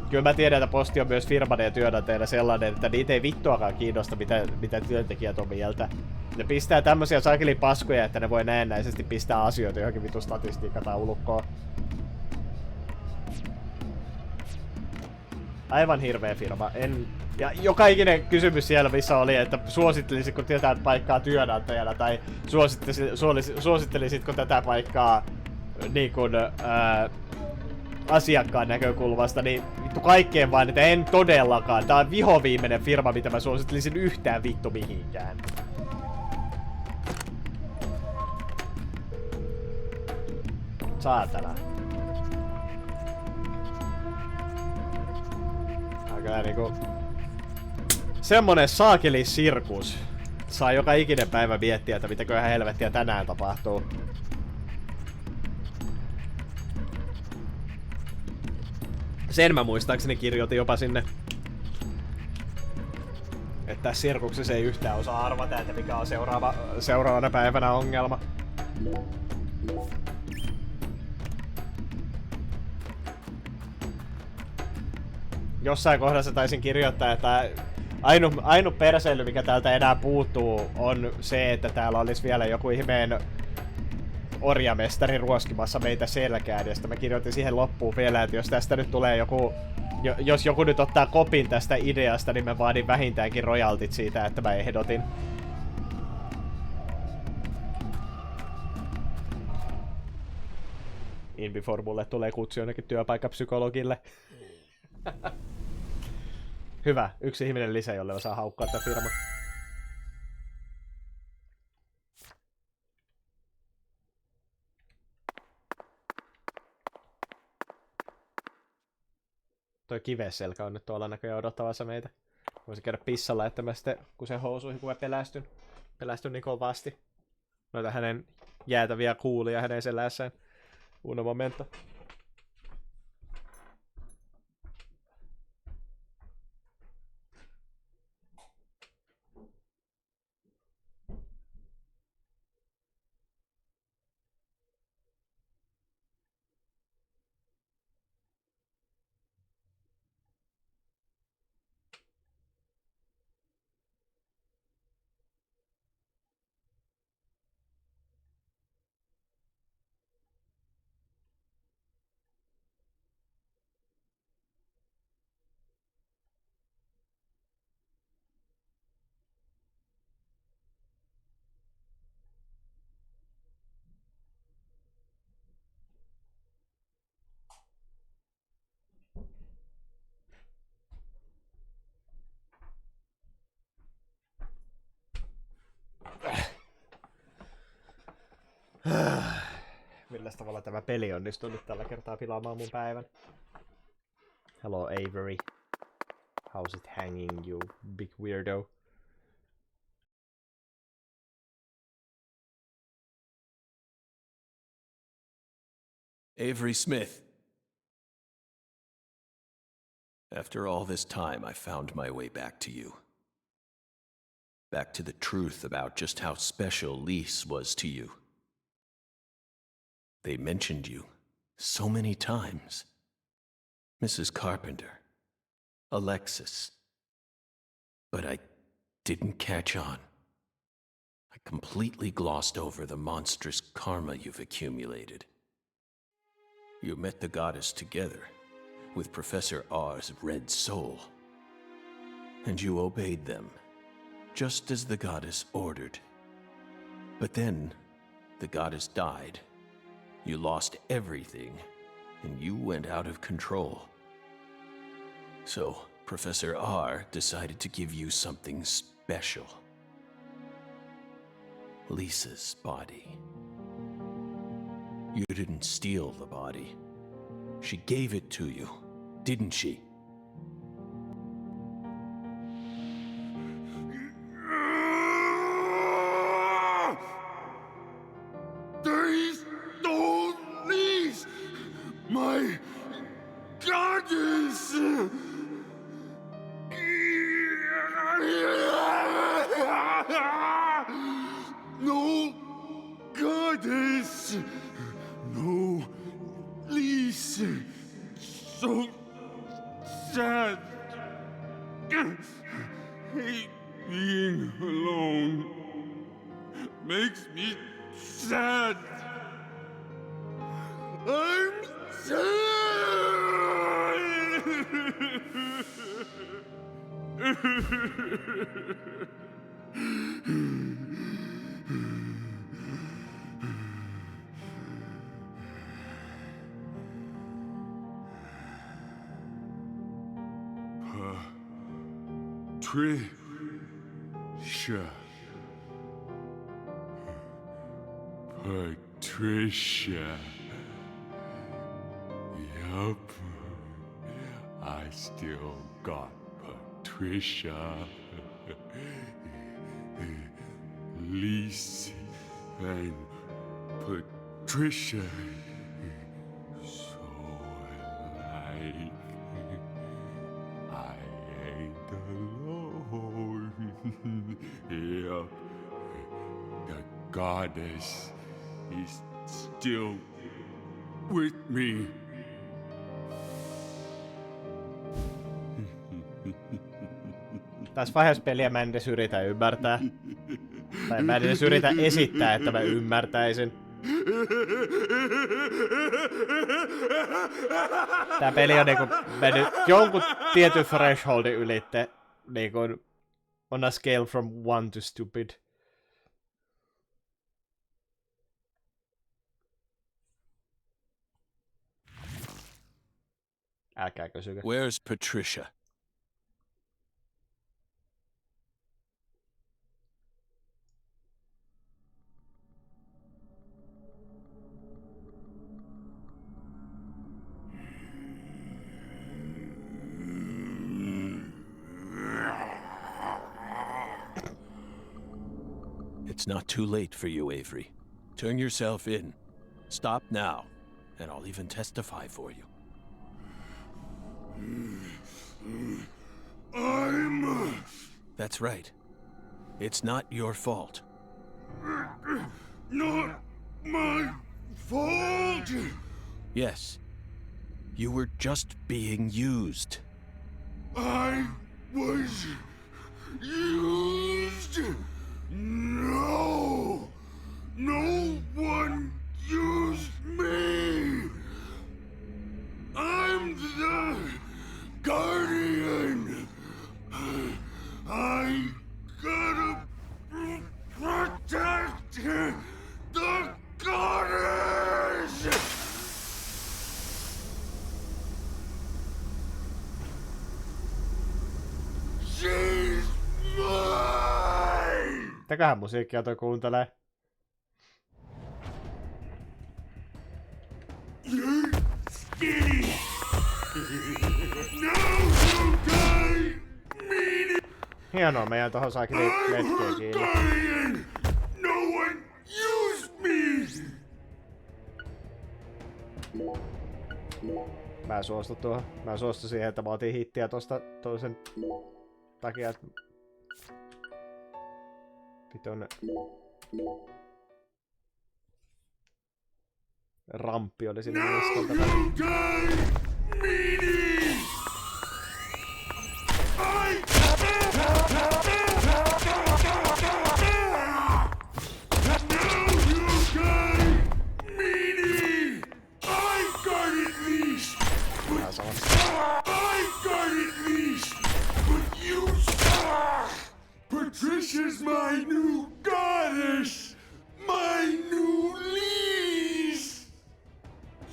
Kyllä mä tiedän, että posti on myös firman ja työnantajana sellainen, että niitä ei vittuakaan kiinnosta, mitä työntekijät on mieltä. Ne pistää tämmösiä saakeli paskoja, että ne voi näennäisesti pistää asioita johonkin vittu statistiikkataulukkoon. Aivan hirveä firma. Ja joka ikinen kysymys siellä, missä oli, että suosittelisitko tätä paikkaa työnantajana tai suosittelisitko tätä paikkaa niin kuin, asiakkaan näkökulmasta, niin vittu kaikkeen vaan, että en todellakaan. Tää on vihoviimeinen firma, mitä mä suosittelisin yhtään vittu mihinkään. Saatana. Aika niinku semmonen saakeli sirkus. Saa joka ikinen päivä miettiä, että mitäköhän helvettiä tänään tapahtuu. Sen mä muistaakseni kirjoitin jopa sinne. Että tässä sirkuksessa ei yhtään osaa arvata, että mikä on seuraavana päivänä ongelma. Jossain kohdassa taisin kirjoittaa, että ainut perseily, mikä täältä enää puuttuu, on se, että täällä olisi vielä joku ihmeen orjamestari ruoskimassa meitä selkään. Ja sitten mä kirjoitin siihen loppuun vielä, että jos tästä nyt tulee jos joku nyt ottaa kopin tästä ideasta, niin mä vaadin vähintäänkin royaltit siitä, että mä ehdotin. In before mulle tulee kutsu jonnekin työpaikkapsykologille. Hyvä, yksi ihminen lisää, jolle osaa haukkaa tätä firmaa. Toi kivesselkä on nyt tuolla näköjään odottamassa meitä. Voisi käydä pissalla, että mä sitten kusen housuihin, kun mä pelästyn niin kovasti. Noita hänen jäätäviä kuulia hänen selässään. Uno momento. milläs tavalla tämä peli onnistuu nyt tällä kertaa pilaamaan mun päivän. Hello Avery. How's it hanging, you big weirdo? Avery Smith. After all this time, I found my way back to you. Back to the truth about just how special Lise was to you. They mentioned you so many times. Mrs. Carpenter, Alexis. But I didn't catch on. I completely glossed over the monstrous karma you've accumulated. You met the goddess together with Professor R's red soul. And you obeyed them, just as the goddess ordered. But then, the goddess died. You lost everything, and you went out of control. So, Professor R decided to give you something special. Lisa's body. You didn't steal the body. She gave it to you, didn't she? They stole Lise, my goddess! No goddess! No Lise! So sad! Hate being alone. Makes me sad. I'm Patricia. Patricia. Yup. I still got Patricia. Lise and Patricia. So alike. I ain't alone. Yup. The goddess is still with me. Tässä vaiheessa peliä mä en edes yritä ymmärtää. Tai mä en edes yritä esittää, että mä ymmärtäisin. Tää peli on niinku mennyt jonkun tietyn thresholdin ylitte. Niinku on a scale from 1 to stupid. Älkää kysykö. Where's Patricia? It's not too late for you, Avery. Turn yourself in. Stop now, and I'll even testify for you. That's right. It's not your fault. Not my fault! Yes. You were just being used. I was used? No! No one used me! I'm the guardian! I gotta protect the goddess! She's mine! Mitäköhän musiikkia toi kuuntelee? skinny. Now you die, meanie. Hienoa, meidän tohon saakin letkeä kiinni. Guardian, no one use me. Mä suostun tuohon. Mä suostun siihen, että mä otin hittiä tosta toisen takia, että vitun ramppi oli sinne niskalta. Patricia's my new goddess! My new lease!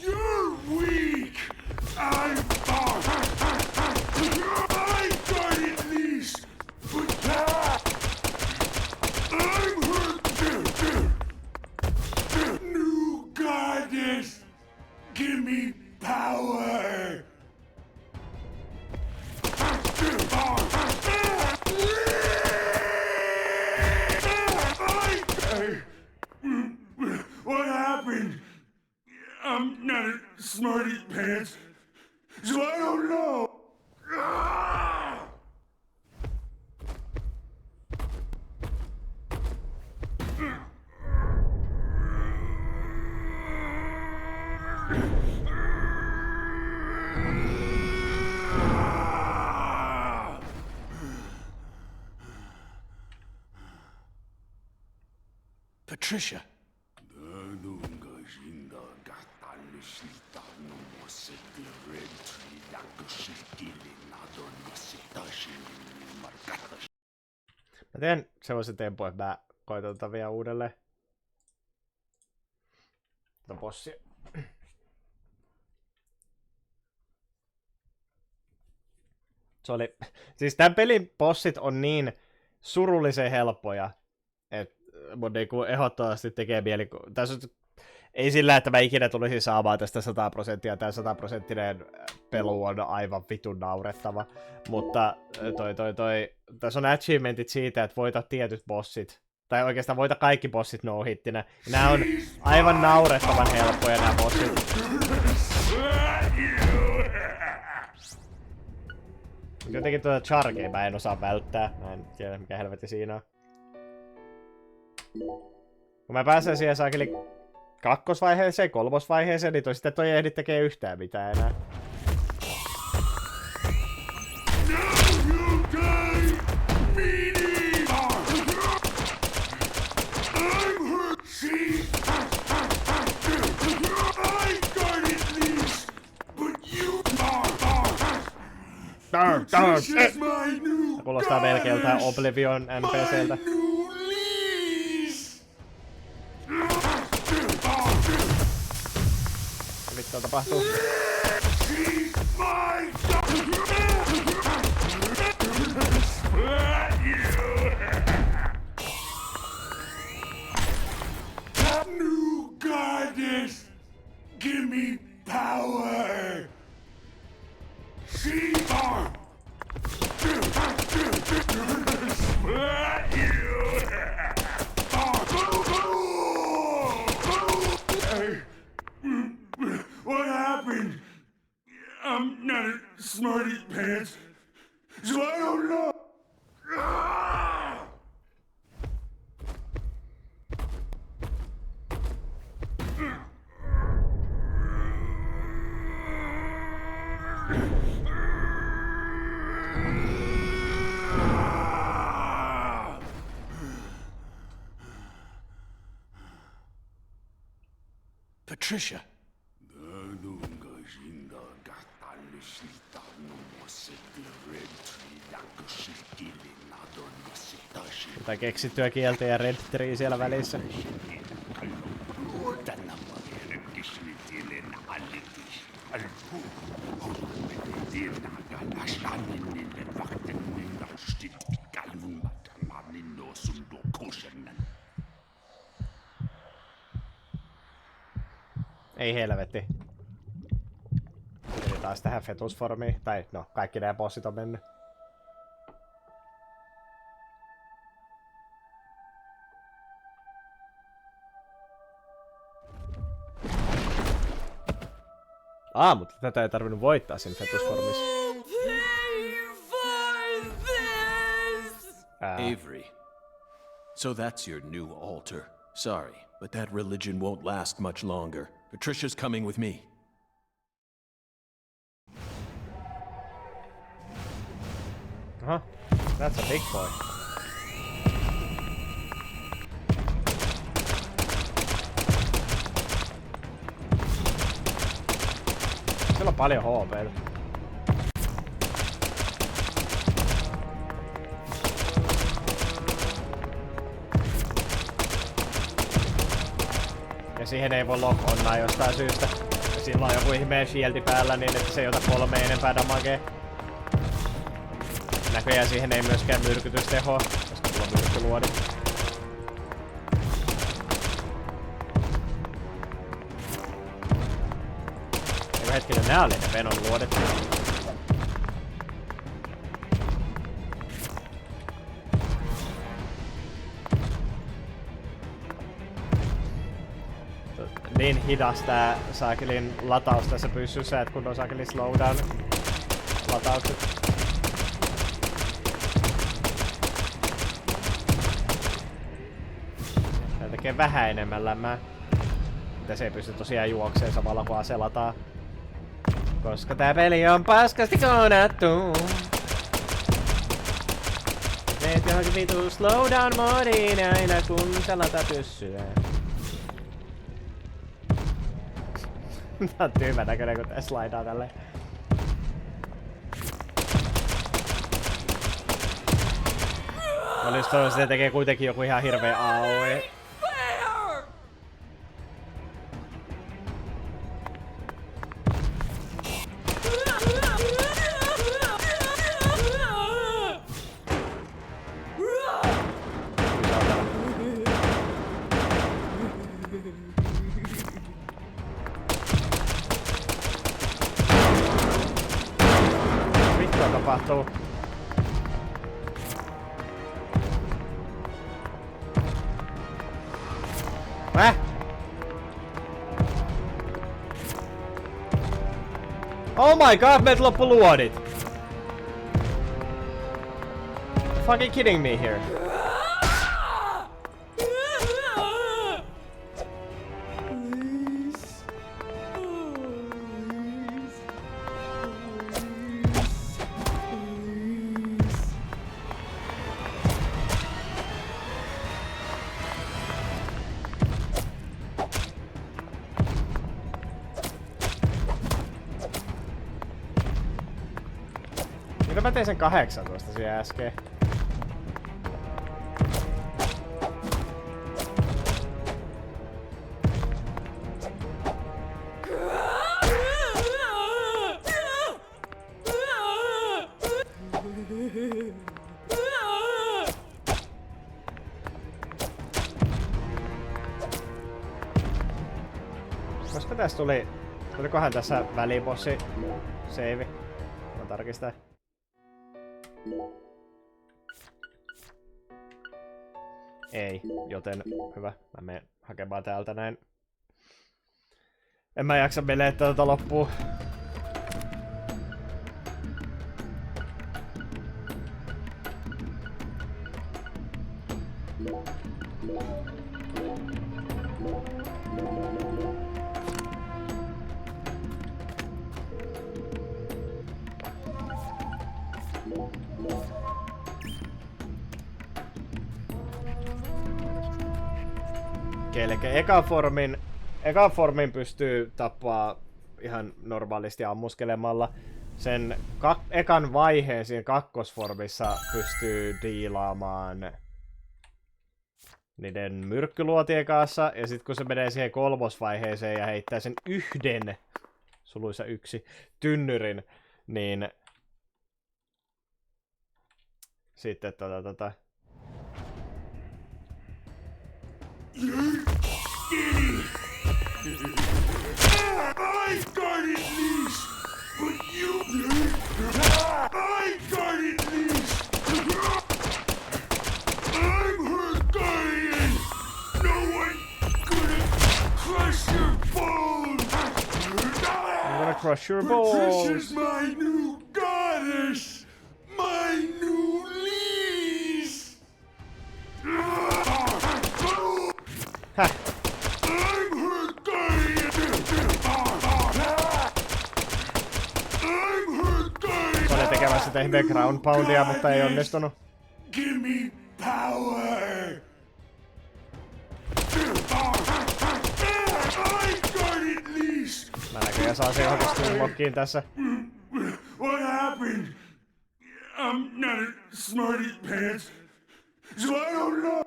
You're weak! I got it, lease! But I'm her new goddess! Give me power! What happened? I'm not a smarty pants, so I don't know. Patricia. Mä teen semmoisen tempun, että mä koitan tätä vielä uudelleen. Tätä bossia. Se oli... Siis tän pelin bossit on niin surullisen helppoja, että mun niinku ehdottomasti tekee mieli... Tässä on... Ei sillä, että mä ikinä tulisin saamaan tästä 100%, tää 100% pelu on aivan vitun naurettava. Mutta tässä on achievementit siitä, että voita tietyt bossit. Tai oikeastaan voita kaikki bossit no-hittinä. Nää on aivan naurettavan helppoja nää bossit. Jotenkin tuota chargea mä en osaa välttää. Mä en tiedä mikä helvetti siinä on. Kun mä pääsen siihen saakeli kakkosvaiheeseen, kolmosvaiheeseen, niin sitten toi ei ehdi tekee yhtään mitään enää. Se kuulostaa melkein joltain Oblivion NPCltä. Mitä tapahtuu? New goddess, give me power. What happened? I'm not a smarty pants, so I don't know. Patricia. Jotain keksittyä kieltä ja Red Tree siellä välissä. Ei helvetti. taas tähän fetusformiin. Tai no, kaikki nämä bossit on mennyt. Mutta tätä ei tarvinnut voittaa siinä fetusformissa. Avery. So that's your new altar. Sorry, but that religion won't last much longer. Patricia's coming with me. That's a big boy. Sillä on paljon HP:tä. Ja siihen ei voi lock-onnaa jostain syystä. Ja sillä on joku ihmeen shieldi päällä niin, että se ei ota 3 enempää damagea. Näköjään siihen ei myöskään myrkytystehoa, koska mulla on myrkkyluodi. Eiku hetkinen, nää oli ne Venon luodit. Niin hidas tää saakelin lataus tässä pyssyssä, et kun on saakelin slowdown lataukset. Tää tekee vähän enemmän lämmää. Mitä se ei pysty tosiaan juokseen samalla kun aselataan. Koska tää peli on paskasti kodattu. Meet johonkin vitu slowdown moodiin aina kun selataan pyssyä. Tää on tyhmä näköinen kun tää slaidaa tälleen. Mä olin toivon, että se tekee kuitenkin joku ihan hirveä AOE. Vittua tapahtuu. Oh my god, meiltä loppu luodit! Fucking kidding me here. Mitä mä tein sen 18 siellä äsken? Koska tässä tulikohan tässä välibossi save? Mä tarkistan. Ei, joten hyvä. Mä menen hakemaan täältä näin. En mä jaksa mennä tätä loppuun. Eli ekan formin pystyy tappaa ihan normaalisti ammuskelemalla. Sen ekan vaiheen siinä kakkosformissa pystyy diilaamaan niiden myrkkyluotien kanssa. Ja sitten kun se menee siihen kolmosvaiheeseen ja heittää sen yhden, suluissa 1, tynnyrin, niin sitten I guarded niece, but crush your balls. Patricia's my new goddess! My new lease! Häh? I'm her guardian! I'm her guardian! Se oli tekemässä tehden ground poundia, mutta ei onnistunut. Give me power! I got it least! Mä näköjään saan se johonkin streamlockiin tässä. What happened? I'm not a smarty pants, so I don't know.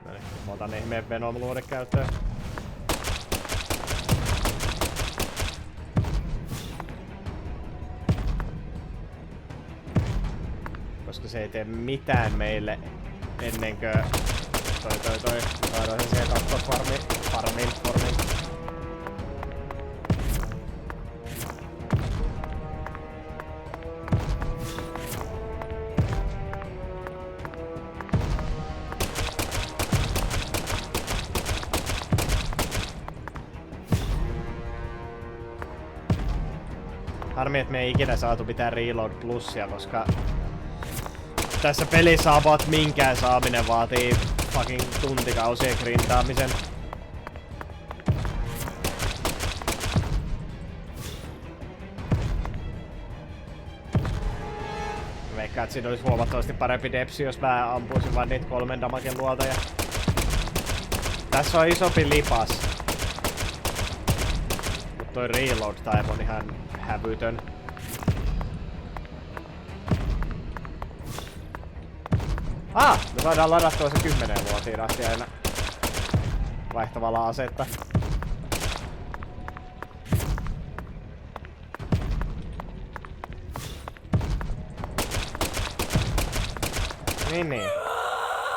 No niin, mä otan ihmeen Venom-luode käyttöön. Koska se ei tee mitään meille ennen kuin saadaan sen siihen farmiin. Harmi, että me ei ikinä saatu mitään Reload Plusia, koska tässä pelissä about minkään saaminen vaatii fucking tuntikausien grindaamisen. Veikkaan, että siinä olisi huomattavasti parempi depsi, jos mä ampuisin vaan niitä 3 damagen luolta. Ja... Tässä on isompi lipas. Mut toi reload time on ihan hävytön. Me saadaan ladattua se 10 vuotiin asti aina vaihtavalla asetta. Niin.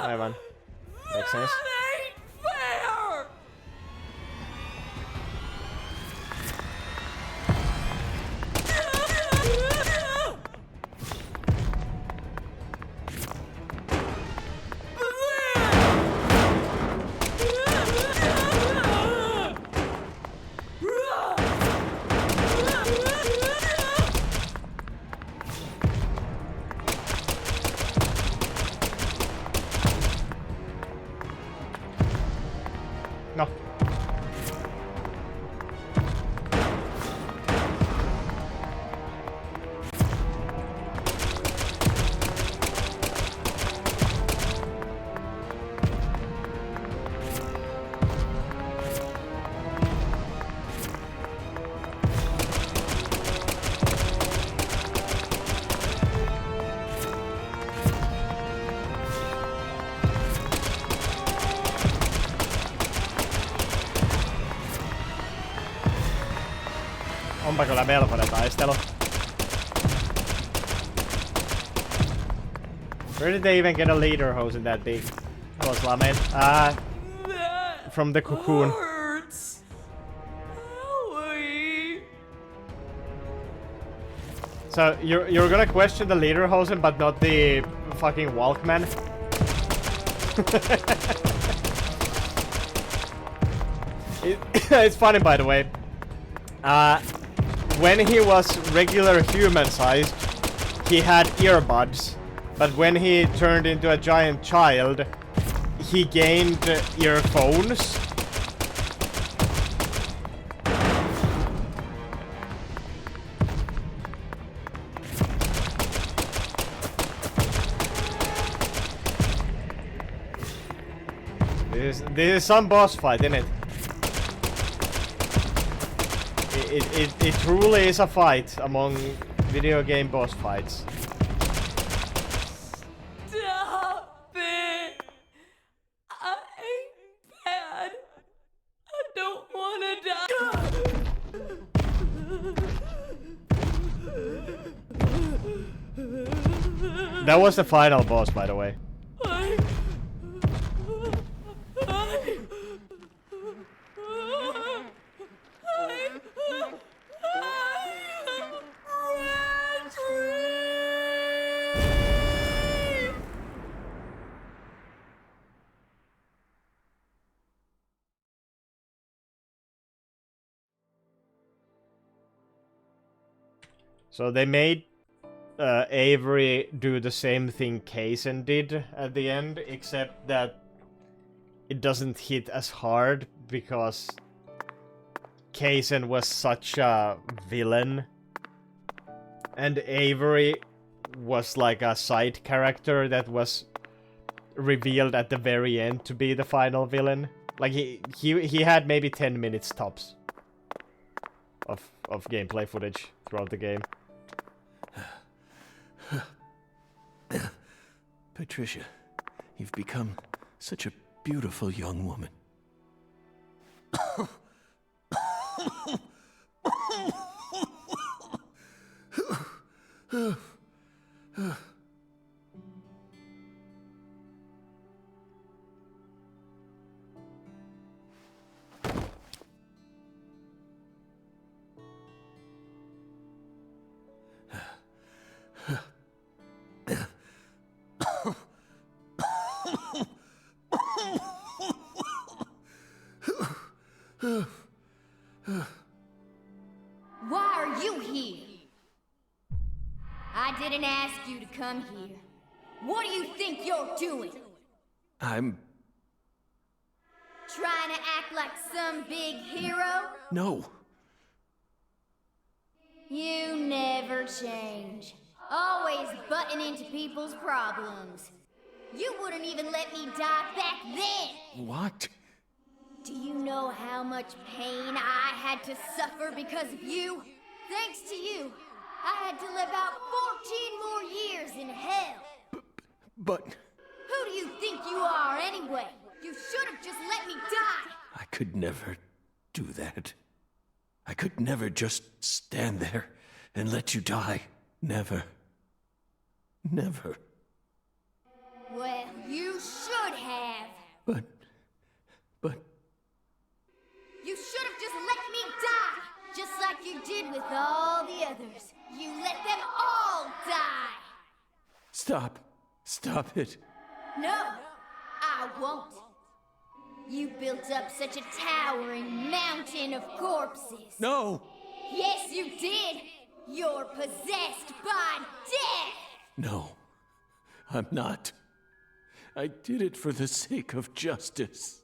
Aivan. Makes sense. No. Onpa kyllä melkoinen taistelu. Where did they even get a leader hose in that big hose, Lamed? From the cocoon. So you're gonna question the leader hose but not the fucking Walkman? It's funny, by the way. When he was regular human sized, he had earbuds, but when he turned into a giant child, he gained earphones. This is some boss fight, isn't it? It truly is a fight among video game boss fights. Stop it! I'm bad. I don't want to die. That was the final boss, by the way. So they made Avery do the same thing Kaysen did at the end, except that it doesn't hit as hard because Kaysen was such a villain. And Avery was like a side character that was revealed at the very end to be the final villain. Like he had maybe 10 minutes tops of gameplay footage throughout the game. Patricia, you've become such a beautiful young woman. Why are you here? I didn't ask you to come here. What do you think you're doing? I'm... Trying to act like some big hero? No. You never change. Always butting into people's problems. You wouldn't even let me die back then! What? Do you know how much pain I had to suffer because of you? Thanks to you, I had to live out 14 more years in hell. But... Who do you think you are anyway? You should have just let me die! I could never do that. I could never just stand there and let you die. Never. Never. Well, you should have. But... You should have just let me die! Just like you did with all the others. You let them all die! Stop. Stop it. No, I won't. You built up such a towering mountain of corpses. No! Yes, you did! You're possessed by death! No. I'm not. I did it for the sake of justice.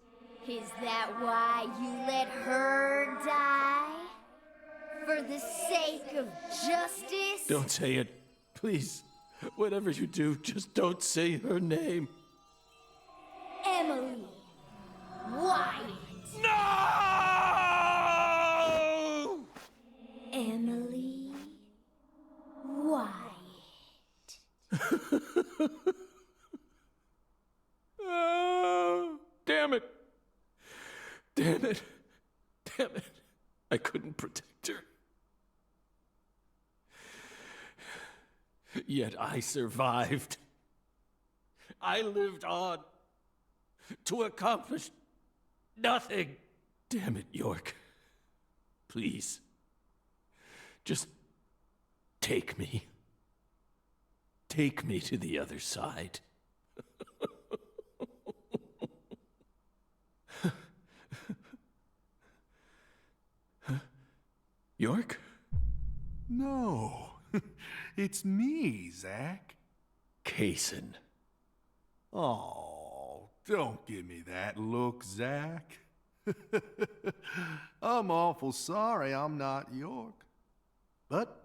Is that why you let her die? For the sake of justice? Don't say it. Please. Whatever you do, just don't say her name. Emily Wyatt. No! Emily Wyatt. Oh, damn it. Damn it. Damn it. I couldn't protect her. Yet I survived. I lived on to accomplish nothing. Damn it, York. Please. Just take me. Take me to the other side. York? No, it's me, Zach. Kaysen. Oh, don't give me that look, Zach. I'm awful sorry I'm not York. But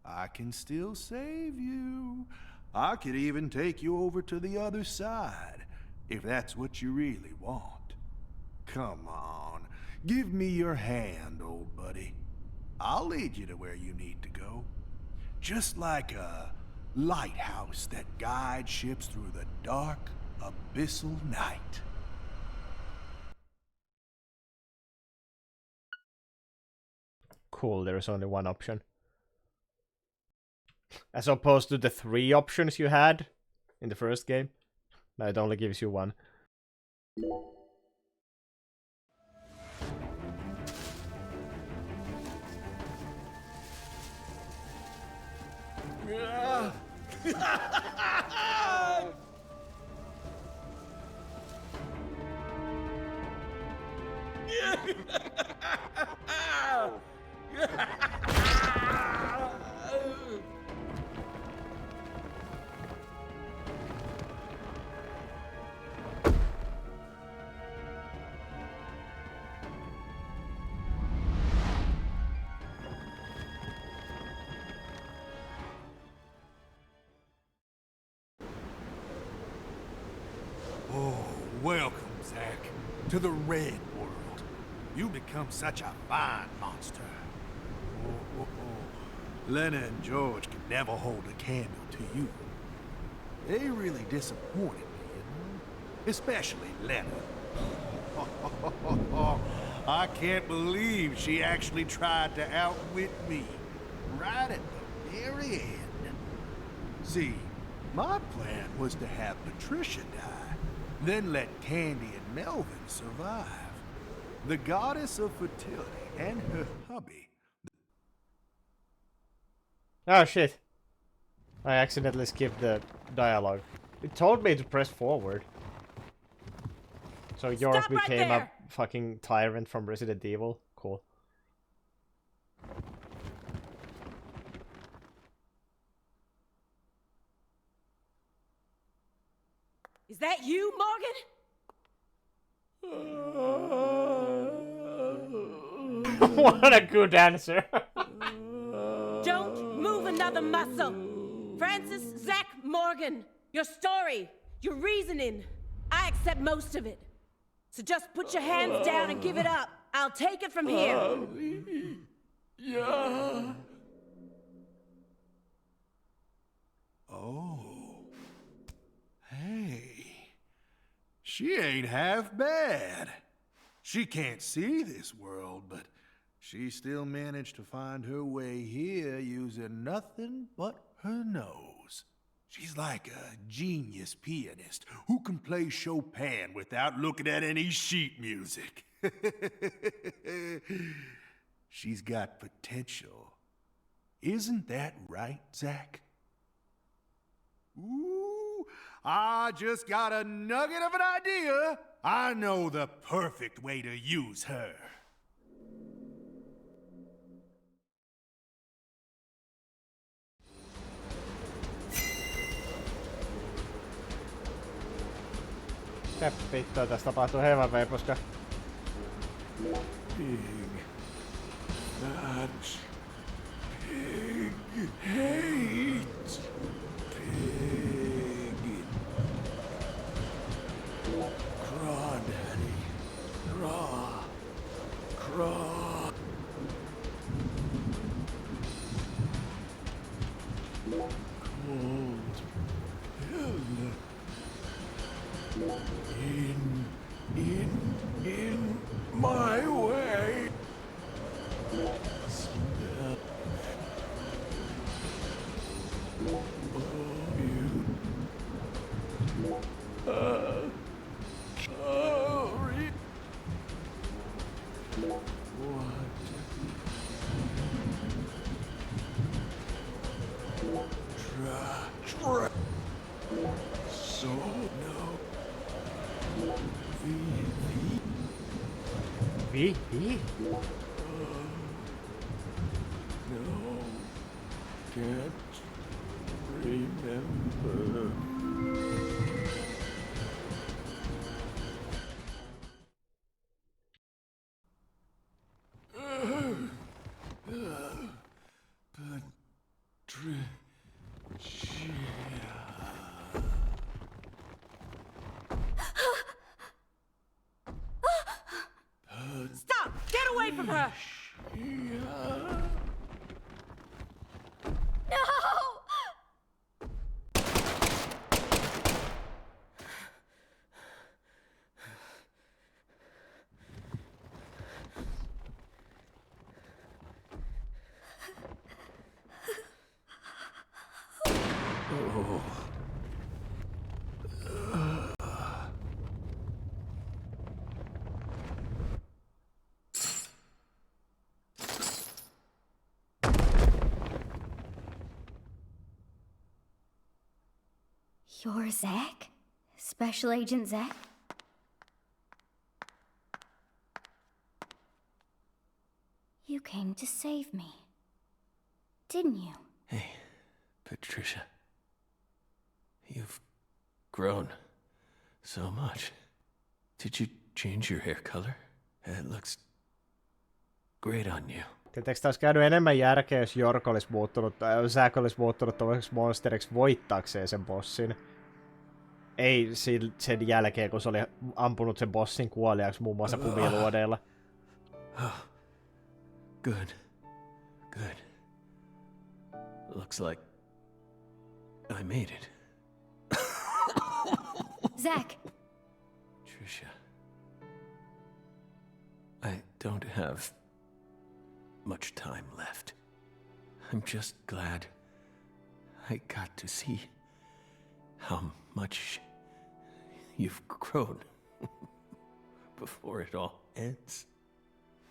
I can still save you. I could even take you over to the other side, if that's what you really want. Come on, give me your hand, old buddy. I'll lead you to where you need to go. Just like a lighthouse that guides ships through the dark, abyssal night. Cool, there is only one option. As opposed to the 3 options you had in the first game. Now it only gives you one. to the red world. You become such a fine monster. Oh, oh, oh. Lena and George could never hold a candle to you. They really disappointed me, you know? Especially Lena. I can't believe she actually tried to outwit me. Right at the very end. See, my plan was to have Patricia die, then let Candy and Melvin survive. The goddess of fertility and her hubby. Oh shit. I accidentally skipped the dialogue. It told me to press forward. So York Stop right became a there! fucking tyrant from Resident Evil. Cool. Is that you, Morgan? What a good answer. Don't move another muscle. Francis Zach Morgan, your story, your reasoning, I accept most of it. So just put your hands down and give it up. I'll take it from here. Yeah. Oh. Hey. She ain't half bad. She can't see this world, but she still managed to find her way here using nothing but her nose. She's like a genius pianist who can play Chopin without looking at any sheet music. She's got potential. Isn't that right, Zach? Ooh, I just got a nugget of an idea. I know the perfect way to use her. Mitä vittua tässä tapahtuu hevanveiposka? Pig. That's pig hate. Pig. Crawdaddy. Craw. Craw. Cold. Pill. In my way. Smell. Oh, you. Sorry. What? Try. So no. V? No, can't remember. Stop! Get away from her! No! You're Zach? Special Agent Zach? You came to save me, didn't you? Hey, Patricia. You've grown so much. Did you change your hair color? It looks great on you. Tietääkö taas käynyt enemmän järkeä, jos York olisi muuttunut, tai Zack olisi muuttunut tuollaiseksi monsteriksi voittaakseen sen bossin? ei sen jälkeen, kun se oli ampunut sen bossin kuoliaksi muun muassa kumiluodeilla. Oh, good. Good. Looks like I made it. Zach! Trisha. I don't have much time left. I'm just glad I got to see how much you've grown before it all ends.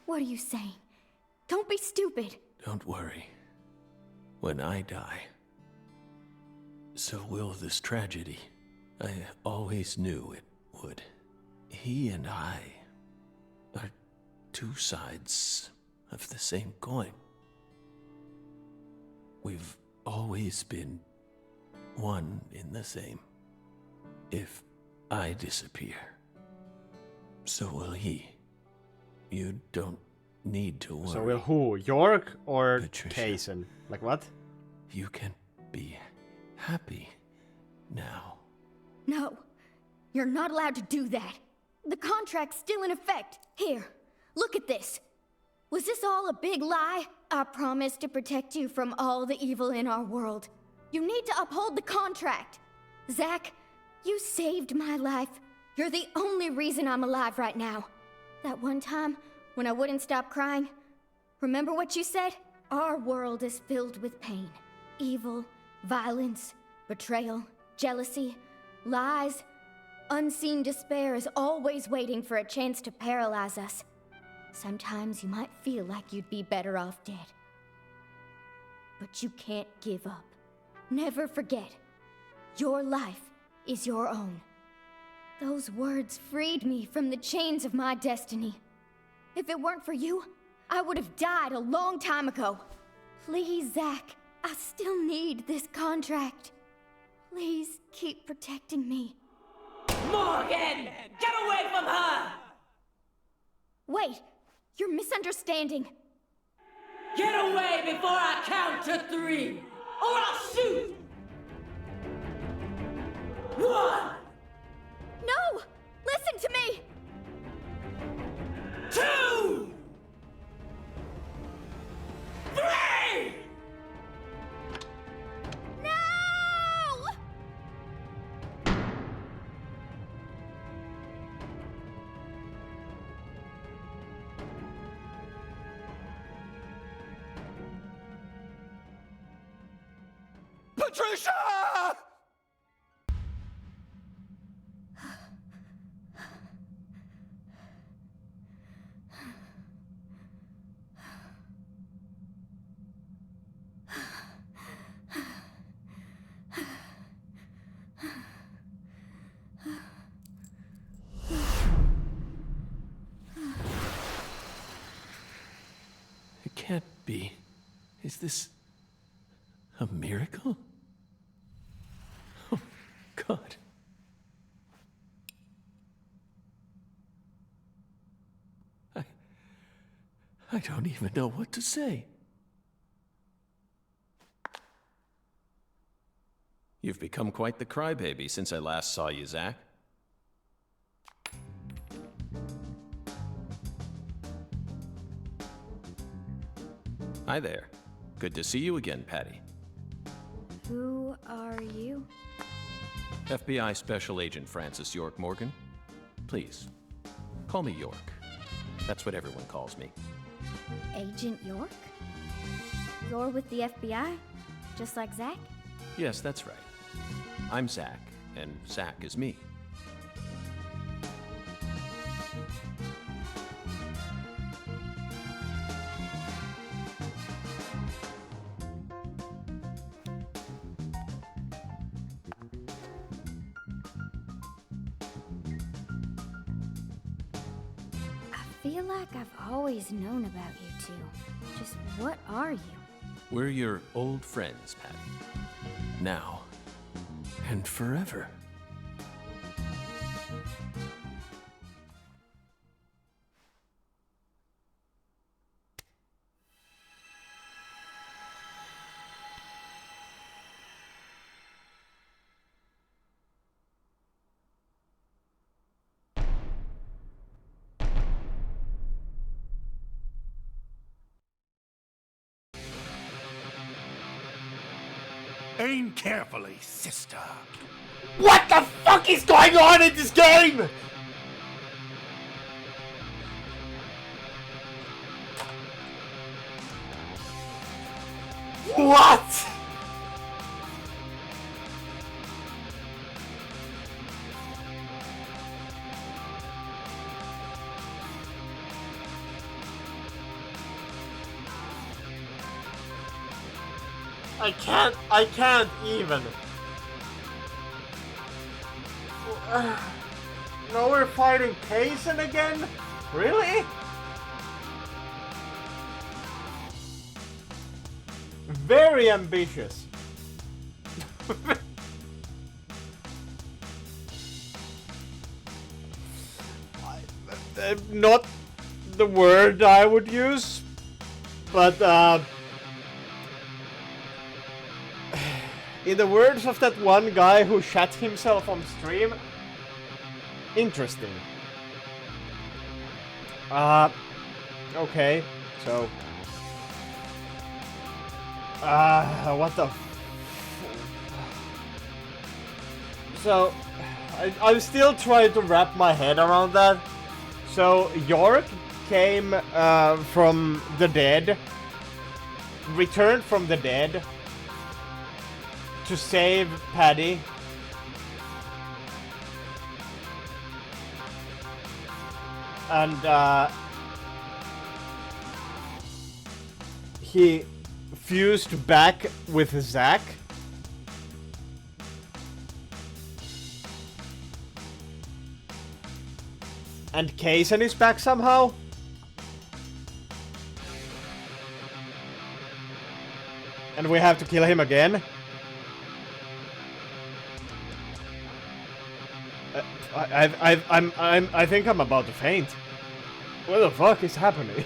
What are you saying? Don't be stupid. Don't worry. When I die, so will this tragedy. I always knew it would. He and I are two sides of the same coin. We've always been one in the same. If I disappear, so will he. You don't need to worry. So will who? York or Patricia. Kaysen? Like what? You can be happy now. No, you're not allowed to do that. The contract's still in effect. Here, look at this. Was this all a big lie? I promised to protect you from all the evil in our world. You need to uphold the contract. Zach, you saved my life. You're the only reason I'm alive right now. That one time when I wouldn't stop crying, remember what you said? Our world is filled with pain. Evil, violence, betrayal, jealousy, lies. Unseen despair is always waiting for a chance to paralyze us. Sometimes you might feel like you'd be better off dead. But you can't give up. Never forget, your life is your own. Those words freed me from the chains of my destiny. If it weren't for you, I would have died a long time ago. Please, Zach, I still need this contract. Please keep protecting me. Morgan! Get away from her! Wait, you're misunderstanding. Get away before I count to 3, or I'll shoot! 1, No! Listen to me! 2, 3! No! Patricia! It can't be. Is this a miracle? Oh, God. I don't even know what to say. You've become quite the crybaby since I last saw you, Zach. Hi there. Good to see you again, Patty. Who are you? FBI Special Agent Francis York Morgan. Please, call me York. That's what everyone calls me. Agent York? You're with the FBI? Just like Zach? Yes, that's right. I'm Zach, and Zach is me. I feel like I've always known about you two. Just what are you? We're your old friends, Patty. Now and forever. Aim carefully, sister. What the fuck is going on in this game? What? I can't even. No, we're fighting Kaysen again? Really? Very ambitious. Not the word I would use, but in the words of that one guy who shot himself on stream, interesting. Okay, so what the so I'm still trying to wrap my head around that. So York came from the dead, returned from the dead to save Paddy. And he fused back with Zack. And Kaysen is back somehow. And we have to kill him again. I think I'm about to faint. What the fuck is happening?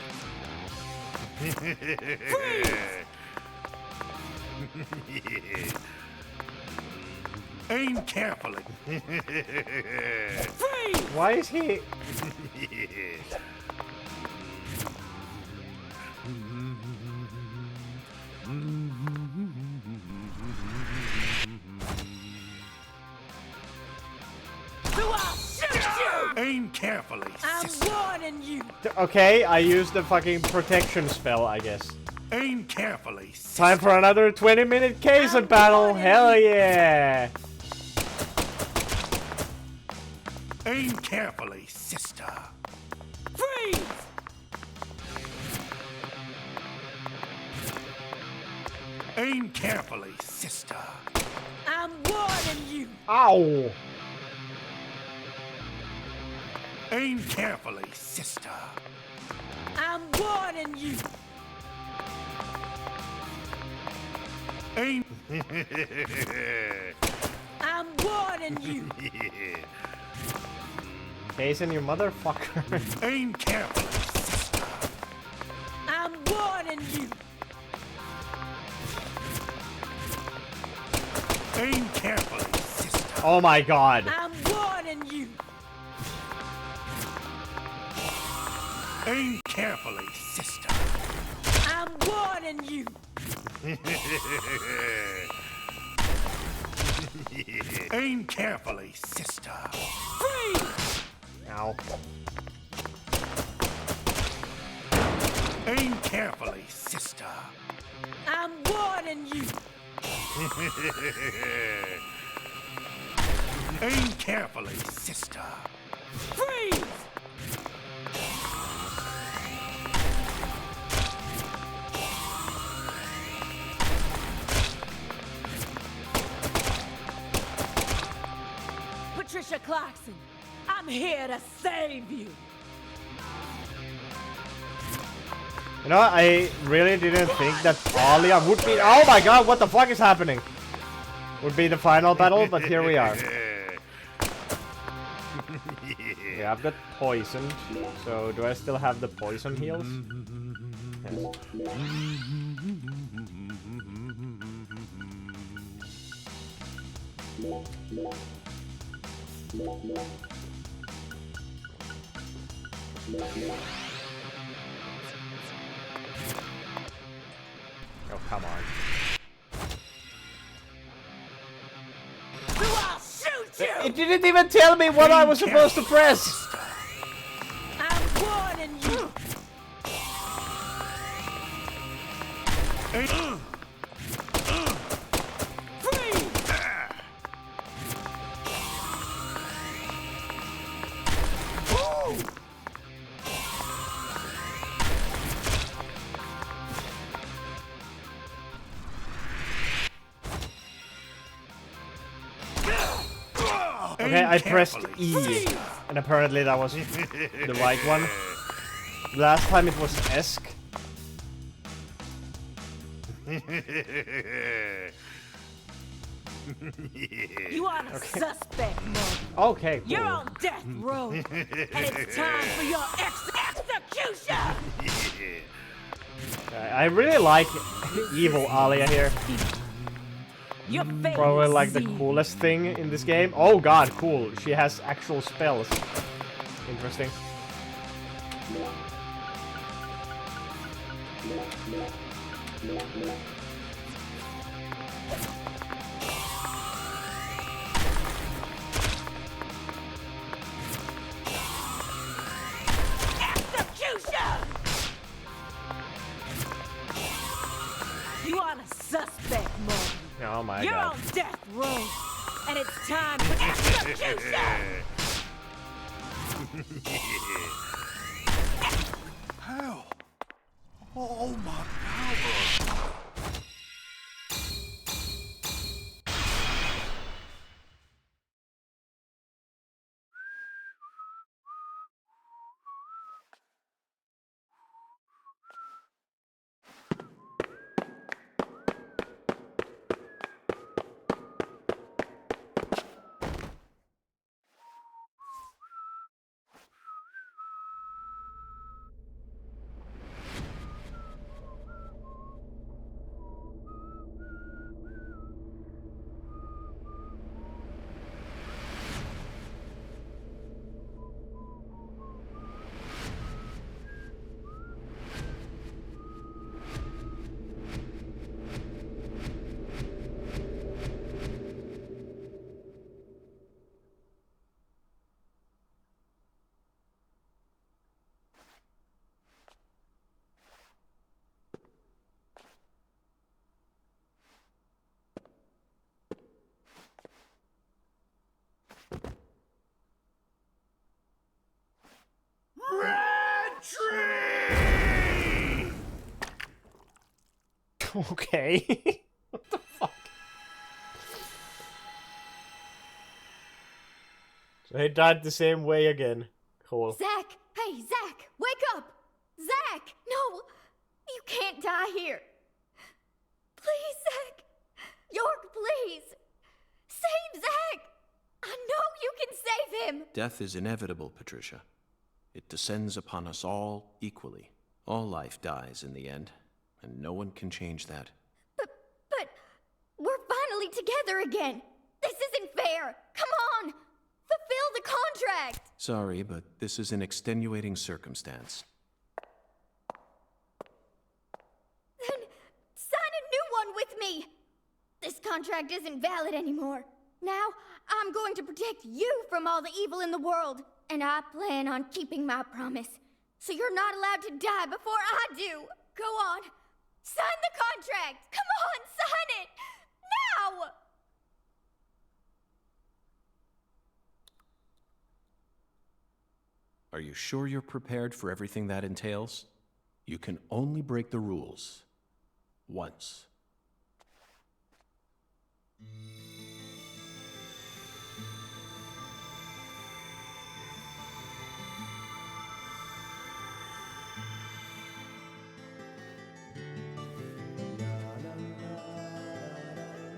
Aim carefully. Why is he? Aim carefully. I'm warning you. Okay, I used the fucking protection spell, I guess. Aim carefully. Time for another 20-minute Kaysen battle. Hell yeah! Aim carefully, sister. Freeze! Aim carefully, sister. I'm warning you. Ow! Aim carefully, sister. I'm warning you. Aim. I'm warning you. Kaysen, you motherfucker. Aim carefully, sister. I'm warning you. Aim carefully, sister. Oh my god. I'm warning you. Aim carefully, sister. I'm warning you. Aim carefully, sister. Freeze! Ow. Aim carefully, sister. I'm warning you. Aim carefully, sister. Freeze! Patricia Clarkson, I'm here to save you. You know, I really didn't think that Alia would be— oh my god, what the fuck is happening? Would be the final battle, but here we are. Yeah, I've got poisoned, so do I still have the poison heals? Yes. Oh, come on. It didn't even tell me what I was supposed to press! I'm warning you. Okay, I pressed E, and apparently that was the right one. Last time it was ESC. You are the suspect, Morgan. Okay, cool. You're on death row, and it's time for your execution. I really like evil Alia here. Your fate Probably is like the sealed. coolest thing in this game. Oh god, cool. She has actual spells. Interesting. Execution! You are the suspect, Morgan. Oh my You're god. on death row, and it's time for execution! Hell! Oh my power! Okay. What the fuck? So he died the same way again. Cool. Zach! Hey, Zach! Wake up! Zach! No! You can't die here! Please, Zach! York, please! Save Zach! I know you can save him! Death is inevitable, Patricia. It descends upon us all equally. All life dies in the end, and no one can change that. But we're finally together again! This isn't fair! Come on! Fulfill the contract! Sorry, but this is an extenuating circumstance. Then sign a new one with me! This contract isn't valid anymore. Now, I'm going to protect you from all the evil in the world, and I plan on keeping my promise. So you're not allowed to die before I do! Go on! Sign the contract! Come on, sign it! Now! Are you sure you're prepared for everything that entails? You can only break the rules once.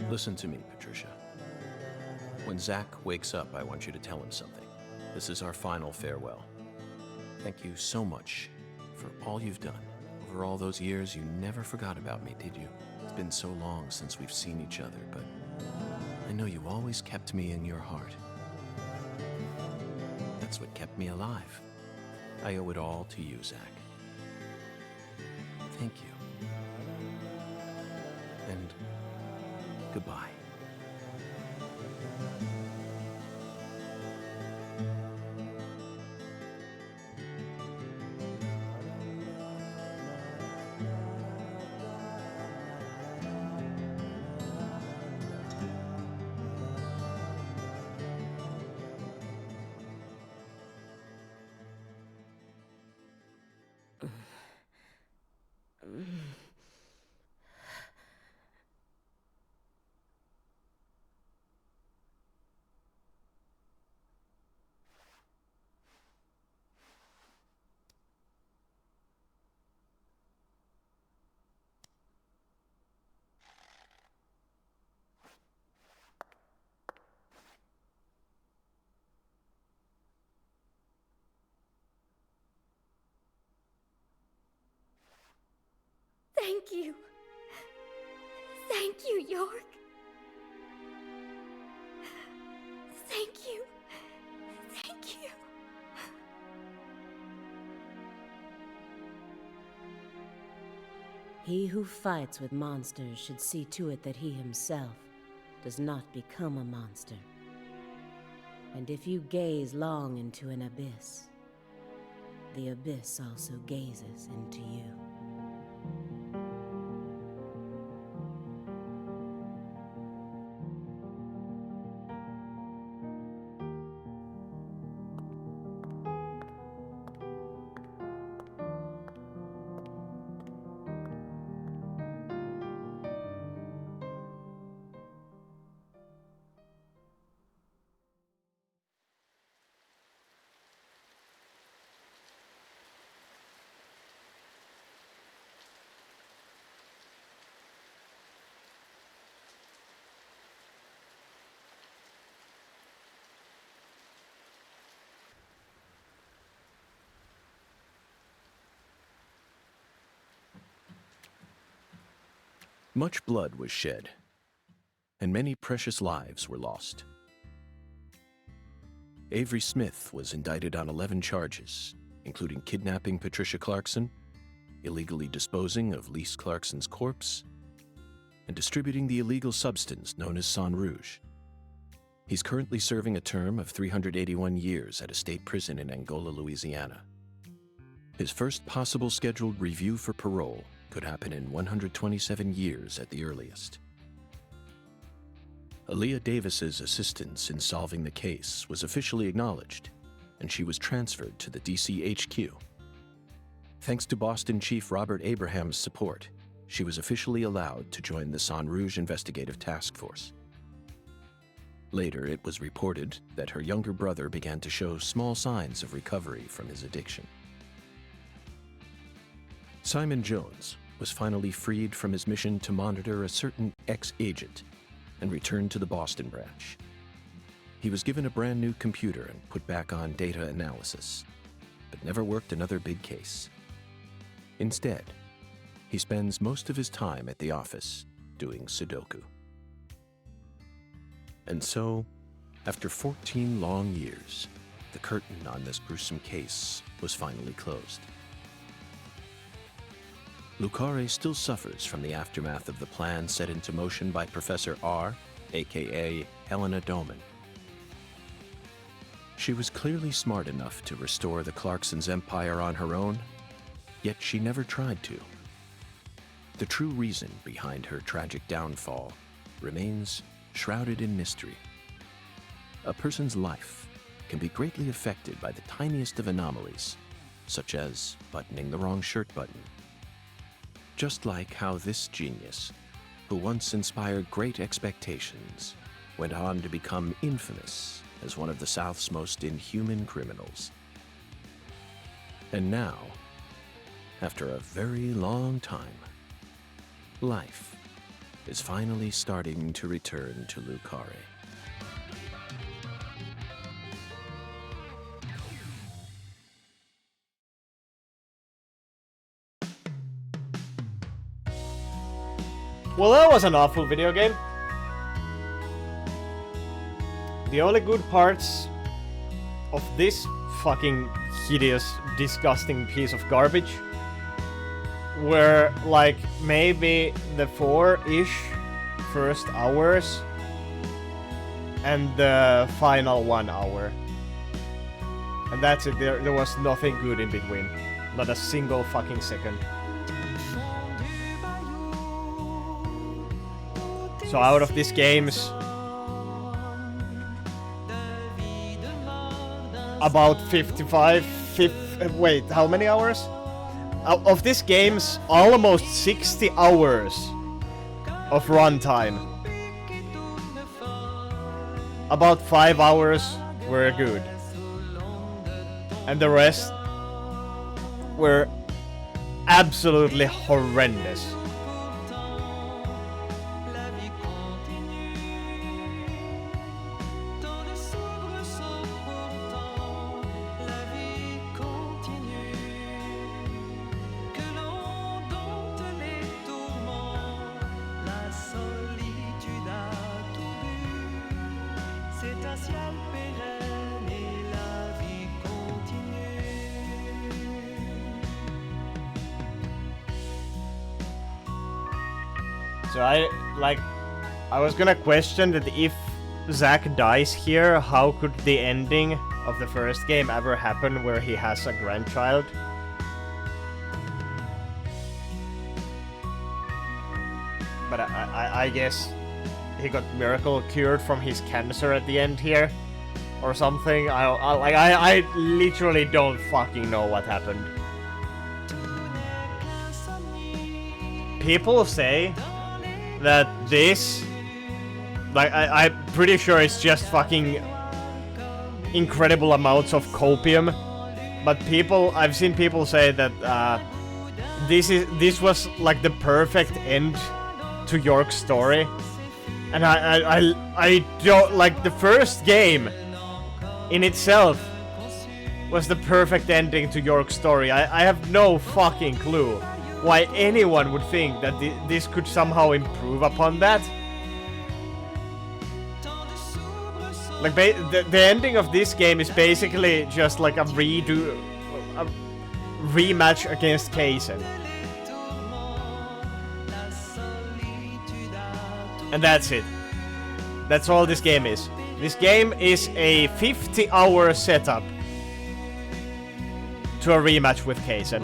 Listen to me, Patricia. When Zach wakes up, I want you to tell him something. This is our final farewell. Thank you so much for all you've done. Over all those years, you never forgot about me, did you? It's been so long since we've seen each other, but I know you always kept me in your heart. That's what kept me alive. I owe it all to you, Zach. Thank you. And goodbye. Thank you. Thank you, York. Thank you. Thank you. He who fights with monsters should see to it that he himself does not become a monster. And if you gaze long into an abyss, the abyss also gazes into you. Much blood was shed, and many precious lives were lost. Avery Smith was indicted on 11 charges, including kidnapping Patricia Clarkson, illegally disposing of Lise Clarkson's corpse, and distributing the illegal substance known as Sang Rouge. He's currently serving a term of 381 years at a state prison in Angola, Louisiana. His first possible scheduled review for parole could happen in 127 years at the earliest. Aaliyah Davis's assistance in solving the case was officially acknowledged, and she was transferred to the DC HQ. Thanks to Boston Chief Robert Abraham's support, she was officially allowed to join the Sang Rouge Investigative Task Force. Later, it was reported that her younger brother began to show small signs of recovery from his addiction. Simon Jones was finally freed from his mission to monitor a certain ex-agent and returned to the Boston branch. He was given a brand new computer and put back on data analysis, but never worked another big case. Instead, he spends most of his time at the office doing Sudoku. And so, after 14 long years, the curtain on this gruesome case was finally closed. Lucare still suffers from the aftermath of the plan set into motion by Professor R, aka Helena Doman. She was clearly smart enough to restore the Clarksons' empire on her own, yet she never tried to. The true reason behind her tragic downfall remains shrouded in mystery. A person's life can be greatly affected by the tiniest of anomalies, such as buttoning the wrong shirt button. Just like how this genius, who once inspired great expectations, went on to become infamous as one of the South's most inhuman criminals. And now, after a very long time, life is finally starting to return to Lucare. Well, that was an awful video game. The only good parts of this fucking hideous, disgusting piece of garbage were like maybe the 4-ish first hours and the final 1 hour. And that's it. There was nothing good in between. Not a single fucking second. So out of these games, about 55, wait, how many hours? Of these games, almost 60 hours of runtime. About 5 hours were good. And the rest were absolutely horrendous. So I was gonna question that if Zack dies here, how could the ending of the first game ever happen where he has a grandchild? But I guess he got miracle cured from his cancer at the end here, or something. I literally don't fucking know what happened. People say that this, I'm pretty sure it's just fucking incredible amounts of copium, but I've seen people say that this was like the perfect end to York's story, and I don't like the first game in itself was the perfect ending to York's story. I have no fucking clue why anyone would think that this could somehow improve upon that. Like the ending of this game is basically just like a rematch against Kaysen. And that's it. That's all this game is. This game is a 50-hour setup to a rematch with Kaysen.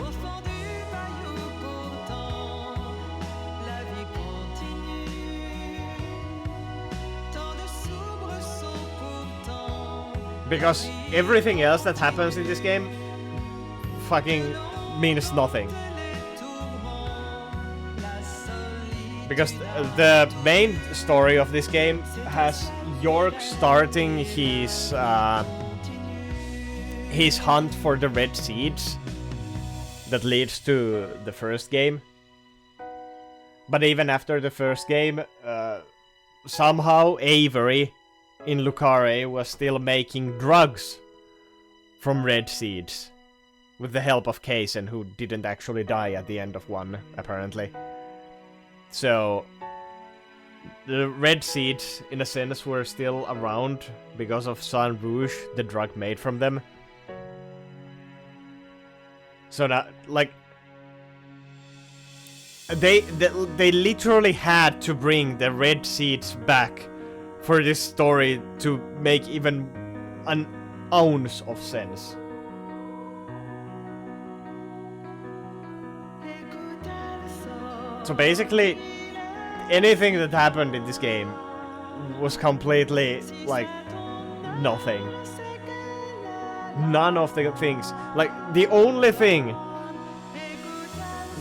Because everything else that happens in this game fucking means nothing. Because the main story of this game has York starting his hunt for the red seeds that leads to the first game. But even after the first game, somehow Avery in Lucaria was still making drugs from red seeds with the help of Kaysen, who didn't actually die at the end of 1, apparently. So the red seeds, in a sense, were still around because of San Rouge, the drug made from them. So now, like, they literally had to bring the red seeds back for this story to make even an ounce of sense. So basically, anything that happened in this game was completely, like, nothing. None of the things. Like, the only thing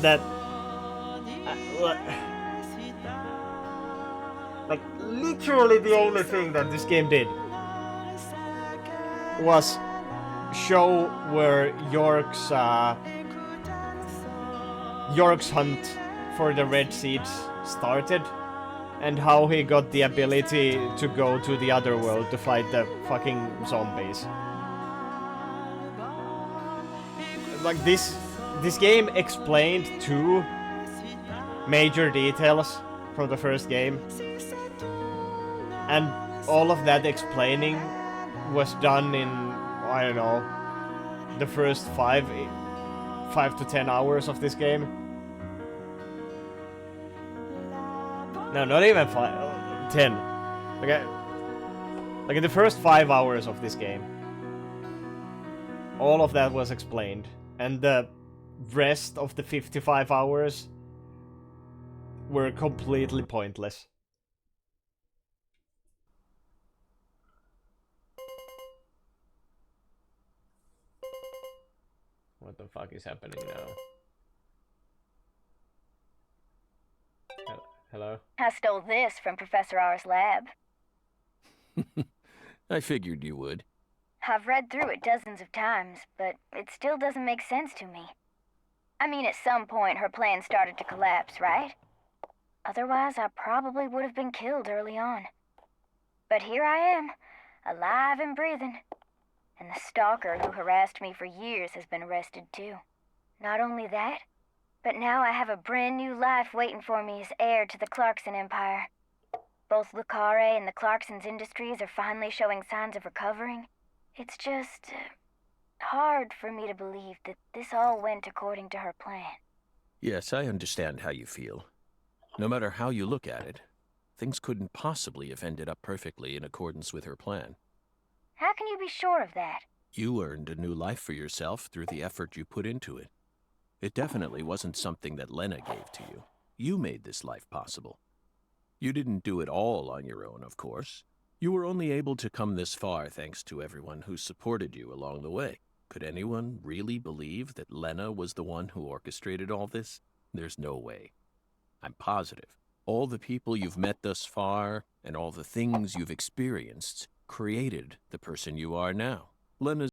that... like, literally the only thing that this game did was show where York's hunt for the red seeds started, and how he got the ability to go to the other world to fight the fucking zombies. Like, this game explained 2 major details from the first game, and all of that explaining was done in, I don't know, the first 5 to 10 hours of this game. No, not even 10. Like in the first 5 hours of this game, all of that was explained, and the rest of the 55 hours were completely pointless. What the fuck is happening now? Hello? I stole this from Professor R's lab. I figured you would. I've read through it dozens of times, but it still doesn't make sense to me. I mean, at some point her plan started to collapse, right? Otherwise, I probably would have been killed early on. But here I am, alive and breathing. And the stalker who harassed me for years has been arrested too. Not only that, but now I have a brand new life waiting for me as heir to the Clarkson Empire. Both Lucaria and the Clarkson's industries are finally showing signs of recovering. It's just hard for me to believe that this all went according to her plan. Yes, I understand how you feel. No matter how you look at it, things couldn't possibly have ended up perfectly in accordance with her plan. How can you be sure of that? You earned a new life for yourself through the effort you put into it. It definitely wasn't something that Lena gave to you. You made this life possible. You didn't do it all on your own, of course. You were only able to come this far thanks to everyone who supported you along the way. Could anyone really believe that Lena was the one who orchestrated all this? There's no way. I'm positive. All the people you've met thus far, and all the things you've experienced, created the person you are now. Lena's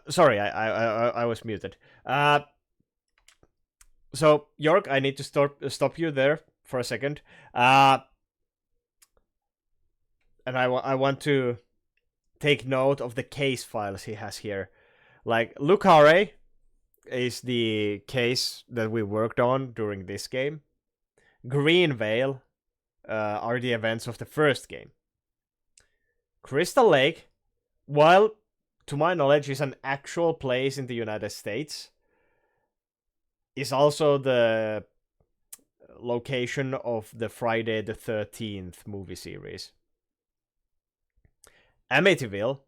Sorry, I was muted. So, York, I need to stop you there for a second. And I want to take note of the case files he has here. Like, Lucare is the case that we worked on during this game. Greenvale are the events of the first game. Crystal Lake, while to my knowledge is an actual place in the United States, is also the location of the Friday the 13th movie series. Amityville,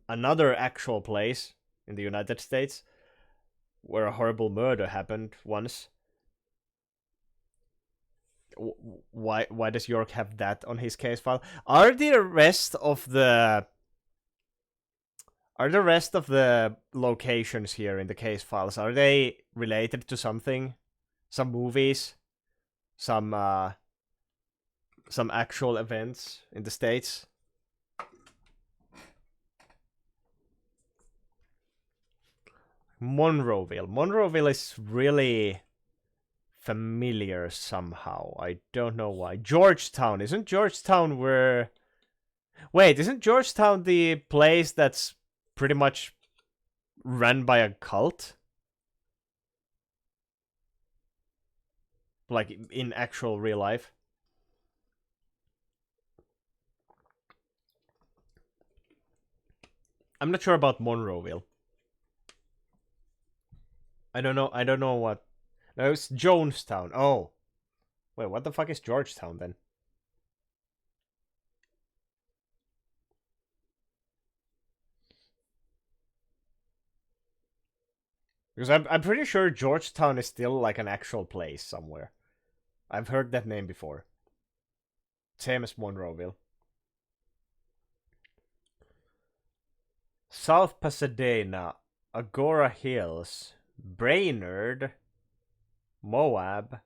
another actual place in the United States where a horrible murder happened once. Why does York have that on his case file? Are the rest of the locations here in the case files, are they related to something? Some movies? Some actual events in the States? Monroeville. Monroeville is really familiar somehow. I don't know why. Georgetown. Isn't Georgetown where... Wait, isn't Georgetown the place that's pretty much run by a cult? Like, in actual real life? I'm not sure about Monroeville. I don't know what... No, it's Jonestown. Oh. Wait, what the fuck is Georgetown then? Because I'm pretty sure Georgetown is still like an actual place somewhere. I've heard that name before. Same as Monroeville. South Pasadena, Agora Hills, Brainerd, Moab,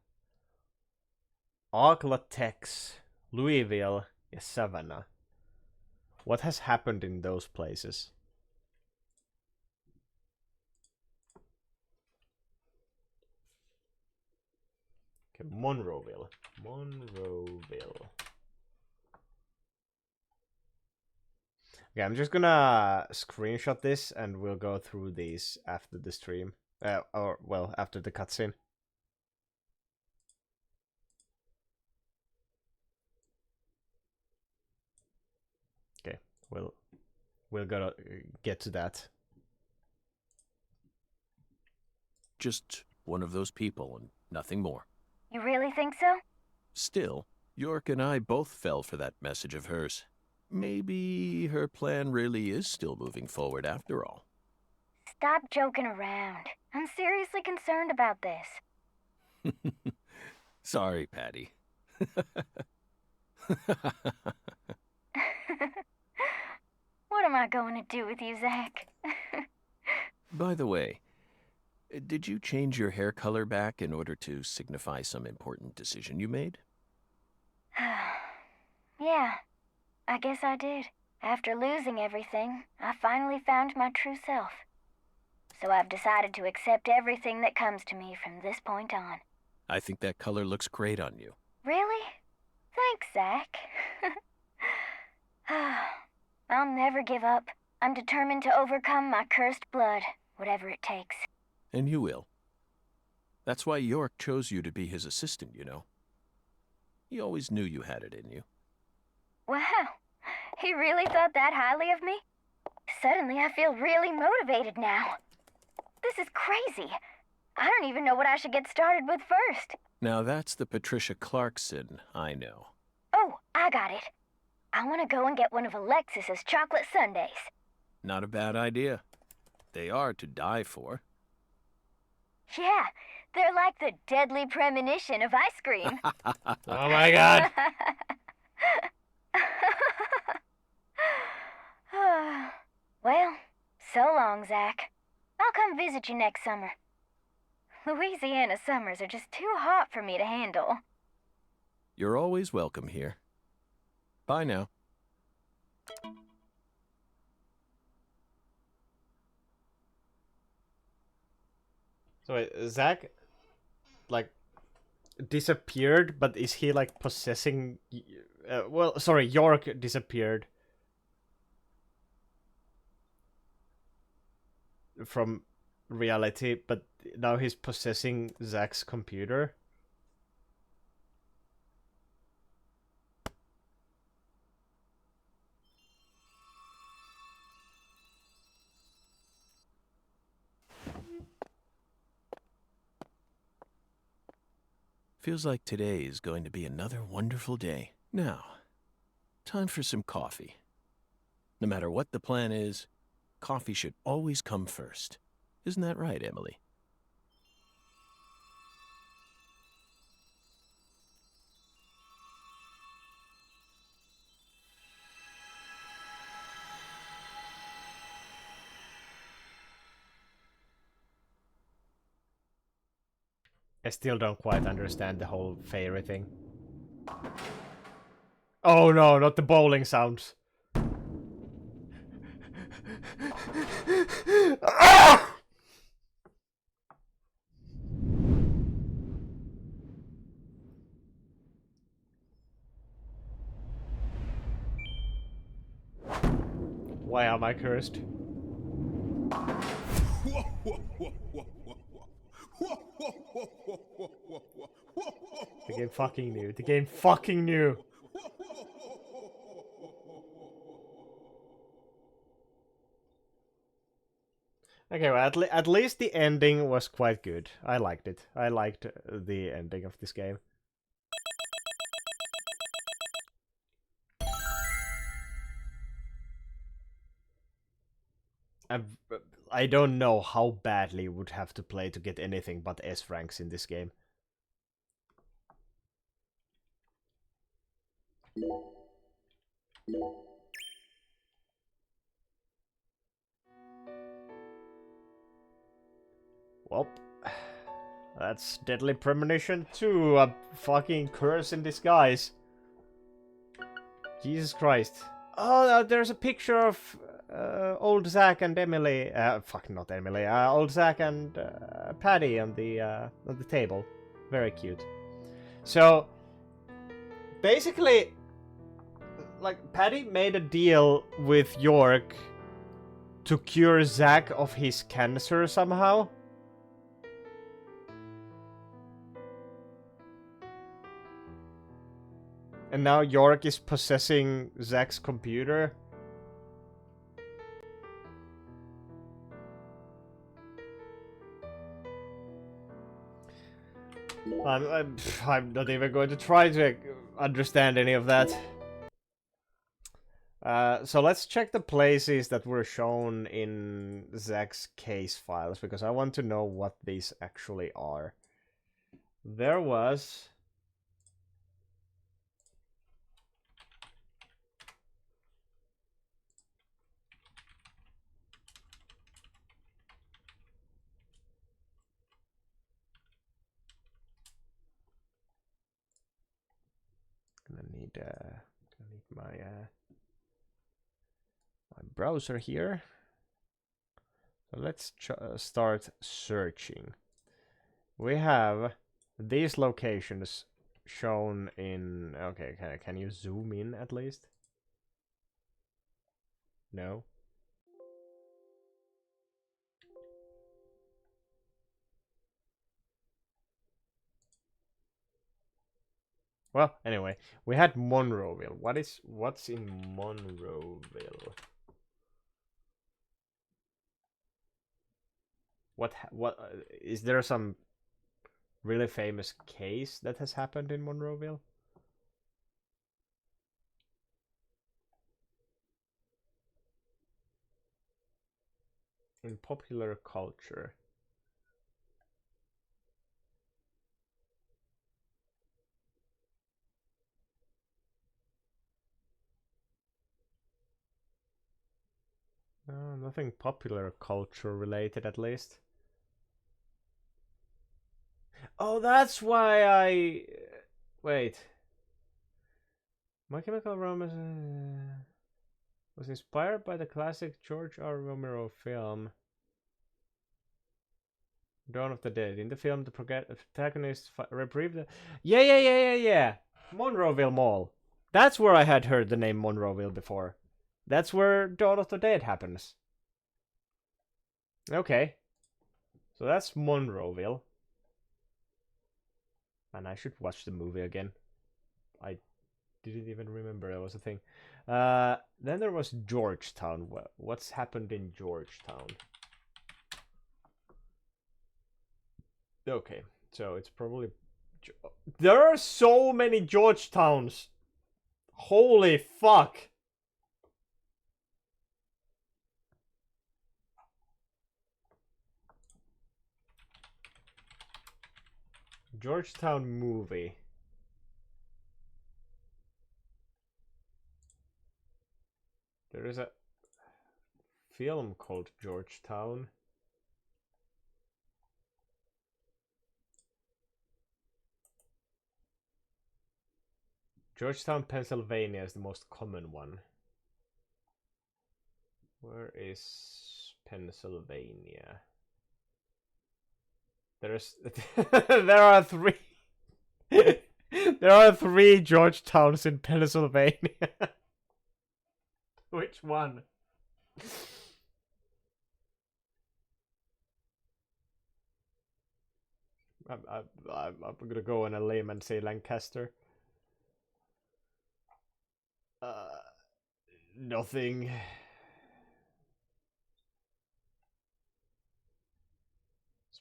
Agla, Tex, Louisville, and Savannah. What has happened in those places? Okay, Monroeville. Okay, I'm just gonna screenshot this and we'll go through these after the stream. After the cutscene. Okay, we'll gotta get to that. just one of those people and nothing more. You really think so? Still, York and I both fell for that message of hers. Maybe her plan really is still moving forward after all. Stop joking around. I'm seriously concerned about this. Sorry, Patty. What am I going to do with you, Zach? By the way, did you change your hair color back in order to signify some important decision you made? Yeah, I guess I did. After losing everything, I finally found my true self. So I've decided to accept everything that comes to me from this point on. I think that color looks great on you. Really? Thanks, Zach. I'll I'll never give up. I'm determined to overcome my cursed blood, whatever it takes. And you will. That's why York chose you to be his assistant, you know. He always knew you had it in you. Wow, he really thought that highly of me? Suddenly I feel really motivated now. This is crazy. I don't even know what I should get started with first. Now that's the Patricia Clarkson I know. Oh, I got it. I want to go and get one of Alexis's chocolate sundaes. Not a bad idea. They are to die for. Yeah, they're like the deadly premonition of ice cream. Oh my god! Well, so long, Zach. I'll come visit you next summer. Louisiana summers are just too hot for me to handle. You're always welcome here. Bye now. So wait, Zach, like, disappeared, but is he, like, possessing... well, sorry, York disappeared from reality, but now he's possessing Zach's computer. Feels like today is going to be another wonderful day. Now, time for some coffee. No matter what the plan is, coffee should always come first. Isn't that right, Emily? I still don't quite understand the whole fairy thing. Oh no, not the bowling sounds. Ah! Why am I cursed? The game fucking knew. The game fucking knew. Okay, well, at least the ending was quite good. I liked it. I liked the ending of this game. I don't know how badly you would have to play to get anything but S ranks in this game. Well, that's Deadly Premonition 2, a fucking curse in disguise. Jesus Christ. Oh, there's a picture of old Zack and Emily. Fuck, not Emily. Old Zack and Paddy on the table. Very cute. So, basically, like, Paddy made a deal with York to cure Zack of his cancer somehow. And now York is possessing Zack's computer. I'm not even going to try to understand any of that. So let's check the places that were shown in Zack's case files, because I want to know what these actually are. There was... Gonna need my my browser here. So let's start searching. We have these locations shown in. Okay, can you zoom in at least? No. Well, anyway, we had Monroeville. What's in Monroeville? What is there some really famous case that has happened in Monroeville? In popular culture. Nothing popular culture related, at least. Oh, that's why I... Wait. My Chemical Romance was inspired by the classic George R. Romero film Dawn of the Dead. In the film, the protagonist reprieve the... Yeah. Monroeville Mall. That's where I had heard the name Monroeville before. That's where Dawn of the Dead happens. Okay. So that's Monroeville. And I should watch the movie again. I didn't even remember that was a thing. Then there was Georgetown. What's happened in Georgetown? Okay, so it's probably... There are so many Georgetowns! Holy fuck! Georgetown movie. There is a film called Georgetown. Georgetown, Pennsylvania is the most common one. Where is Pennsylvania? There's there are three there are three Georgetowns in Pennsylvania. Which one? I'm gonna go on a limb and say Lancaster. Nothing.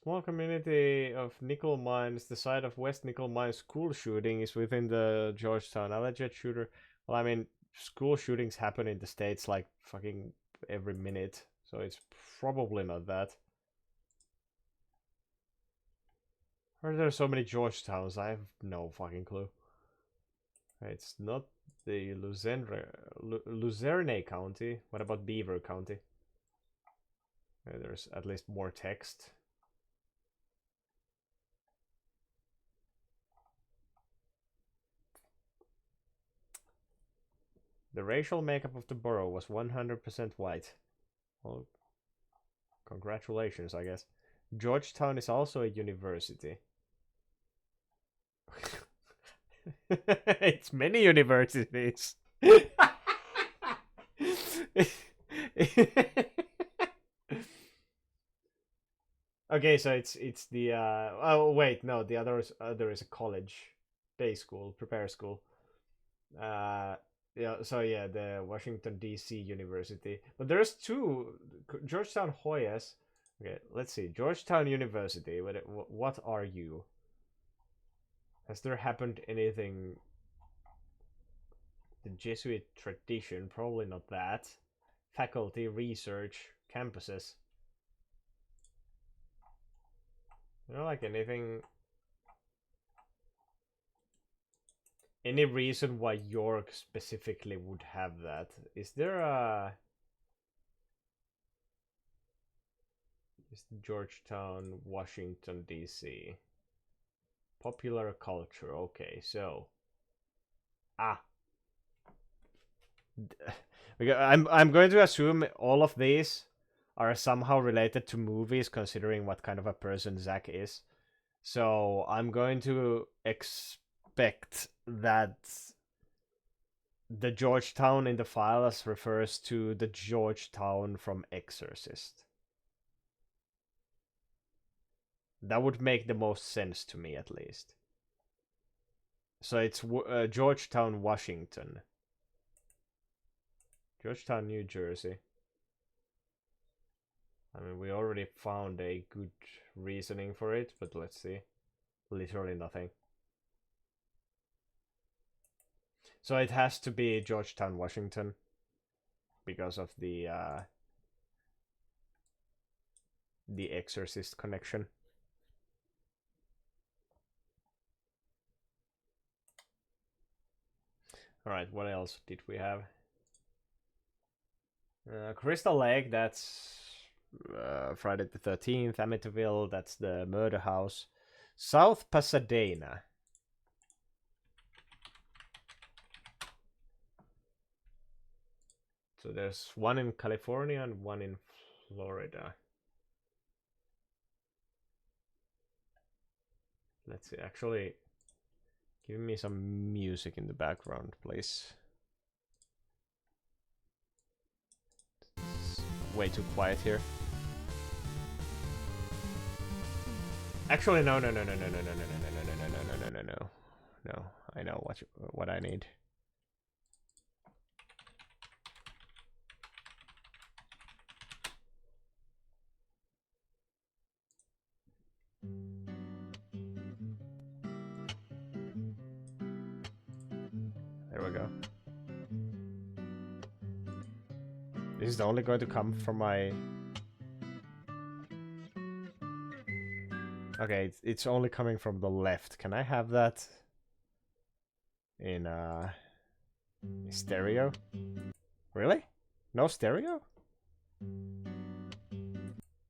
Small community of nickel mines. The site of West Nickel Mine school shooting is within the Georgetown. Alleged shooter. Well, I mean, school shootings happen in the States like fucking every minute, so it's probably not that. Are there so many Georgetowns? I have no fucking clue. It's not the Luzerne County. What about Beaver County? There's at least more text. The racial makeup of the borough was 100% white. Well, congratulations, I guess. Georgetown is also a university. It's many universities. Okay, so it's the oh wait, no, the other is a college, day school, prepare school. Yeah, so yeah, the Washington D.C. University, but there's two, Georgetown Hoyas. Okay, let's see, Georgetown University. What are you? Has there happened anything? The Jesuit tradition, probably not that. Faculty, research, campuses. You know, like anything. Any reason why York specifically would have that? Is there a... Is Georgetown, Washington, D.C. Popular culture, okay, so... I'm going to assume all of these are somehow related to movies, considering what kind of a person Zach is. So I'm going to expect that the Georgetown in the files refers to the Georgetown from Exorcist. That would make the most sense to me, at least. So it's Georgetown, Washington. Georgetown, New Jersey. I mean, we already found a good reasoning for it, but let's see. Literally nothing. So it has to be Georgetown, Washington, because of the Exorcist connection. All right, what else did we have? Crystal Lake, that's Friday the 13th. Amityville, that's the murder house. South Pasadena. So there's one in California and one in Florida. Let's see, actually, give me some music in the background, please. It's way too quiet here. Actually, no. No, I know what I need. There we go. This is only going to come from my... Okay, it's only coming from the left. Can I have that in stereo? Really? No stereo?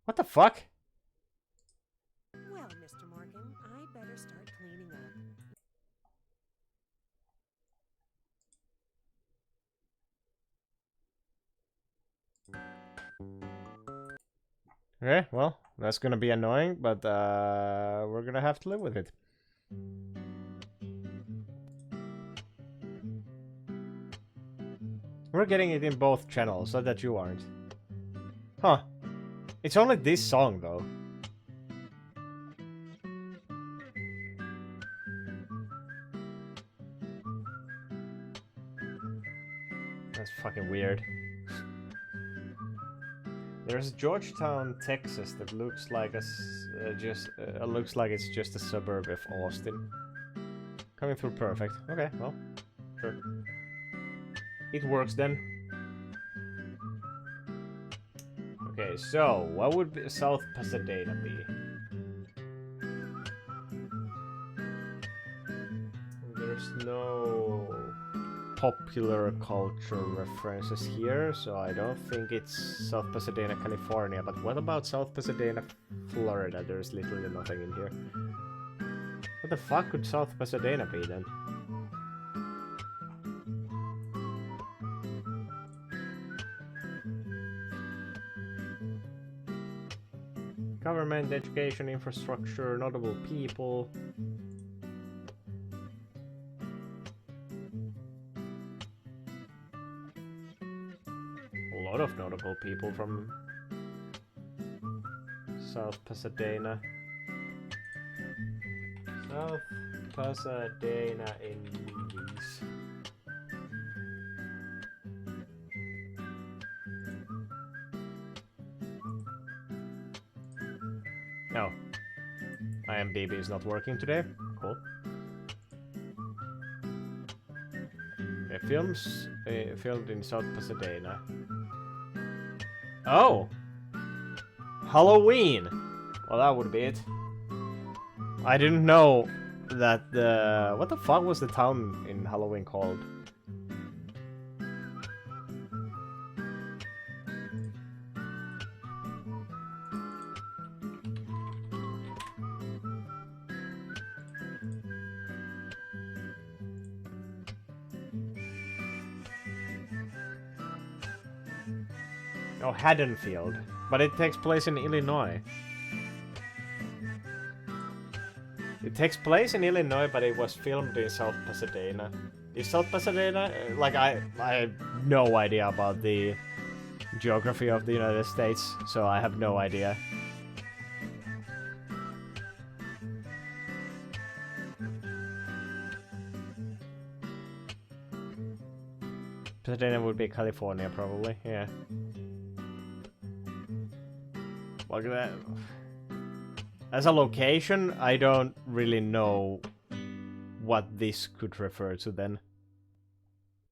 What the fuck? Well, Mr. Morgan, I better start cleaning up. Okay, well, that's gonna be annoying, but we're gonna have to live with it. We're getting it in both channels, so that you aren't. Huh. It's only this song, though. That's fucking weird. There's Georgetown, Texas that looks like looks like it's just a suburb of Austin. Coming through perfect. Okay, well, sure. It works then. Okay, so what would South Pasadena be? There's no popular culture references here, so I don't think it's South Pasadena, California. But what about South Pasadena, Florida? There's literally nothing in here. What the fuck could South Pasadena be then? Government, education, infrastructure, notable people. A lot of notable people from South Pasadena. South Pasadena Indies. No. IMDb is not working today. Cool. Okay, filmed in South Pasadena. Oh! Halloween! Well, that would be it. I didn't know that the... What the fuck was the town in Halloween called? Oh, Haddonfield. But it takes place in Illinois. It takes place in Illinois, but it was filmed in South Pasadena. Is South Pasadena like I have no idea about the geography of the United States, so I have no idea. Pasadena would be California, probably. Yeah. Look at that. As a location, I don't really know what this could refer to then.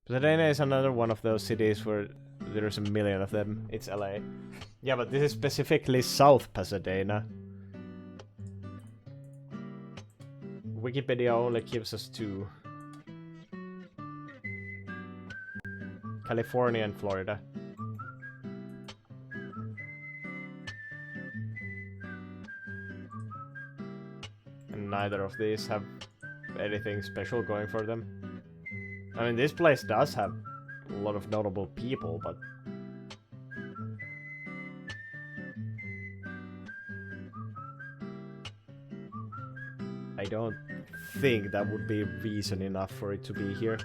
Pasadena is another one of those cities where there's a million of them. It's LA. Yeah, but this is specifically South Pasadena. Wikipedia only gives us 2. California and Florida. And neither of these have anything special going for them. I mean, this place does have a lot of notable people, but... I don't think that would be reason enough for it to be here.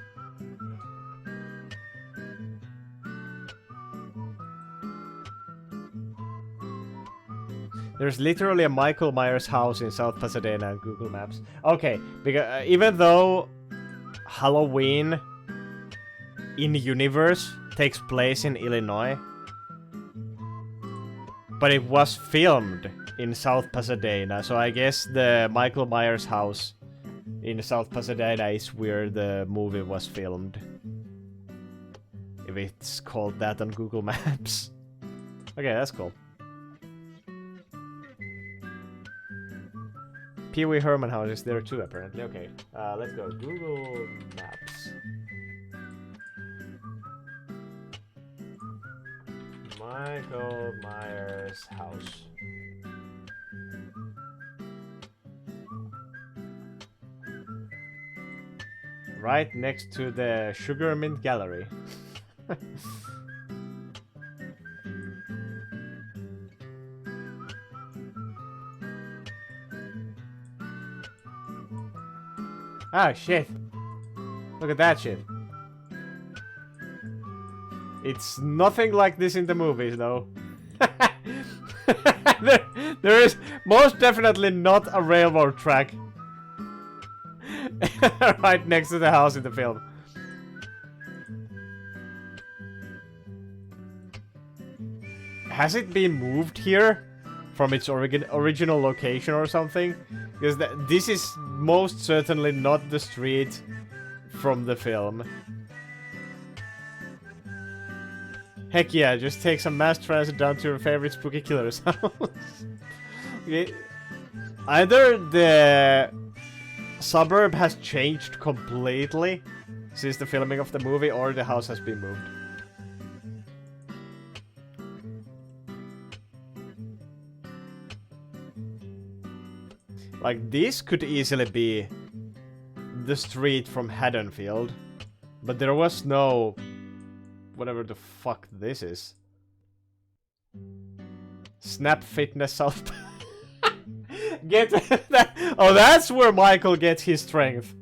There's literally a Michael Myers house in South Pasadena on Google Maps. Okay, because even though Halloween in universe takes place in Illinois, but it was filmed in South Pasadena, so I guess the Michael Myers house in South Pasadena is where the movie was filmed. If it's called that on Google Maps. Okay, that's cool. Pee Wee Herman house is there too, apparently. Okay, let's go. Google Maps. Michael Myers house. Right next to the Sugar Mint Gallery. Ah, shit. Look at that shit. It's nothing like this in the movies, though. there is most definitely not a railroad track right next to the house in the film. Has it been moved here from its original location or something? Because this is most certainly not the street from the film. Heck yeah, just take some mass transit down to your favorite spooky killer's house. Okay. Either the suburb has changed completely since the filming of the movie, or the house has been moved. Like, this could easily be the street from Haddonfield, but there was no... whatever the fuck this is. Snap Fitness South... Get that... Oh, that's where Michael gets his strength.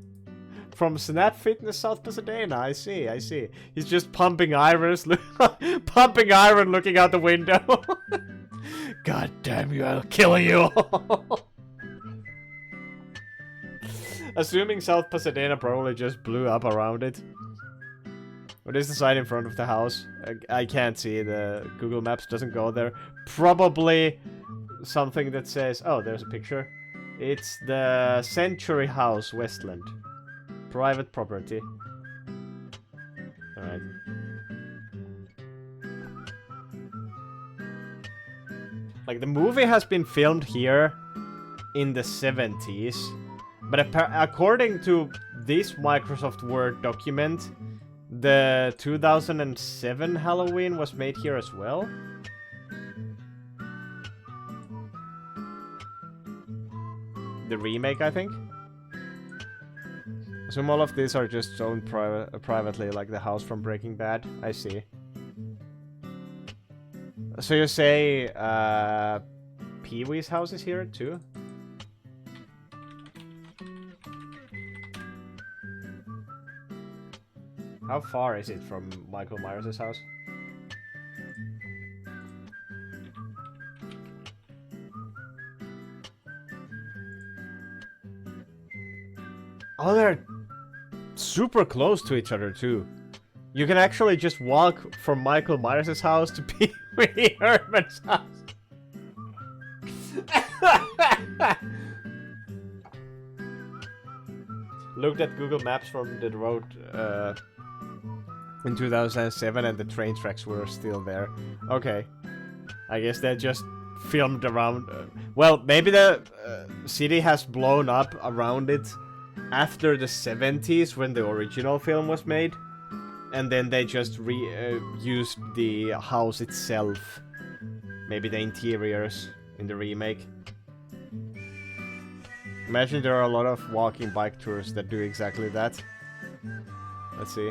From Snap Fitness South Pasadena, I see, I see. He's just pumping irons, pumping iron looking out the window. God damn you, I'll kill you. Assuming South Pasadena probably just blew up around it. What is the sign in front of the house? I can't see, the Google Maps doesn't go there. Probably something that says... Oh, there's a picture. It's the Century House, Westland. Private property. Alright. Like, the movie has been filmed here in the 70s. But according to this Microsoft Word document, the 2007 Halloween was made here as well. The remake, I think. Assume all of these are just owned privately, like the house from Breaking Bad. I see. So you say Pee-wee's house is here too? How far is it from Michael Myers' house? Oh, they're super close to each other too. You can actually just walk from Michael Myers' house to Pee Wee Herman's house. Looked at Google Maps from the road in 2007 and the train tracks were still there. Okay. I guess they just filmed around... well, maybe the city has blown up around it after the 70s when the original film was made. And then they just used the house itself. Maybe the interiors in the remake. Imagine there are a lot of walking bike tours that do exactly that. Let's see.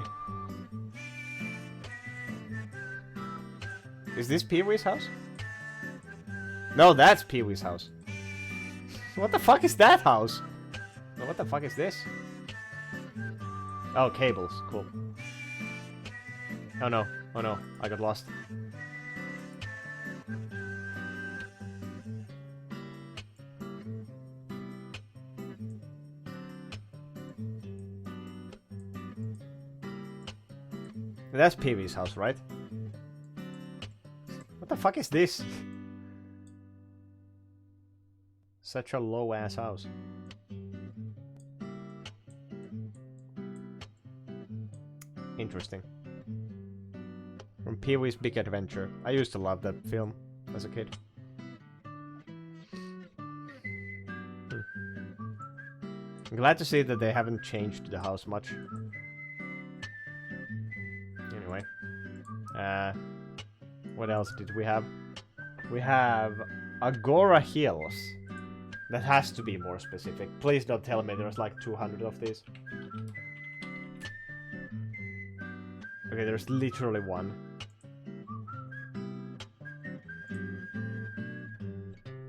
Is this Pee-wee's house? No, that's Pee-wee's house. What the fuck is that house? No, what the fuck is this? Oh, cables. Cool. Oh no. Oh no. I got lost. That's Pee-wee's house, right? What the fuck is this? Such a low-ass house. Interesting. From Pee-wee's Big Adventure. I used to love that film as a kid. I'm glad to see that they haven't changed the house much. Anyway. What else did we have? We have Agora Hills. That has to be more specific. Please don't tell me there's like 200 of these. Okay, there's literally one.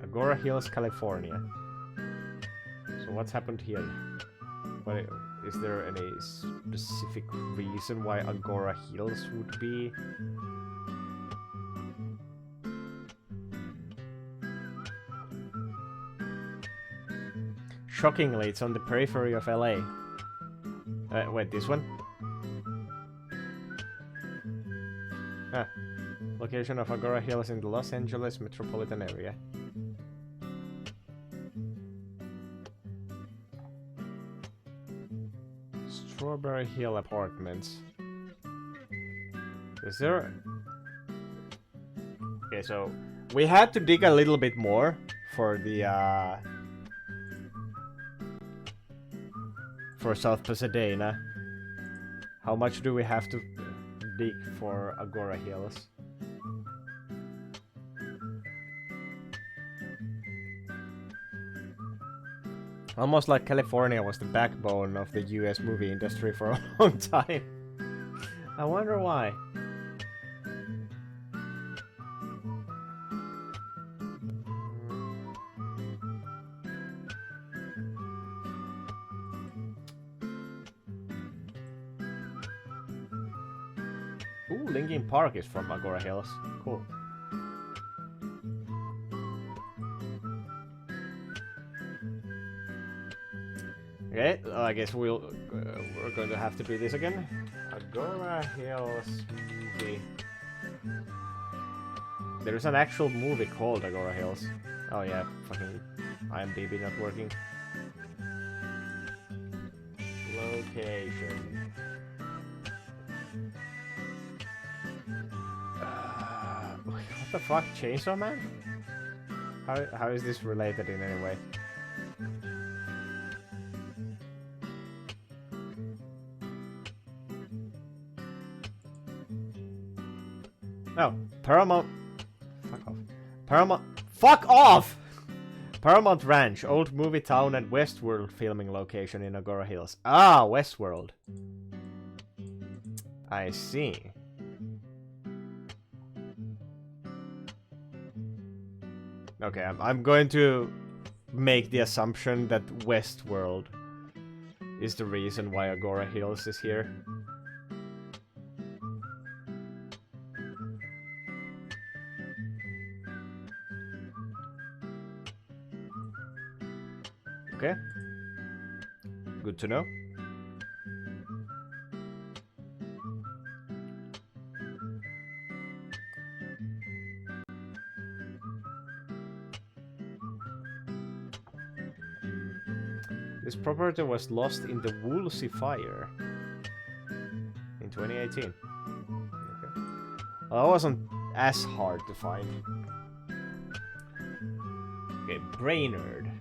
Agora Hills, California. So what's happened here? What, is there any specific reason why Agora Hills would be? Shockingly, it's on the periphery of LA. Wait, this one? Ah. Location of Agora Hills in the Los Angeles metropolitan area. Strawberry Hill Apartments. Is there... Okay, so we had to dig a little bit more for the for South Pasadena. How much do we have to dig for Agora Hills? Almost like California was the backbone of the US movie industry for a long time. I wonder why. Ooh, Linkin Park is from Agora Hills. Cool. Okay, I guess we're going to have to do this again. Agora Hills movie. There is an actual movie called Agora Hills. Oh yeah, fucking IMDb not working. Location. What the fuck, Chainsaw Man? How is this related in any way? Oh, Paramount. Fuck off. Paramount. Fuck off! Paramount Ranch, old movie town and Westworld filming location in Agora Hills. Ah, Westworld. I see. Okay, I'm going to make the assumption that Westworld is the reason why Agora Hills is here. Okay. Good to know. This property was lost in the Woolsey fire in 2018. Okay. Well, that wasn't as hard to find. Okay, Brainerd.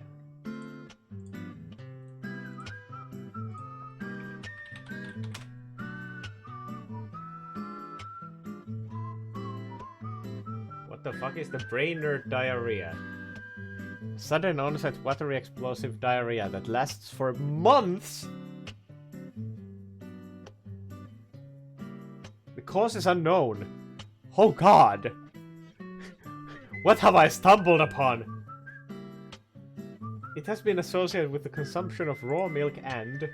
What the fuck is the Brainerd diarrhea? Sudden onset watery explosive diarrhea that lasts for months. The cause is unknown. Oh god! What have I stumbled upon? It has been associated with the consumption of raw milk and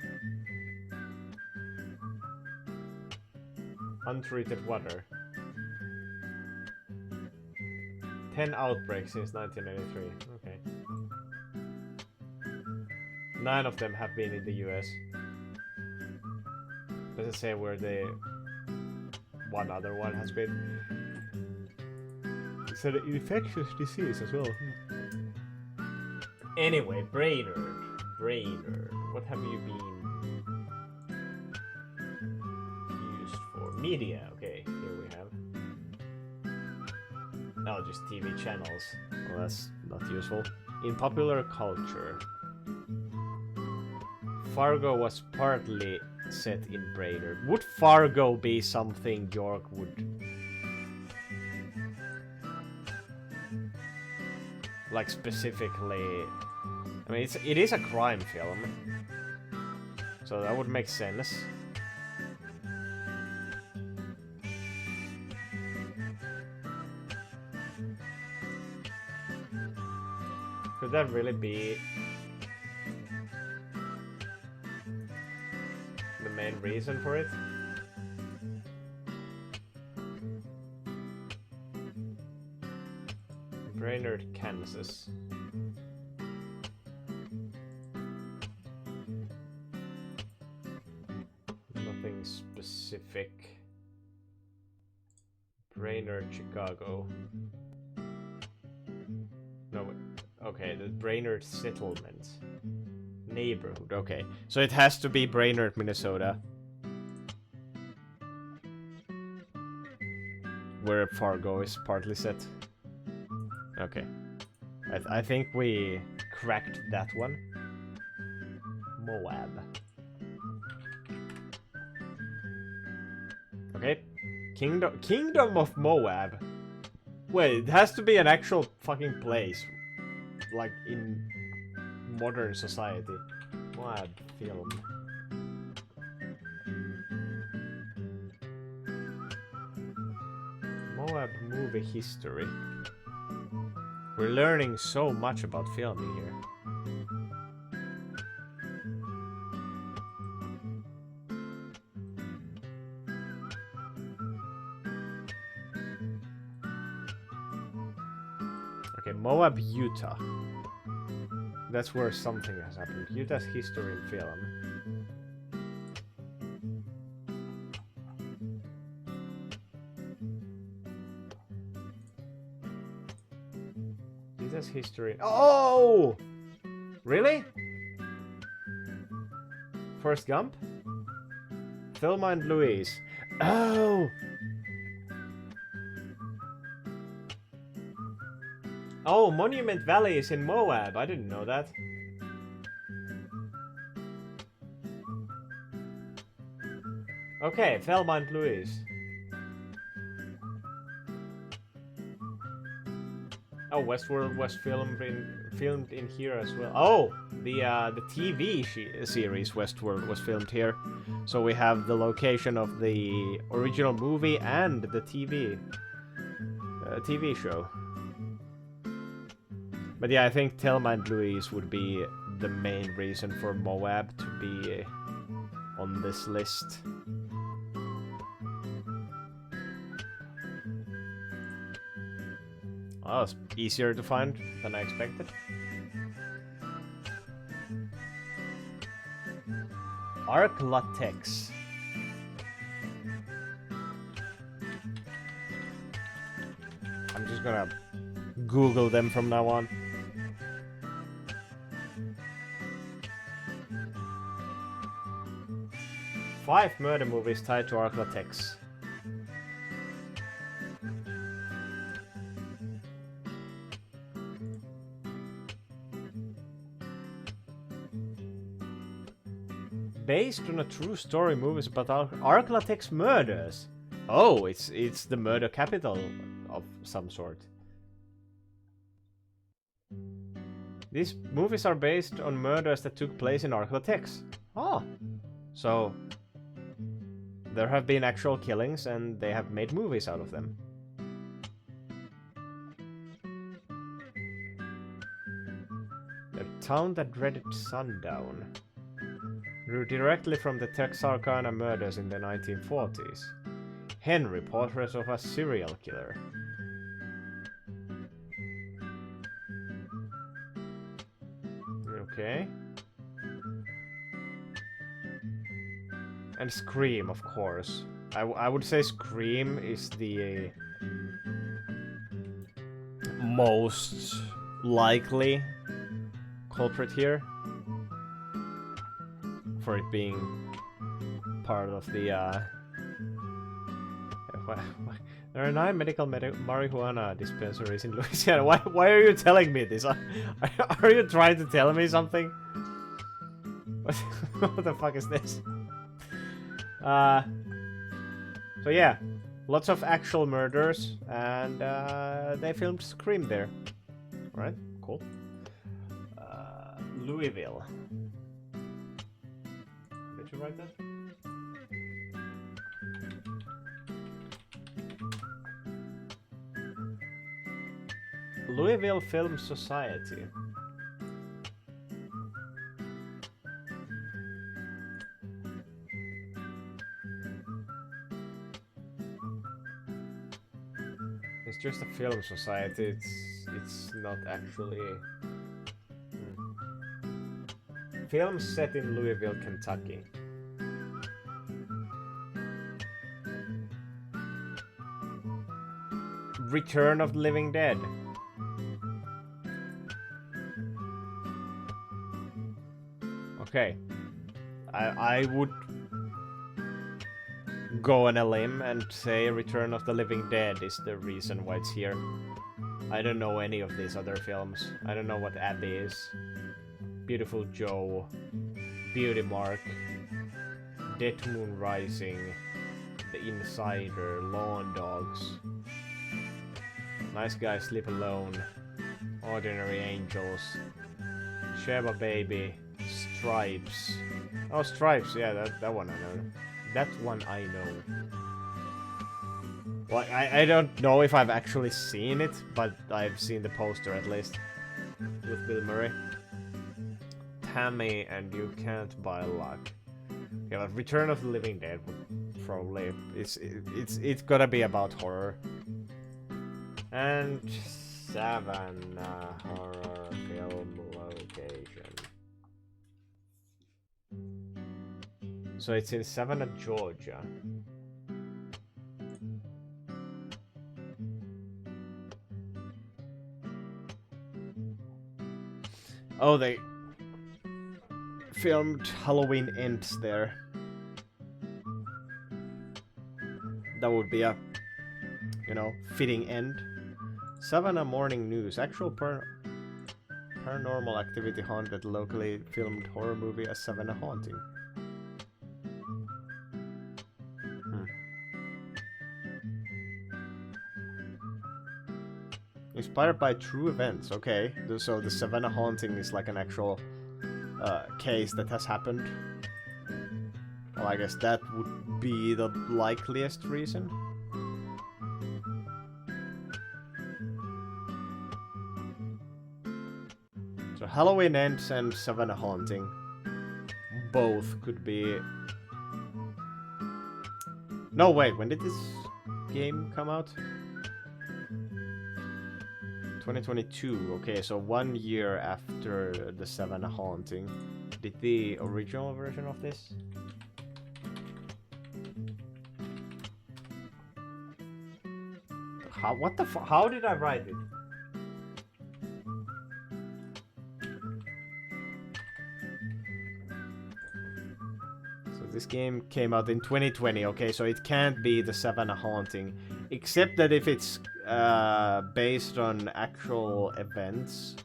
untreated water. 10 outbreaks since 1983. Okay. 9 of them have been in the US. Doesn't say where the one other one has been. It's an infectious disease as well. Anyway, Brainerd. What have you been used for? Media. Okay, here we have. Oh, just TV channels. Well, that's not useful. In popular culture, Fargo was partly set in Brainerd. Would Fargo be something York would... like, specifically... I mean, it is a crime film. So that would make sense. Could that really be the main reason for it? Brainerd, Kansas. Nothing specific. Brainerd, Chicago. No, okay, the Brainerd settlement. Neighborhood, okay. So it has to be Brainerd, Minnesota. Where Fargo is partly set. Okay. I think we cracked that one. Moab. Okay. Kingdom of Moab. Wait, it has to be an actual fucking place. Like in modern society. Moab film. Moab movie history. We're learning so much about filming here. Okay, Moab, Utah. That's where something has happened. Utah's history in film. Utah's history. Oh! Really? Forrest Gump? Thelma and Louise. Oh! Oh, Monument Valley is in Moab. I didn't know that. Okay, Thelma and Louise. Oh, Westworld was filmed in here as well. Oh, the TV series Westworld was filmed here. So we have the location of the original movie and the TV show. But yeah, I think Thelma and Louise would be the main reason for Moab to be on this list. Oh, it's easier to find than I expected. Arc Latex. I'm just gonna Google them from now on. Five murder movies tied to Arc Latex. Based on a true story movies about Arc Latex murders. Oh, it's the murder capital of some sort. These movies are based on murders that took place in Arc Latex. Oh, so there have been actual killings and they have made movies out of them. A town that dreaded sundown. Grew directly from the Texarkana murders in the 1940s. Henry, portrait of a serial killer. Okay. And Scream, of course. I would say Scream is the most likely culprit here. For it being part of the there are 9 medical marijuana dispensaries in Louisiana. Why are you telling me this? Are you trying to tell me something? What the fuck is this? So yeah, lots of actual murders, and they filmed Scream there. Alright, cool. Louisville. Did you write that? Louisville Film Society. It's just a film society. It's not actually film set in Louisville, Kentucky. Return of the Living Dead. Okay. I would go on a limb and say Return of the Living Dead is the reason why it's here. I don't know any of these other films. I don't know what Abby is. Beautiful Joe. Beauty Mark. Dead Moon Rising. The Insider. Lawn Dogs. Nice Guys Sleep Alone. Ordinary Angels. Sheba Baby. Stripes. Oh, Stripes, yeah, that one I know. That one I know. Well, I don't know if I've actually seen it, but I've seen the poster at least. With Bill Murray. Tammy and You Can't Buy Luck. Yeah, but Return of the Living Dead would probably... It's gotta be about horror. And Savannah horror film location. So it's in Savannah, Georgia. Oh, they filmed Halloween Ends there. That would be a, you know, fitting end. Savannah Morning News. Actual paranormal activity haunted locally filmed horror movie as Savannah Haunting. Inspired by true events. Okay, so the Savannah Haunting is like an actual case that has happened. Well, I guess that would be the likeliest reason. So Halloween Ends and Savannah Haunting both could be... No, wait, when did this game come out? 2022. Okay, so 1 year after the Savannah Haunting. Did the original version of this How? What the fuck? How did I write it? So this game came out in 2020. Okay, so it can't be the Savannah Haunting, except that if it's based on actual events.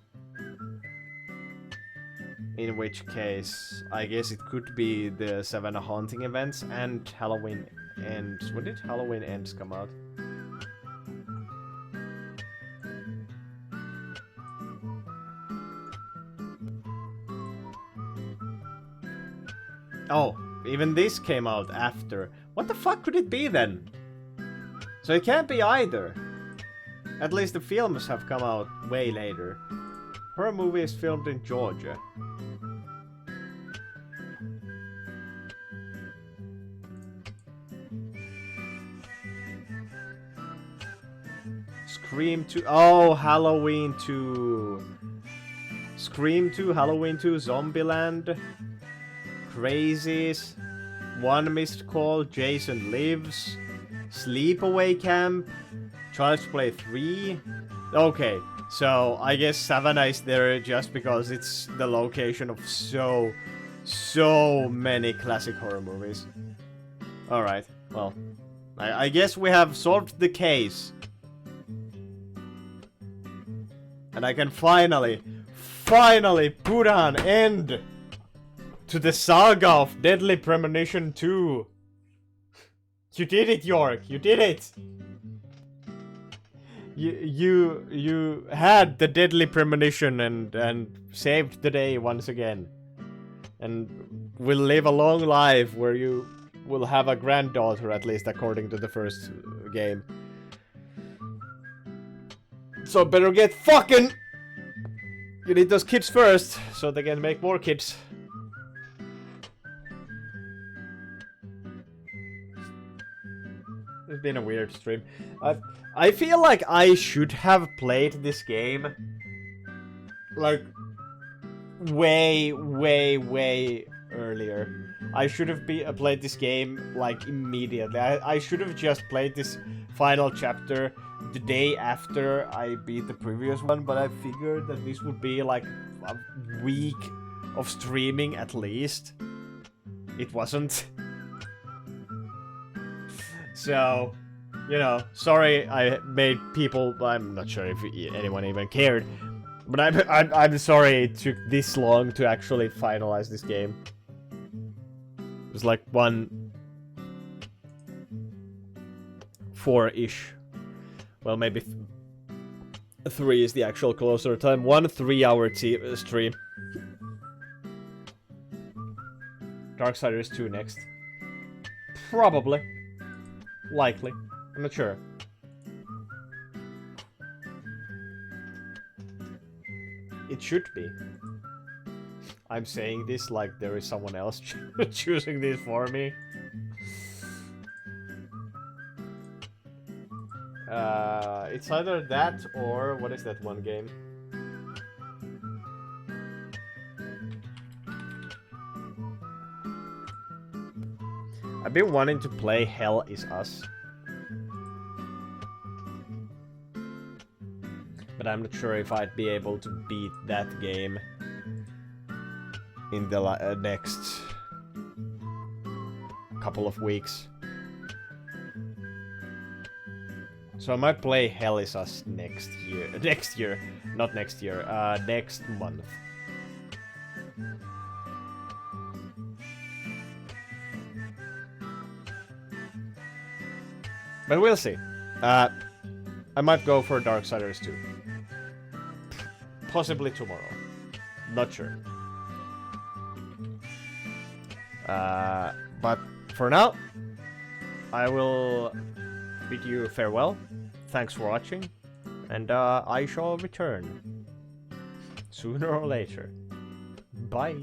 In which case, I guess it could be the Savannah Haunting events and Halloween Ends. When did Halloween Ends come out? Oh, even this came out after. What the fuck could it be then? So it can't be either. At least the films have come out way later. Horror movie is filmed in Georgia. Scream 2. Oh, Halloween 2. Scream 2, Halloween 2, Zombieland. Crazies. One Missed Call, Jason Lives. Sleepaway Camp. Child's Play 3. Okay, so I guess Savannah is there just because it's the location of so many classic horror movies. Alright, well, I guess we have solved the case. And I can finally put an end to the saga of Deadly Premonition 2. You did it, York. You did it. You had the Deadly Premonition and saved the day once again. And will live a long life where you will have a granddaughter, at least according to the first game. So better get fucking... You need those kids first, so they can make more kids. It's been a weird stream. I feel like I should have played this game like way earlier. I should have played this game like immediately. I should have just played this final chapter the day after I beat the previous one, but I figured that this would be like a week of streaming at least. It wasn't. So, you know, sorry I made people... I'm not sure if anyone even cared. But I'm sorry it took this long to actually finalize this game. It was like 4-ish. Well, maybe 3 is the actual closer time. 1 3-hour stream. Darksiders 2 next. Probably. Likely. I'm not sure. It should be. I'm saying this like there is someone else choosing this for me. It's either that or... What is that one game? I've been wanting to play Hell Is Us. But I'm not sure if I'd be able to beat that game in the next couple of weeks. So I might play Hell Is Us next year. Not next year. Next month. But we'll see. I might go for Darksiders 2. Possibly tomorrow. Not sure. But for now, I will bid you farewell. Thanks for watching. And I shall return. Sooner or later. Bye.